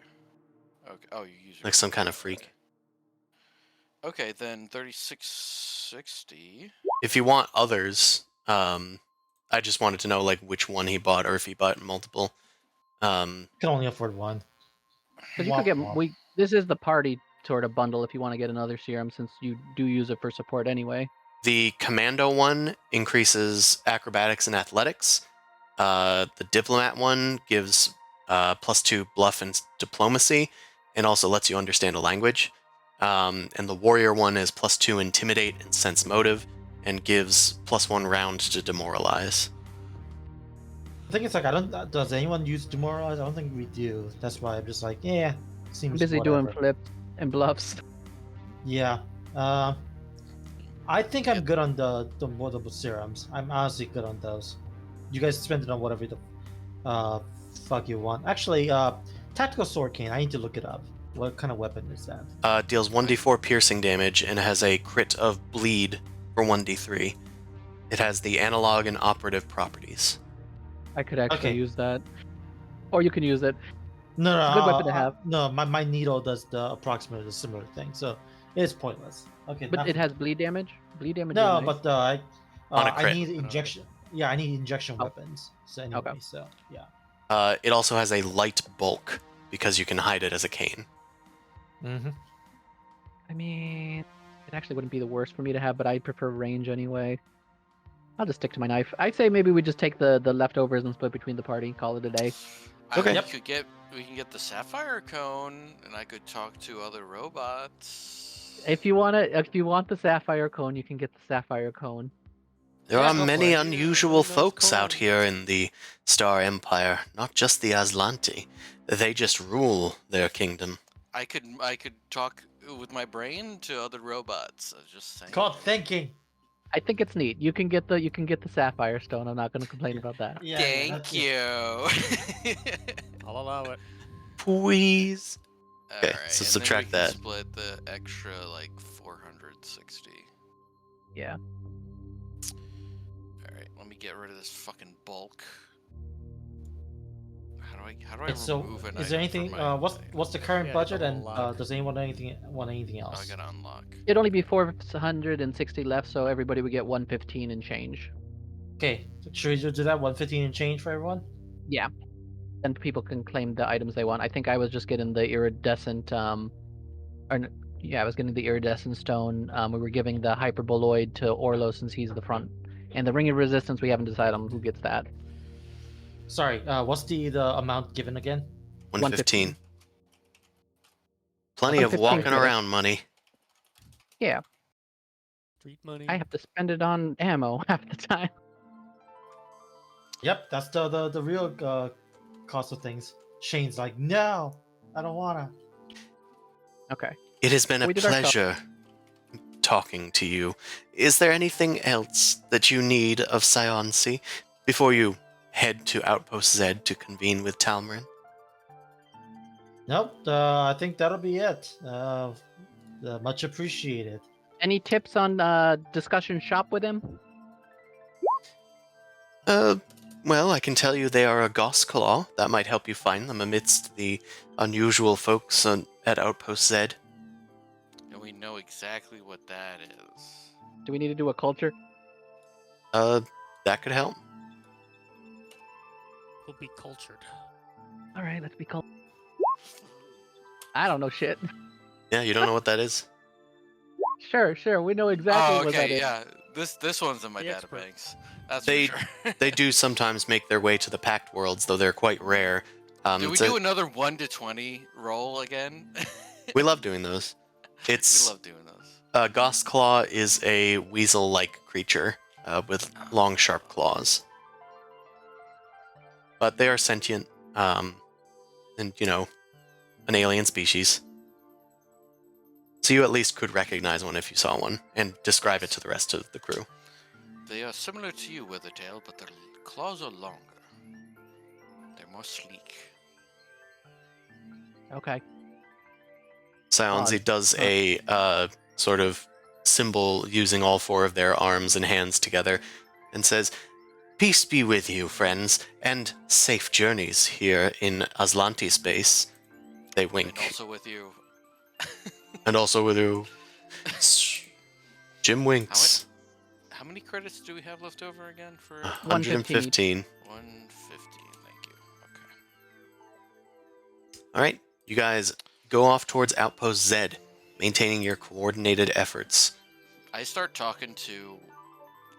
Okay. Oh, you use your- Like some kind of freak. Okay, then 3660. If you want others, I just wanted to know like which one he bought or if he bought multiple. Can only afford one. Because you could get this is the party sort of bundle if you want to get another serum, since you do use it for support anyway. The commando one increases acrobatics and athletics. The diplomat one gives +2 bluff and diplomacy, and also lets you understand a language. And the warrior one is +2 intimidate and sense motive, and gives +1 round to demoralize. I think it's like I don't. Does anyone use demoralize? I don't think we do. That's why I'm just like, yeah, seems I'm busy whatever. doing flips and bluffs. Yeah. I think I'm good on the multiple serums. I'm honestly good on those. You guys spend it on whatever the fuck you want. Actually, tactical sword cane. I need to look it up. What kind of weapon is that? Deals 1d4 piercing damage and has a crit of bleed for 1d3. It has the analog and operative properties. I could actually Okay. use that. Or you can use it. No, no, It's a good weapon to have. no. My needle does the approximately similar thing, so it's pointless. Okay, But not it for- has bleed damage. Bleed damage no, is nice. but On a I crit. need injection. Yeah, I need injection Oh. weapons. So anyway, Okay. so yeah. It also has a light bulk because you can hide it as a cane. Mm-hmm. I mean, it actually wouldn't be the worst for me to have, but I prefer range anyway. I'll just stick to my knife. I say maybe we just take the leftovers and split between the party, call it a day. Okay. We can get the sapphire cone, and I could talk to other robots. If you want the sapphire cone, you can get the sapphire cone. There Yeah, are go for many it. unusual Bring those folks out coins. here in the Star Empire, not just the Aslanti. They just rule their kingdom. I could talk with my brain to other robots. I was just saying. It's called thinking. I think it's neat. You can get the sapphire stone. I'm not going to complain about that. Yeah, Thank you. I'll allow it. Please. Okay, Alright, so and subtract then we that. can split the extra like 460. Yeah. Alright, let me get rid of this fucking bulk. How do I Right, so remove an is there item from anything? my What's the current Yeah, budget, double and lock. does anyone want anything Oh, I else? gotta unlock. It'd only be 460 left, so everybody would get 115 and change. Okay, should we just do that 115 and change for everyone? Yeah. Then people can claim the items they want. I think I was just getting the iridescent I was getting the iridescent stone. We were giving the hyperboloid to Orlo since he's the front. And the ring of resistance, we haven't decided on who gets that. Sorry, what's the amount given again? 115. Plenty of 115 walking credits. around money. Yeah, Street money. I have to spend it on ammo half the time. Yep, that's the real cost of things. Shane's like, no, I don't wanna. Okay. It has been a We did our stuff. pleasure talking to you. Is there anything else that you need of Scioncy before you head to Outpost Z to convene with Talmarin? Nope, I think that'll be it. Much appreciated. Any tips on discussion shop with him? Well, I can tell you they are a Gossclaw. That might help you find them amidst the unusual folks at Outpost Z. And we know exactly what that is. Do we need to do a culture? That could help. We'll be cultured. All right, let's be cultured. I don't know shit. Yeah, you don't know what that is? Sure. We know exactly Oh, what that okay, is. yeah. This one's in my The expert. databanks. That's They- for sure. They do sometimes make their way to the Pact Worlds, though they're quite rare. Do we it's a- do another 1 to 20 roll again? We love doing those. We It's love doing those. Gossclaw is a weasel-like creature with long, sharp claws. But they are sentient, and an alien species. So you at least could recognize one if you saw one, and describe it to the rest of the crew. They are similar to you, Withertail, but their claws are longer. They're more sleek. Okay. Scionzy Odd. does a sort of symbol using all four of their arms and hands together, and says, "Peace be with you, friends, and safe journeys here in Aslanti space." They wink. And also with you. And also with you. Jim winks. How many credits do we have left over again for 115. 150? Thank you. Okay. All right, you guys go off towards Outpost Z, maintaining your coordinated efforts. I start talking to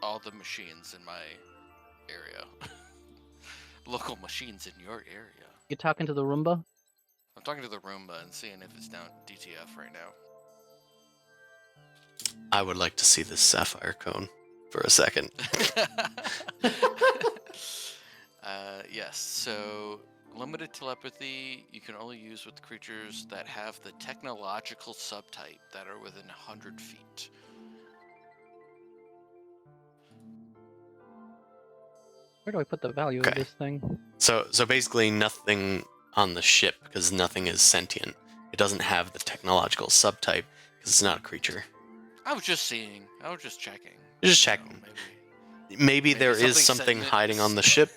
all the machines in my area. Local machines in your area. You talking to the Roomba? I'm talking to the Roomba and seeing if it's down DTF right now. I would like to see this sapphire cone for a second. Yes, so limited telepathy you can only use with creatures that have the technological subtype that are within 100 feet. Where do I put the value of Okay. this thing? So basically nothing on the ship because nothing is sentient. It doesn't have the technological subtype because it's not a creature. I was just seeing. I was just checking. You're just You know, checking. maybe Maybe there is something sentient- hiding on the ship.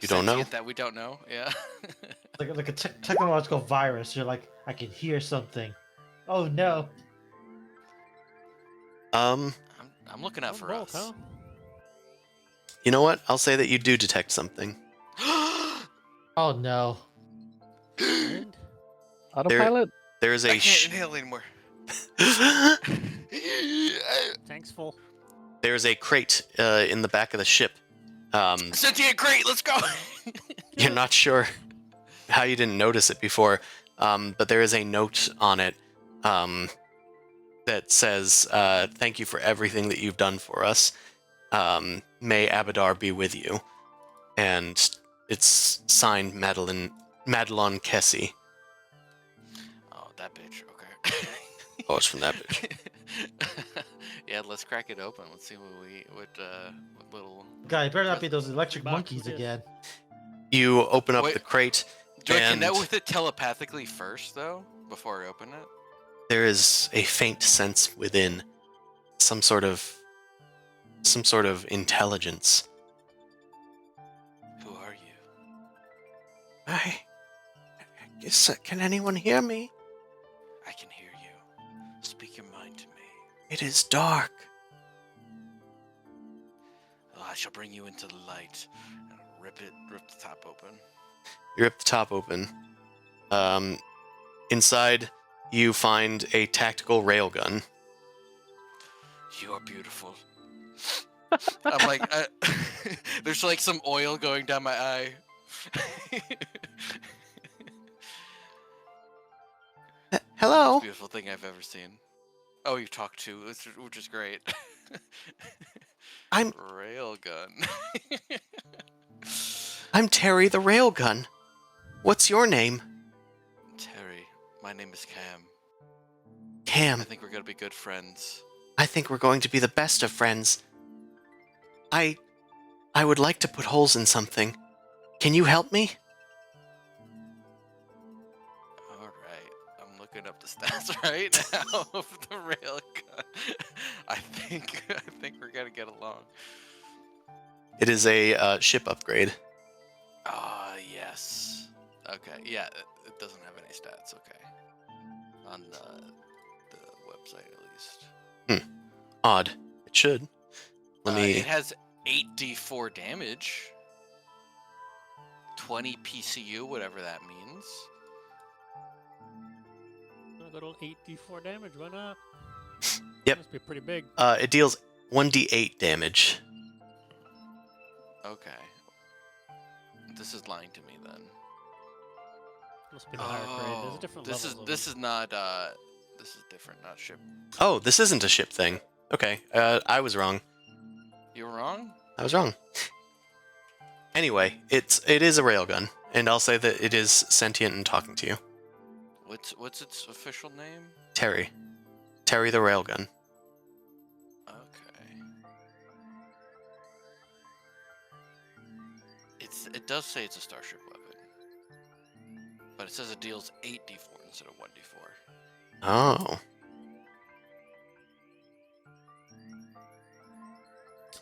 You don't know. sentient that we don't know. Yeah. Like a technological virus. You're like, I can hear something. Oh no. Um, I'm looking out One for bolt, us. you know what? I'll say that you do detect something. Oh no. And Autopilot? There is I a can't inhale anymore. tank's full. there's a crate in the back of the ship. Sentient crate, let's go. You're not sure how you didn't notice it before, but there is a note on it that says, "Thank you for everything that you've done for us. May Abadar be with you." And it's signed Madeline Kessie. Oh, that bitch. Okay. Oh, it's from that bitch. Yeah, let's crack it open. Let's see what little. God, it better not be those electric Box monkeys with this. again. You open up Wait. the crate, Do I and connect with it telepathically first, though, before I open it? there is a faint sense within, some sort of intelligence. Who are you? Can anyone hear me? I can hear you. Speak your mind to me. It is dark. Oh, I shall bring you into the light and rip the top open. You rip the top open. Inside, you find a tactical railgun. You are beautiful. I'm like, there's like some oil going down my eye. Hello. Beautiful thing I've ever seen. Oh, you talk to, which is great. I'm Railgun. Terry the railgun. What's your name? Terry, my name is Cam. Cam. I think we're gonna be good friends. I think we're going to be the best of friends. I would like to put holes in something. Can you help me? All right, I'm looking up the stats right now of the railgun. I think we're gonna get along. It is a ship upgrade. Ah, yes. Okay, yeah, it doesn't have any stats. Okay, on the website at least. Odd. It should. Let me. It has 8d4 damage. 20 PCU, whatever that means. A little 8d4 damage, why not? Yep. Must be pretty big. It deals 1d8 damage. Okay. This is lying to me then. Must be the higher grade. There's a different this levels of this them. is not this is different, not ship. Oh, this isn't a ship thing. Okay. I was wrong. You were wrong? I was wrong. Anyway, it is a railgun, and I'll say that it is sentient and talking to you. What's its official name? Terry the railgun. Okay. It does say it's a starship weapon. But it says it deals 8d4 instead of 1d4. Oh.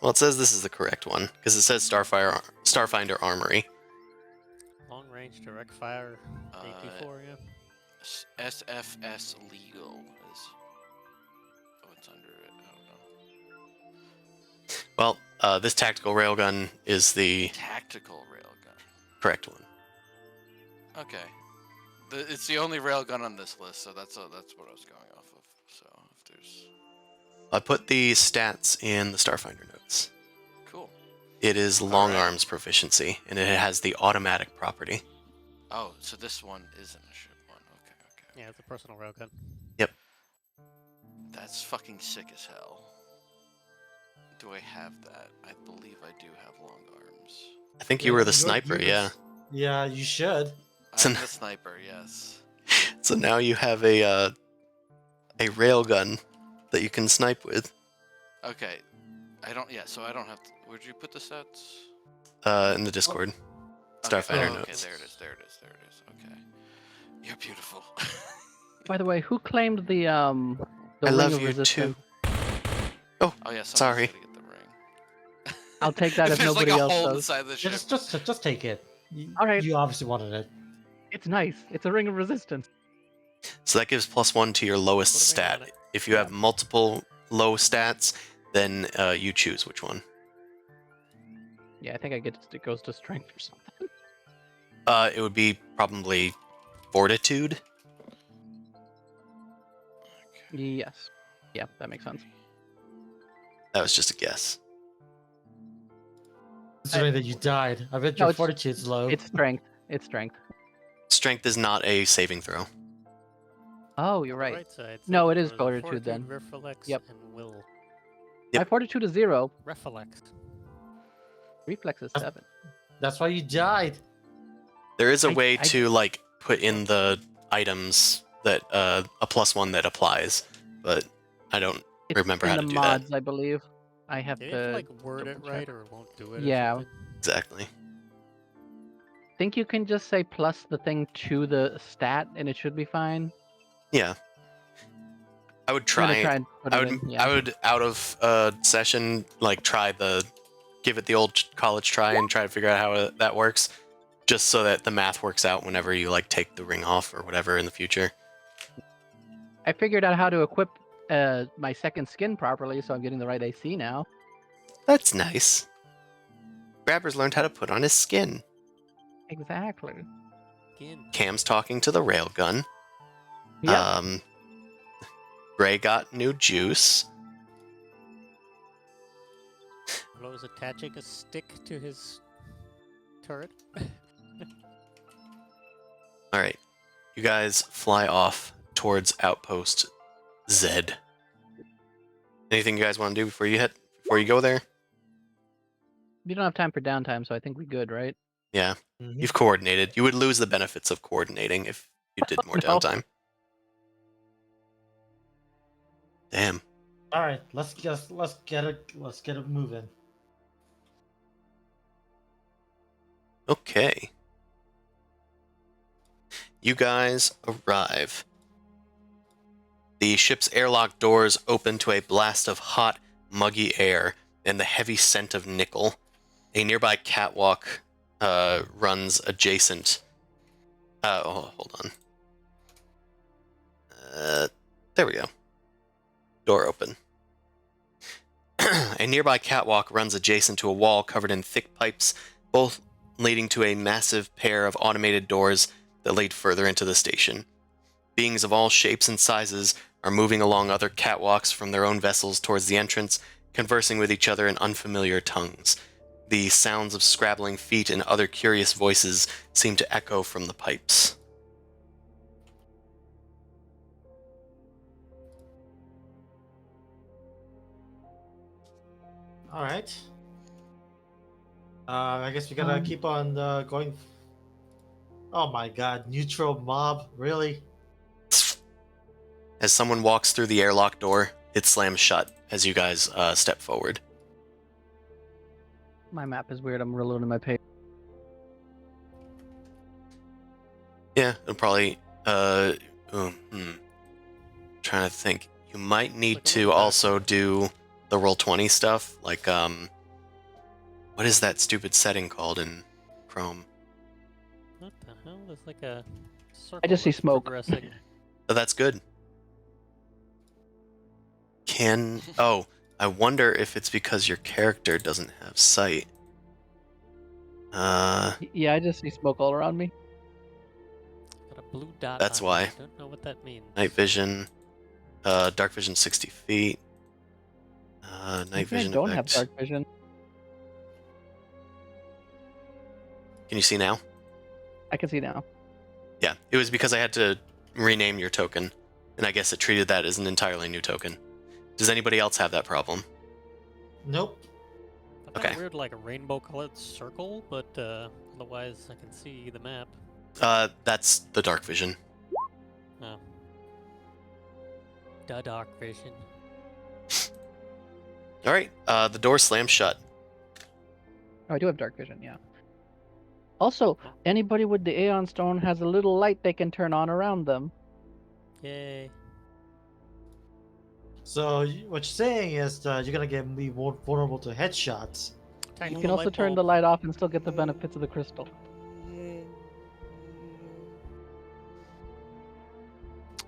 Well, it says this is the correct one because it says Starfinder Armory. Long range direct fire 8d4, yeah. SFS legal is what's under it. I don't know. This tactical railgun is the Tactical railgun. correct one. Okay. It's the only railgun on this list, so that's what I was going off of. So if there's I put the stats in the Starfinder notes. cool. It is long Alright. arms proficiency, and it has the automatic property. Oh, so this one isn't a ship one. Okay. Yeah, it's a personal railgun. That's fucking sick as hell. Do I have that? I believe I do have long arms. I think you were the you- sniper, you- yeah. Yeah, you should. I'm the sniper, yes. So now you have a railgun that you can snipe with. Okay. So I don't have to. Where'd you put the stats? In the Discord. Okay. Starfinder Okay, notes. there it is. Okay. You're beautiful. By the way, who claimed the I ring love of you resistance? too. Oh yeah, Sorry. Gotta get the ring. I'll take that if There's nobody like a else hole does. inside the ship. Just take it. All right. You obviously wanted it. It's nice. It's a ring of resistance. So that gives +1 to your lowest Put a ring on stat. it. If you have multiple low stats, then you choose which one. Yeah, I think it goes to strength or something. It would be probably fortitude. Yes. Yeah, that makes sense. That was just a guess. Considering that you died, I bet No, your it's- fortitude's low. It's strength. It's strength. Strength is not a saving throw. Oh, you're On the right. side, No, saving it is throws are fortitude then. Reflex, Yep. and will. Yep. My fortitude is 0. Reflex. Reflex is 7. That's why you died. There is a I- way I- to like put in the items that a +1 that applies, but I don't It's remember in how the to do mods, I believe. I have Do you have to to like word it double right, check. or it won't do it? Yeah. Or something? that exactly. think you can just say plus the thing to the stat and it should be fine. Yeah. I would I'm gonna try. try and put I it would. in. Yeah. I would out of session like give it the old college try and try to figure out how that works, just so that the math works out whenever you like take the ring off or whatever in the future. I figured out how to equip my second skin properly, so I'm getting the right AC now. That's nice. Grabber's learned how to put on his skin. Exactly. Skin. Cam's talking to the railgun. Yeah. Gray got new juice. Lowe's attaching a stick to his turret. All right, you guys fly off towards Outpost Z. Anything you guys want to do before you go there? You don't have time for downtime, so I think we're good, right? Yeah, Mhm. you've coordinated. You would lose the benefits of coordinating if you did more No. downtime. Damn. All right, let's get it moving. Okay. You guys arrive. The ship's airlock doors open to a blast of hot, muggy air and the heavy scent of nickel. A nearby catwalk runs adjacent. Hold on. There we go. Door open. A nearby catwalk runs adjacent to a wall covered in thick pipes, both leading to a massive pair of automated doors that lead further into the station. Beings of all shapes and sizes are moving along other catwalks from their own vessels towards the entrance, conversing with each other in unfamiliar tongues. The sounds of scrabbling feet and other curious voices seem to echo from the pipes. All right. I guess we gotta keep on going. Oh my God, neutral mob, really? As someone walks through the airlock door, it slams shut as you guys step forward. My map is weird. I'm reloading my page. Yeah, it'll probably. Trying to think. You might need Like a to little also do the Roll20 stuff. Like, what is that stupid setting called in Chrome? What the hell? There's like a circle. I just see that's smoke. progressing. Oh, that's good. I wonder if it's because your character doesn't have sight. Yeah, I just see smoke all around me. Got a blue dot. That's on why. me. I don't know what that means. Night vision. Dark vision 60 feet. Night Maybe I vision don't have effect. dark vision. Can you see now? I can see now. Yeah, it was because I had to rename your token, and I guess it treated that as an entirely new token. Does anybody else have that problem? Nope. I found Okay. a weird, like a rainbow-colored circle, but otherwise I can see the map. That's the dark vision. Oh. The dark vision. All right, the door slams shut. Oh, I do have dark vision, yeah. Also, anybody with the Aeon Stone has a little light they can turn on around them. Yay. So what you're saying is you're gonna get me more vulnerable to headshots. Tiny You can little also light turn bulb. the light off and still get the benefits of the crystal.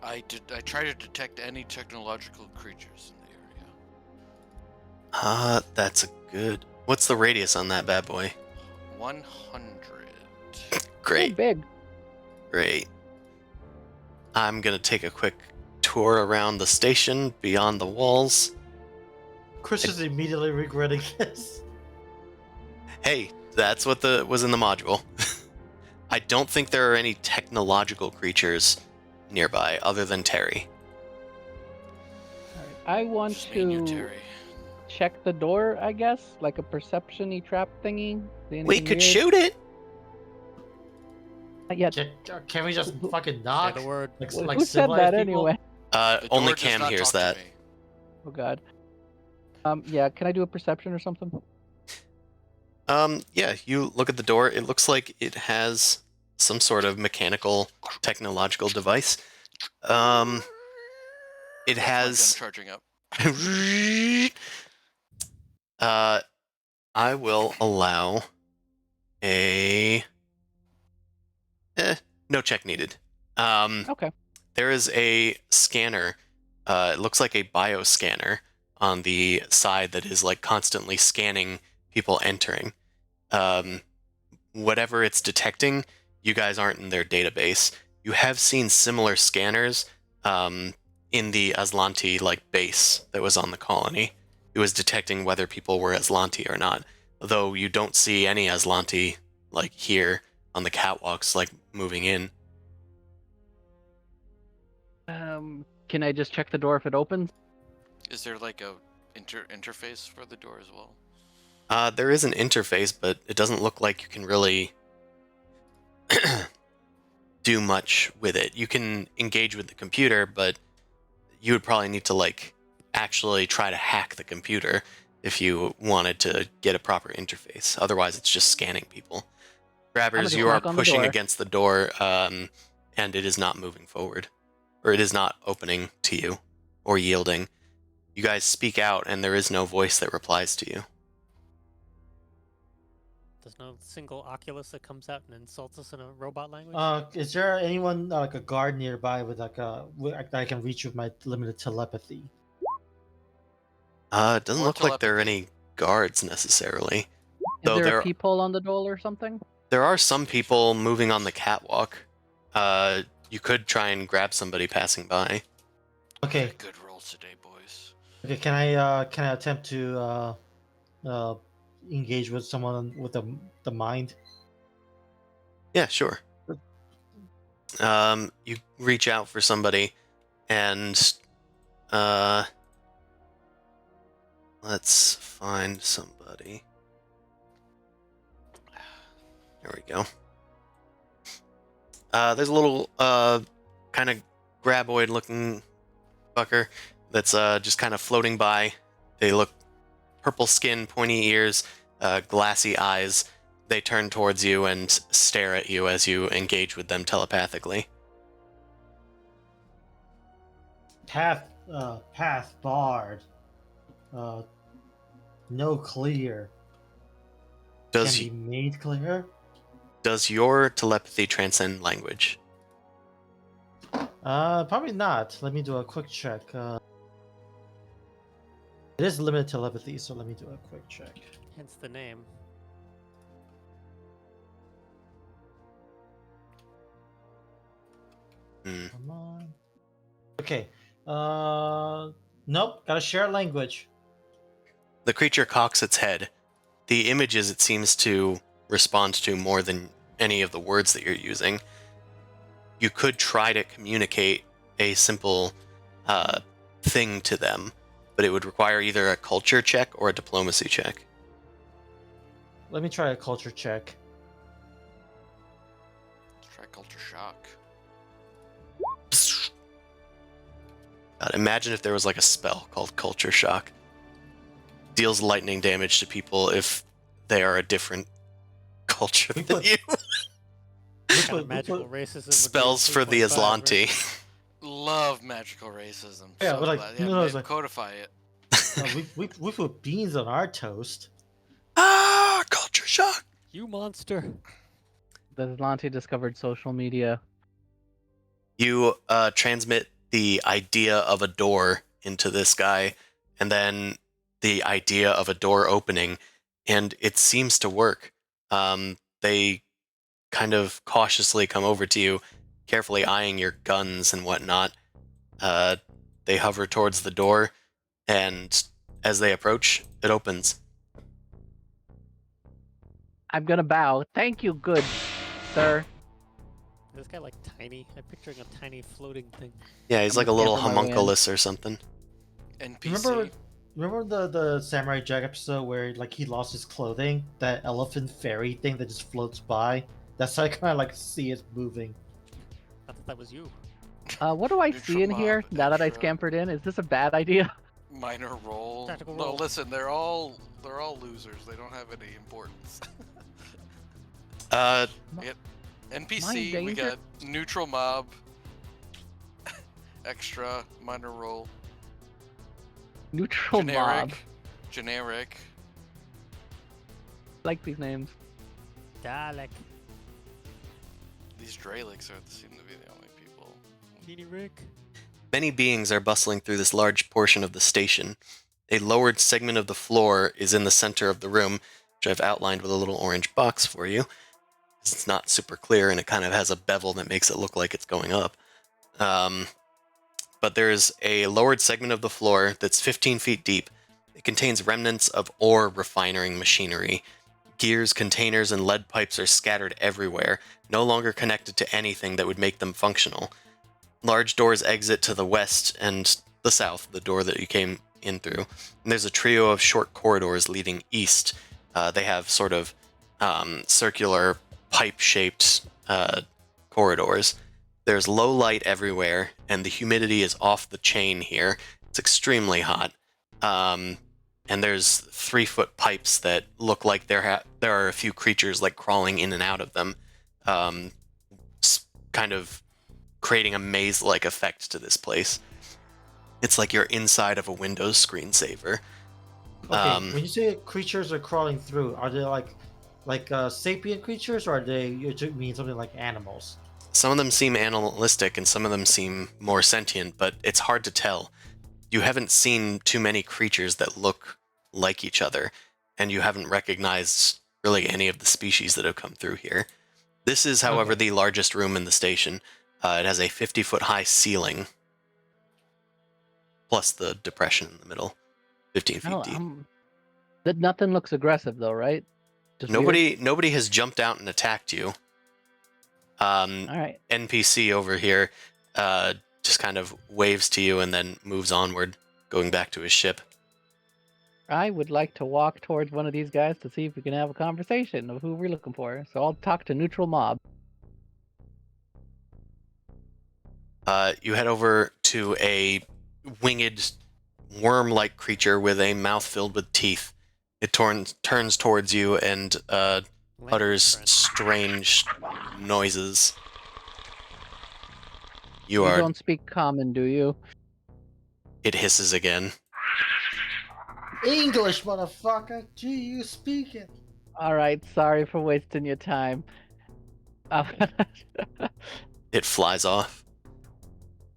I try to detect any technological creatures in the area. That's a good. What's the radius on that bad boy? 100. Oh, Great, big. great. I'm gonna take a quick tour around the station beyond the walls. Chris is immediately regretting this. Hey, that's what was in the module. I don't think there are any technological creatures nearby other than Terry. All right. I want Just me and you, to Terry. check the door, I guess, like a perception-y trap thingy. See We anything could weird? shoot it. Not yet. Can we just fucking Say knock? the word. Like Who said civilized that people? anyway? The Only door does Cam not hears talk to that. me. Oh god. Yeah, can I do a perception or something? Yeah, you look at the door. It looks like it has some sort of mechanical, technological device. It That's my gun has. charging up. I will allow a. No check needed. Okay. There is a scanner. It looks like a bioscanner on the side that is like constantly scanning people entering. Whatever it's detecting, you guys aren't in their database. You have seen similar scanners in the Aslanti like base that was on the colony. It was detecting whether people were Aslanti or not. Though you don't see any Aslanti like here on the catwalks like moving in. Can I just check the door if it opens? Is there like a interface for the door as well? There is an interface, but it doesn't look like you can really do much with it. You can engage with the computer, but you would probably need to like actually try to hack the computer if you wanted to get a proper interface. Otherwise, it's just scanning people. Grabbers, just you are knock on the pushing door. against the door, and it is not moving forward, or it is not opening to you or yielding. You guys speak out, and there is no voice that replies to you. There's no single Oculus that comes out and insults us in a robot language. Is there anyone like a guard nearby with like that I can reach with my limited telepathy? It doesn't Or look like there are telepathy. any guards necessarily. Is Though there there a peephole on the door or something? There are some people moving on the catwalk. You could try and grab somebody passing by. Okay. Good rolls today, boys. Okay. Can I attempt to engage with someone with the mind? Yeah, sure. You reach out for somebody, and let's find somebody. There we go. There's a little kind of graboid looking fucker that's just kind of floating by. They look purple skin, pointy ears, glassy eyes. They turn towards you and stare at you as you engage with them telepathically. Path barred. No clear. Does Can be made clear. does your telepathy transcend language? Probably not. Let me do a quick check. It is limited telepathy, so let me do a quick check. Hence the name. Come on. Okay. Nope. Gotta share language. The creature cocks its head. The images it seems to respond to more than any of the words that you're using. You could try to communicate a simple thing to them, but it would require either a culture check or a diplomacy check. Let me try a culture check. Let's try culture shock. God, imagine if there was like a spell called Culture Shock. Deals lightning damage to people if they are a different culture We than put- you. Which Kind of one? magical racism. would be Spells for the 3.5, right? Aslanti. Love magical racism. Yeah, So but like, glad. Yeah, no, it's like- codify it. We put beans on our toast. Ah, Culture Shock. You monster. The Aslanti discovered social media. You transmit the idea of a door into this guy, and then the idea of a door opening, and it seems to work. They kind of cautiously come over to you, carefully eyeing your guns and whatnot. They hover towards the door, and as they approach, it opens. I'm gonna bow. Thank you, good sir. Is this guy like tiny? I'm picturing a tiny floating thing. Yeah, he's I'm like a gonna little scamper my way in. homunculus or something. NPC. Remember the Samurai Jack episode where like he lost his clothing? That elephant fairy thing that just floats by? That's how I kind of like see it moving. I thought that was you. What do I Neutral see in here mob, now that I extra. scampered in? Is this a bad idea? Minor roll. Tactical No, roll. listen, they're all losers. They don't have any importance. NPC, we danger? got neutral mob, extra, minor roll, Neutral generic, mob. generic. Like these names. Dalek. These Dralics seem to be the only people. Teeny Rick. Many beings are bustling through this large portion of the station. A lowered segment of the floor is in the center of the room, which I've outlined with a little orange box for you. It's not super clear, and it kind of has a bevel that makes it look like it's going up. But there's a lowered segment of the floor that's 15 feet deep. It contains remnants of ore refining machinery. Gears, containers, and lead pipes are scattered everywhere, no longer connected to anything that would make them functional. Large doors exit to the west and the south, the door that you came in through. And there's a trio of short corridors leading east. They have sort of circular, pipe-shaped corridors. There's low light everywhere, and the humidity is off the chain here. It's extremely hot. And there's 3-foot pipes that look like there are a few creatures like crawling in and out of them, kind of creating a maze-like effect to this place. It's like you're inside of a Windows screensaver. Okay, when you say creatures are crawling through, are they like sapient creatures, or are they you mean something like animals? Some of them seem animalistic, and some of them seem more sentient, but it's hard to tell. You haven't seen too many creatures that look like each other, and you haven't recognized really any of the species that have come through here. This is, however, Okay. the largest room in the station. It has a 50-foot high ceiling, plus the depression in the middle, 15 feet Oh, deep. that nothing looks aggressive though, right? Just weird? Nobody has jumped out and attacked you. All right. NPC over here just kind of waves to you and then moves onward, going back to his ship. I would like to walk towards one of these guys to see if we can have a conversation of who we're looking for. So I'll talk to neutral mob. You head over to a winged, worm-like creature with a mouth filled with teeth. It turns towards you and utters strange noises. You are. don't speak common, do you? It hisses again. English, motherfucker! Do you speak it? All right. Sorry for wasting your time. It flies off.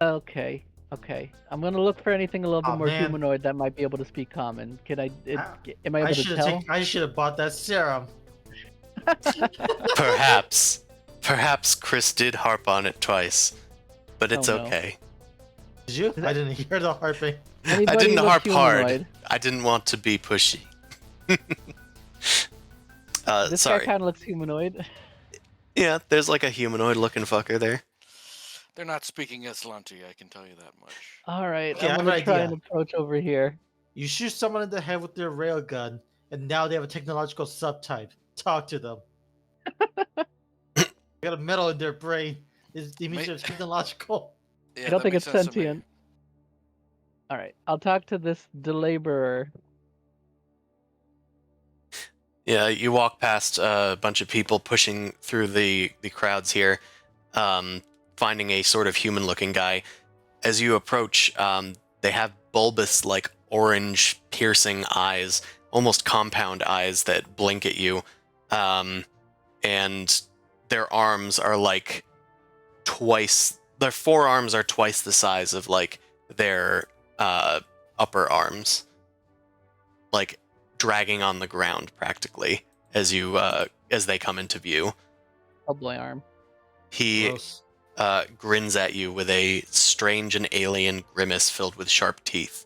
Okay. Okay, I'm gonna look for anything a little bit Aw, more man. humanoid that might be able to speak common. Can I? Am I I able to should tell? I should have bought that serum. Perhaps Chris did harp on it twice, but it's Oh, no. okay. Did you? Is I that- didn't hear the harping. I Anybody didn't look harp hard. humanoid? I didn't want to be pushy. This Sorry. guy kind of looks humanoid. Yeah, there's like a humanoid-looking fucker there. They're not speaking Aslanti, I can tell you that much. All right, Okay, I I'm have gonna an try idea. and approach over here. You shoot someone in the head with their railgun, and now they have a technological subtype. Talk to them. They got a metal in their brain. It means Mate- they're technological. Yeah, I don't that think makes it's sense to me. sentient. All right, I'll talk to this delaborer. Yeah, you walk past a bunch of people pushing through the crowds here, finding a sort of human-looking guy. As you approach, they have bulbous, like orange, piercing eyes, almost compound eyes that blink at you, and their arms are like twice. Their forearms are twice the size of like their upper arms, like dragging on the ground practically as you as they come into view. Hellboy arm. He Gross. grins at you with a strange and alien grimace filled with sharp teeth.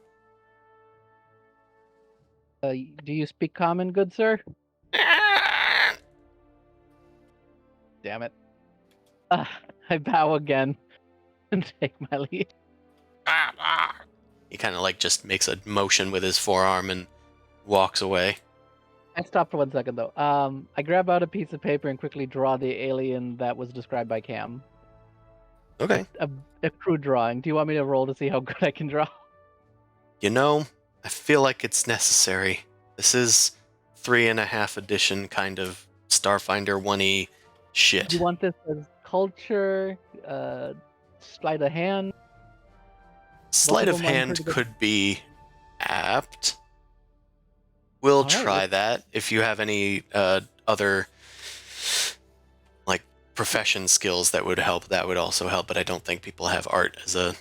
Do you speak common, good sir? Damn it. I bow again and take my leave. He kind of like just makes a motion with his forearm and walks away. I stop for 1 second though. I grab out a piece of paper and quickly draw the alien that was described by Cam. Okay. A crude drawing. Do you want me to roll to see how good I can draw? You know, I feel like it's necessary. This is 3.5 edition kind of Starfinder 1E shit. Do you want this as culture? Sleight of hand? Sleight of Multiple mind hand pretty good. could be apt. We'll Alright, try that. If you have any other like profession skills that would help, that would also help. But I don't think people have art as a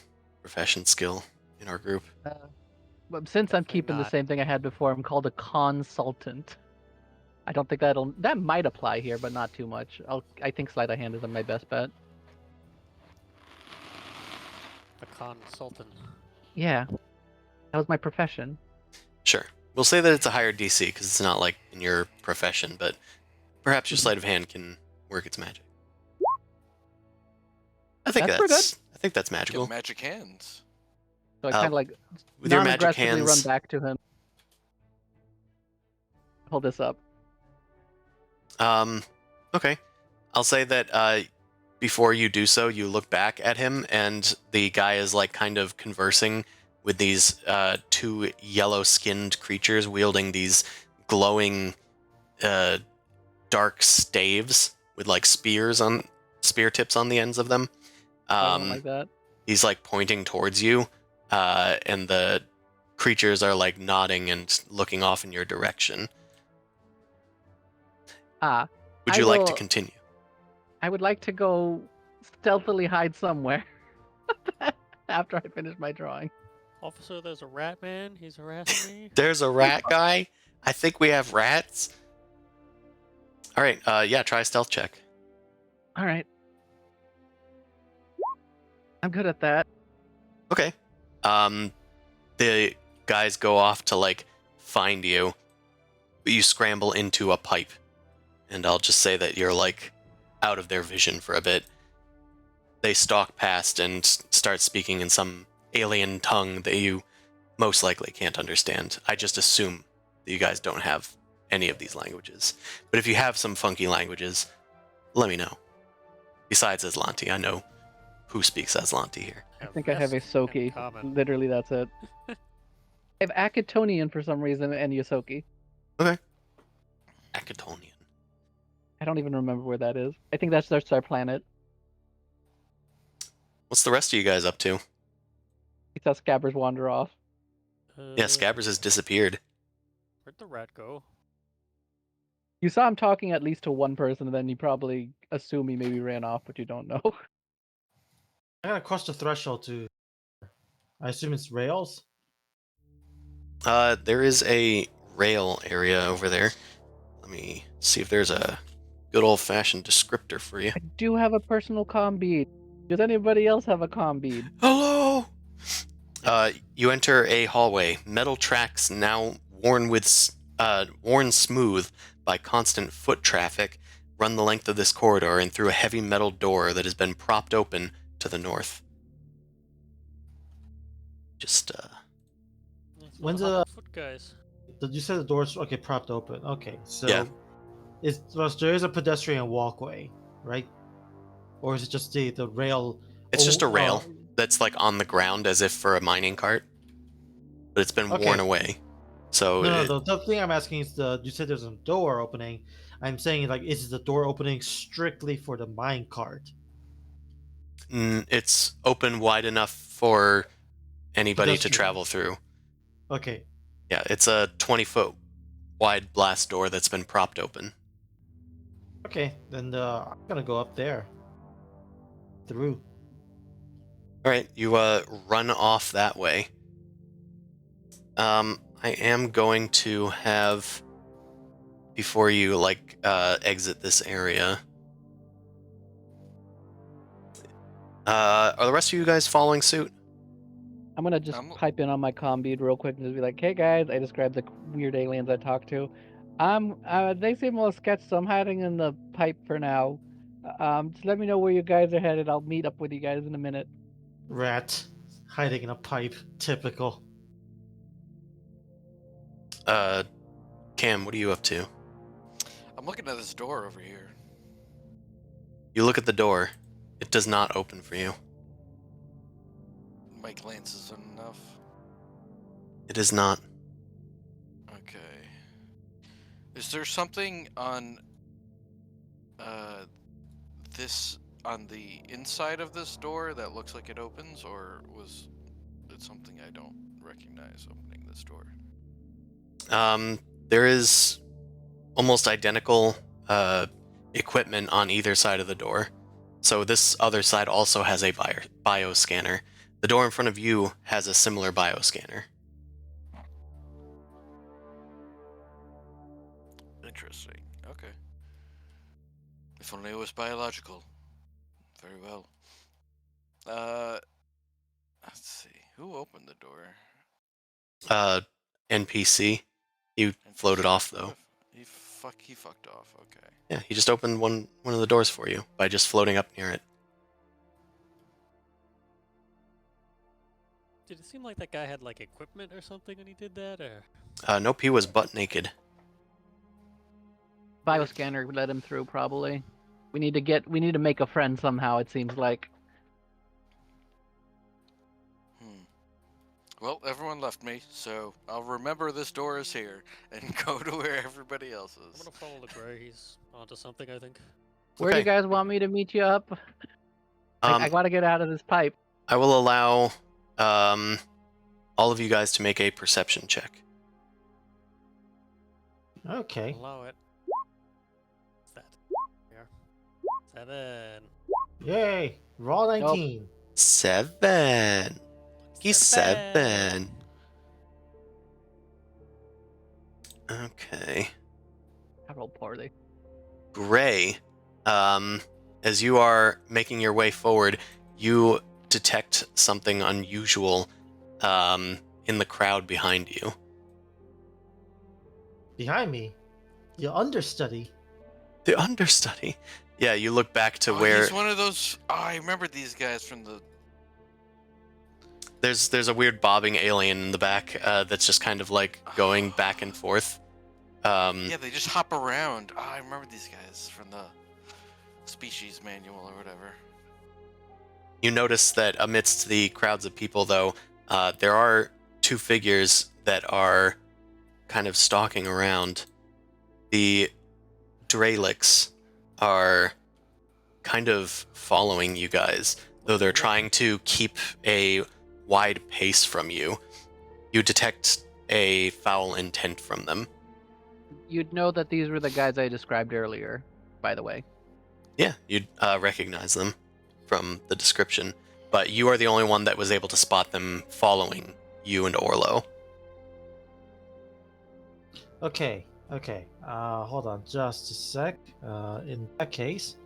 profession skill in our group. But since I'm Definitely keeping the not. same thing I had before, I'm called a consultant. I don't think that might apply here, but not too much. I think sleight of hand is my best bet. A consultant. Yeah, that was my profession. Sure. We'll say that it's a higher DC because it's not like in your profession, but perhaps your sleight of hand can work its magic. I think That's pretty I think that's Get magical. magic hands. So I kind of like With your magic non-aggressively run hands, back to him. Hold this up. Okay. I'll say that before you do so, you look back at him, and the guy is like kind of conversing with these two yellow-skinned creatures wielding these glowing dark staves with like spear tips on the ends of them. I don't like that. He's like pointing towards you, and the creatures are like nodding and looking off in your direction. Would you like to will- continue? I would like to go stealthily hide somewhere after I finish my drawing. Officer, there's a rat man. He's harassing me. There's a rat guy. I think we have rats. All right. Yeah. Try a stealth check. All right. I'm good at that. Okay. The guys go off to like find you, but you scramble into a pipe, and I'll just say that you're like out of their vision for a bit. They stalk past and start speaking in some alien tongue that you most likely can't understand. I just assume that you guys don't have any of these languages. But if you have some funky languages, let me know. Besides Aslanti, I know who speaks Aslanti here. I think I have a Vesk and Soki. common. Literally, that's it. I have Akitonian for some reason and Yosoki. Akitonian. I don't even remember where that is. I think that's our planet. What's the rest of you guys up to? He saw Scabbers wander off. Yeah, Scabbers has disappeared. Where'd the rat go? You saw him talking at least to one person, and then you probably assume he maybe ran off, but you don't know. I gotta cross the threshold to I assume it's rails. There is a rail area over there. Let me see if there's a good old-fashioned descriptor for you. I do have a personal comm bead. Does anybody else have a comm bead? Hello! You enter a hallway. Metal tracks now worn smooth by constant foot traffic run the length of this corridor and through a heavy metal door that has been propped open to the north. Just, That's When's the the- hobbit foot guys. You said the door's okay propped open. Okay, so Yeah. there is a pedestrian walkway, right? Or is it just the rail? It's just a Oh, rail that's like on the ground as if for a mining cart, but it's been Okay. worn away. So No, it- the thing I'm asking is you said there's a door opening. I'm saying like, is the door opening strictly for the mine cart? it's open wide enough for anybody to Pedestrian. travel through. Okay, Yeah, it's a 20-foot wide blast door that's been propped open. okay, then I'm gonna go up there. Through. All right, you run off that way. I am going to have before you exit this area. Are the rest of you guys following suit? I'm gonna just pipe in on my comm bead real quick and just be like, "Hey guys, I described the weird aliens I talked to. They seem a little sketchy, so I'm hiding in the pipe for now. Just let me know where you guys are headed. I'll meet up with you guys in a minute." Rat hiding in a pipe. Typical. Cam, what are you up to? I'm looking at this door over here. You look at the door. It does not open for you. My glance isn't enough. It is not. Okay. Is there something on on the inside of this door that looks like it opens, or was it something I don't recognize opening this door? There is almost identical equipment on either side of the door. So this other side also has a bioscanner. The door in front of you has a similar bioscanner. Interesting. Okay. If only it was biological. Very well. Let's see. Who opened the door? NPC. You floated off though. He fucked off. Okay. Yeah, he just opened one of the doors for you by just floating up near it. Did it seem like that guy had like equipment or something when he did that, or? Nope, he was butt naked. Bioscanner let him through, probably. We need to make a friend somehow. It seems like. Well, everyone left me, so I'll remember this door is here and go to where everybody else I'm is. gonna follow the gray. He's onto something, I think. Where do you Okay. guys want me to meet you up? I gotta get out of this pipe. I will allow all of you guys to make a perception check. Okay. Allow it. What's that? Here. 7. Yay! Raw 19. 7. He's 7. Okay. I rolled poorly. Gray, as you are making your way forward, you detect something unusual in the crowd behind you. Behind me, the understudy. The understudy. Yeah, you look back to where He's one of those. Oh, I remember these guys from the. there's a weird bobbing alien in the back that's just kind of like going back and forth. Yeah, they just hop around. Oh, I remember these guys from the species manual or whatever. You notice that amidst the crowds of people, though, there are two figures that are kind of stalking around. The Dralix are kind of following you guys, though they're trying to keep a wide pace from you. You detect a foul intent from them. You'd know that these were the guys I described earlier, by the way. Yeah, you'd recognize them from the description. but you are the only one that was able to spot them following you and Orlo. Okay. Okay. Hold on just a sec. In that case.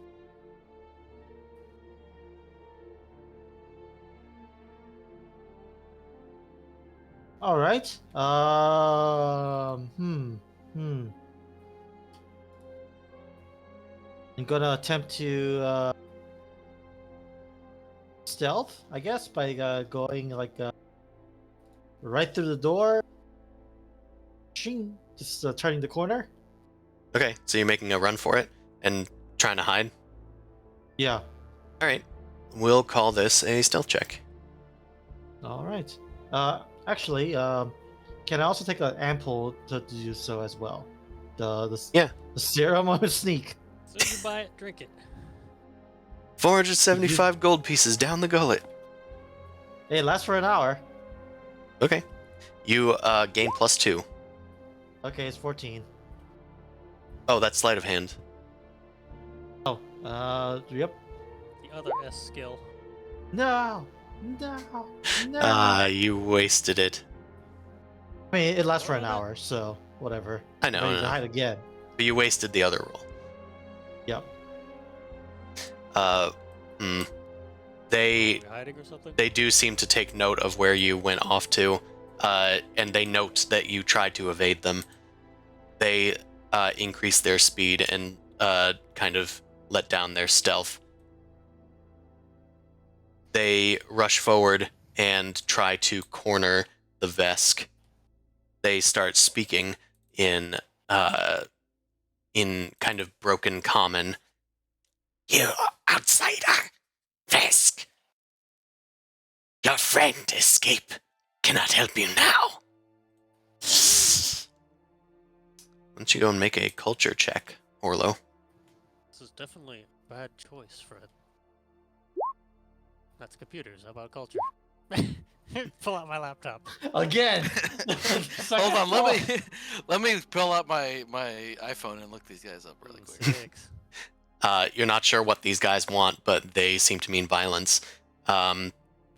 All right. I'm gonna attempt to stealth, I guess, by going like right through the door. Shing, just turning the corner. Okay, so you're making a run for it and trying to hide? Yeah. All right. We'll call this a stealth check. All right. Actually, can I also take an ample to do so as well? Yeah. The serum on sneak. So you buy it, drink it. 475 gold pieces down the gullet. Hey, it lasts for an hour. Okay. You gain +2. Okay, it's 14. Oh, that's sleight of hand. Oh, yep. The other S skill. No, no. Ah, you wasted it. I mean, it lasts for an hour, so whatever. I know, Ready I to know. hide again. But you wasted the other roll. Yep. They Are you hiding or something? they do seem to take note of where you went off to, and they note that you tried to evade them. They increase their speed and kind of let down their stealth. They rush forward and try to corner the Vesk. They start speaking in kind of broken common. You outsider, Vesk. Your friend escape cannot help you now. Why don't you go and make a culture check, Orlo? This is definitely a bad choice, Fred. That's computers. How about culture? Pull out my laptop. Again. Hold on, let me pull out my iPhone and look these guys up really quick. Six. You're not sure what these guys want, but they seem to mean violence.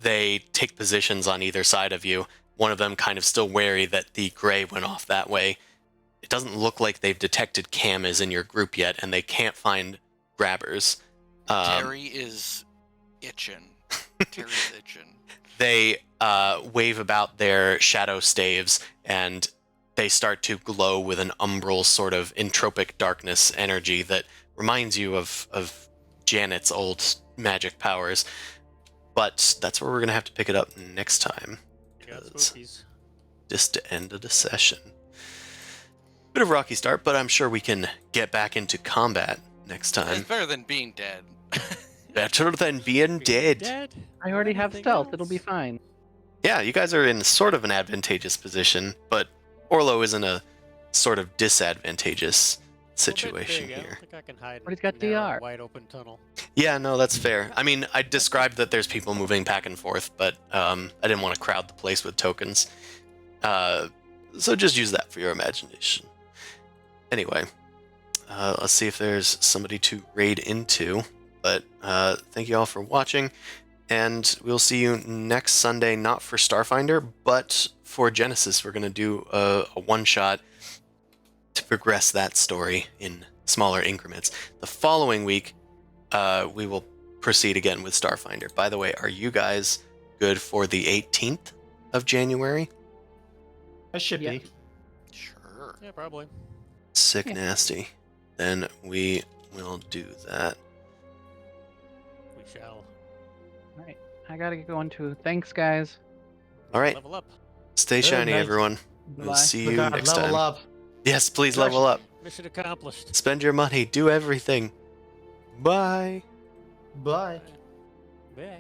They take positions on either side of you. One of them kind of still wary that the gray went off that way. It doesn't look like they've detected Cam is in your group yet, and they can't find grabbers. Terry is itching. Terry's itching. They wave about their shadow staves, and they start to glow with an umbral sort of entropic darkness energy that reminds you of Janet's old magic powers. But that's where we're going to have to pick it up next time. You got 'cause spookies. just to end the session. Bit of a rocky start, but I'm sure we can get back into combat next It's time. better than being dead. Better than being dead. I already have Anything stealth. else? It'll be fine. Yeah, you guys are in sort of an advantageous position, but Orlo is in a sort of disadvantageous situation big. I here. don't think I can hide But he's in got a narrow, DR. wide open tunnel. Yeah, no, that's fair. I mean, I described that there's people moving back and forth, but I didn't want to crowd the place with tokens. So just use that for your imagination. Anyway, let's see if there's somebody to raid into. But thank you all for watching, and we'll see you next Sunday, not for Starfinder, but for Genesis. We're going to do a one-shot to progress that story in smaller increments. The following week, we will proceed again with Starfinder. By the way, are you guys good for the 18th of January? I should Yeah. be. Sure. Yeah, probably. Sick Yeah. nasty. Then we will do that. We shall. All right. I gotta get going too. Thanks, guys. All right. Level up. Stay Good shiny, night. everyone. We'll Bye. see Oh you God, next level time. up. Yes, please level up. Mission accomplished. Spend your money. Do everything. Bye. Bye. Bye.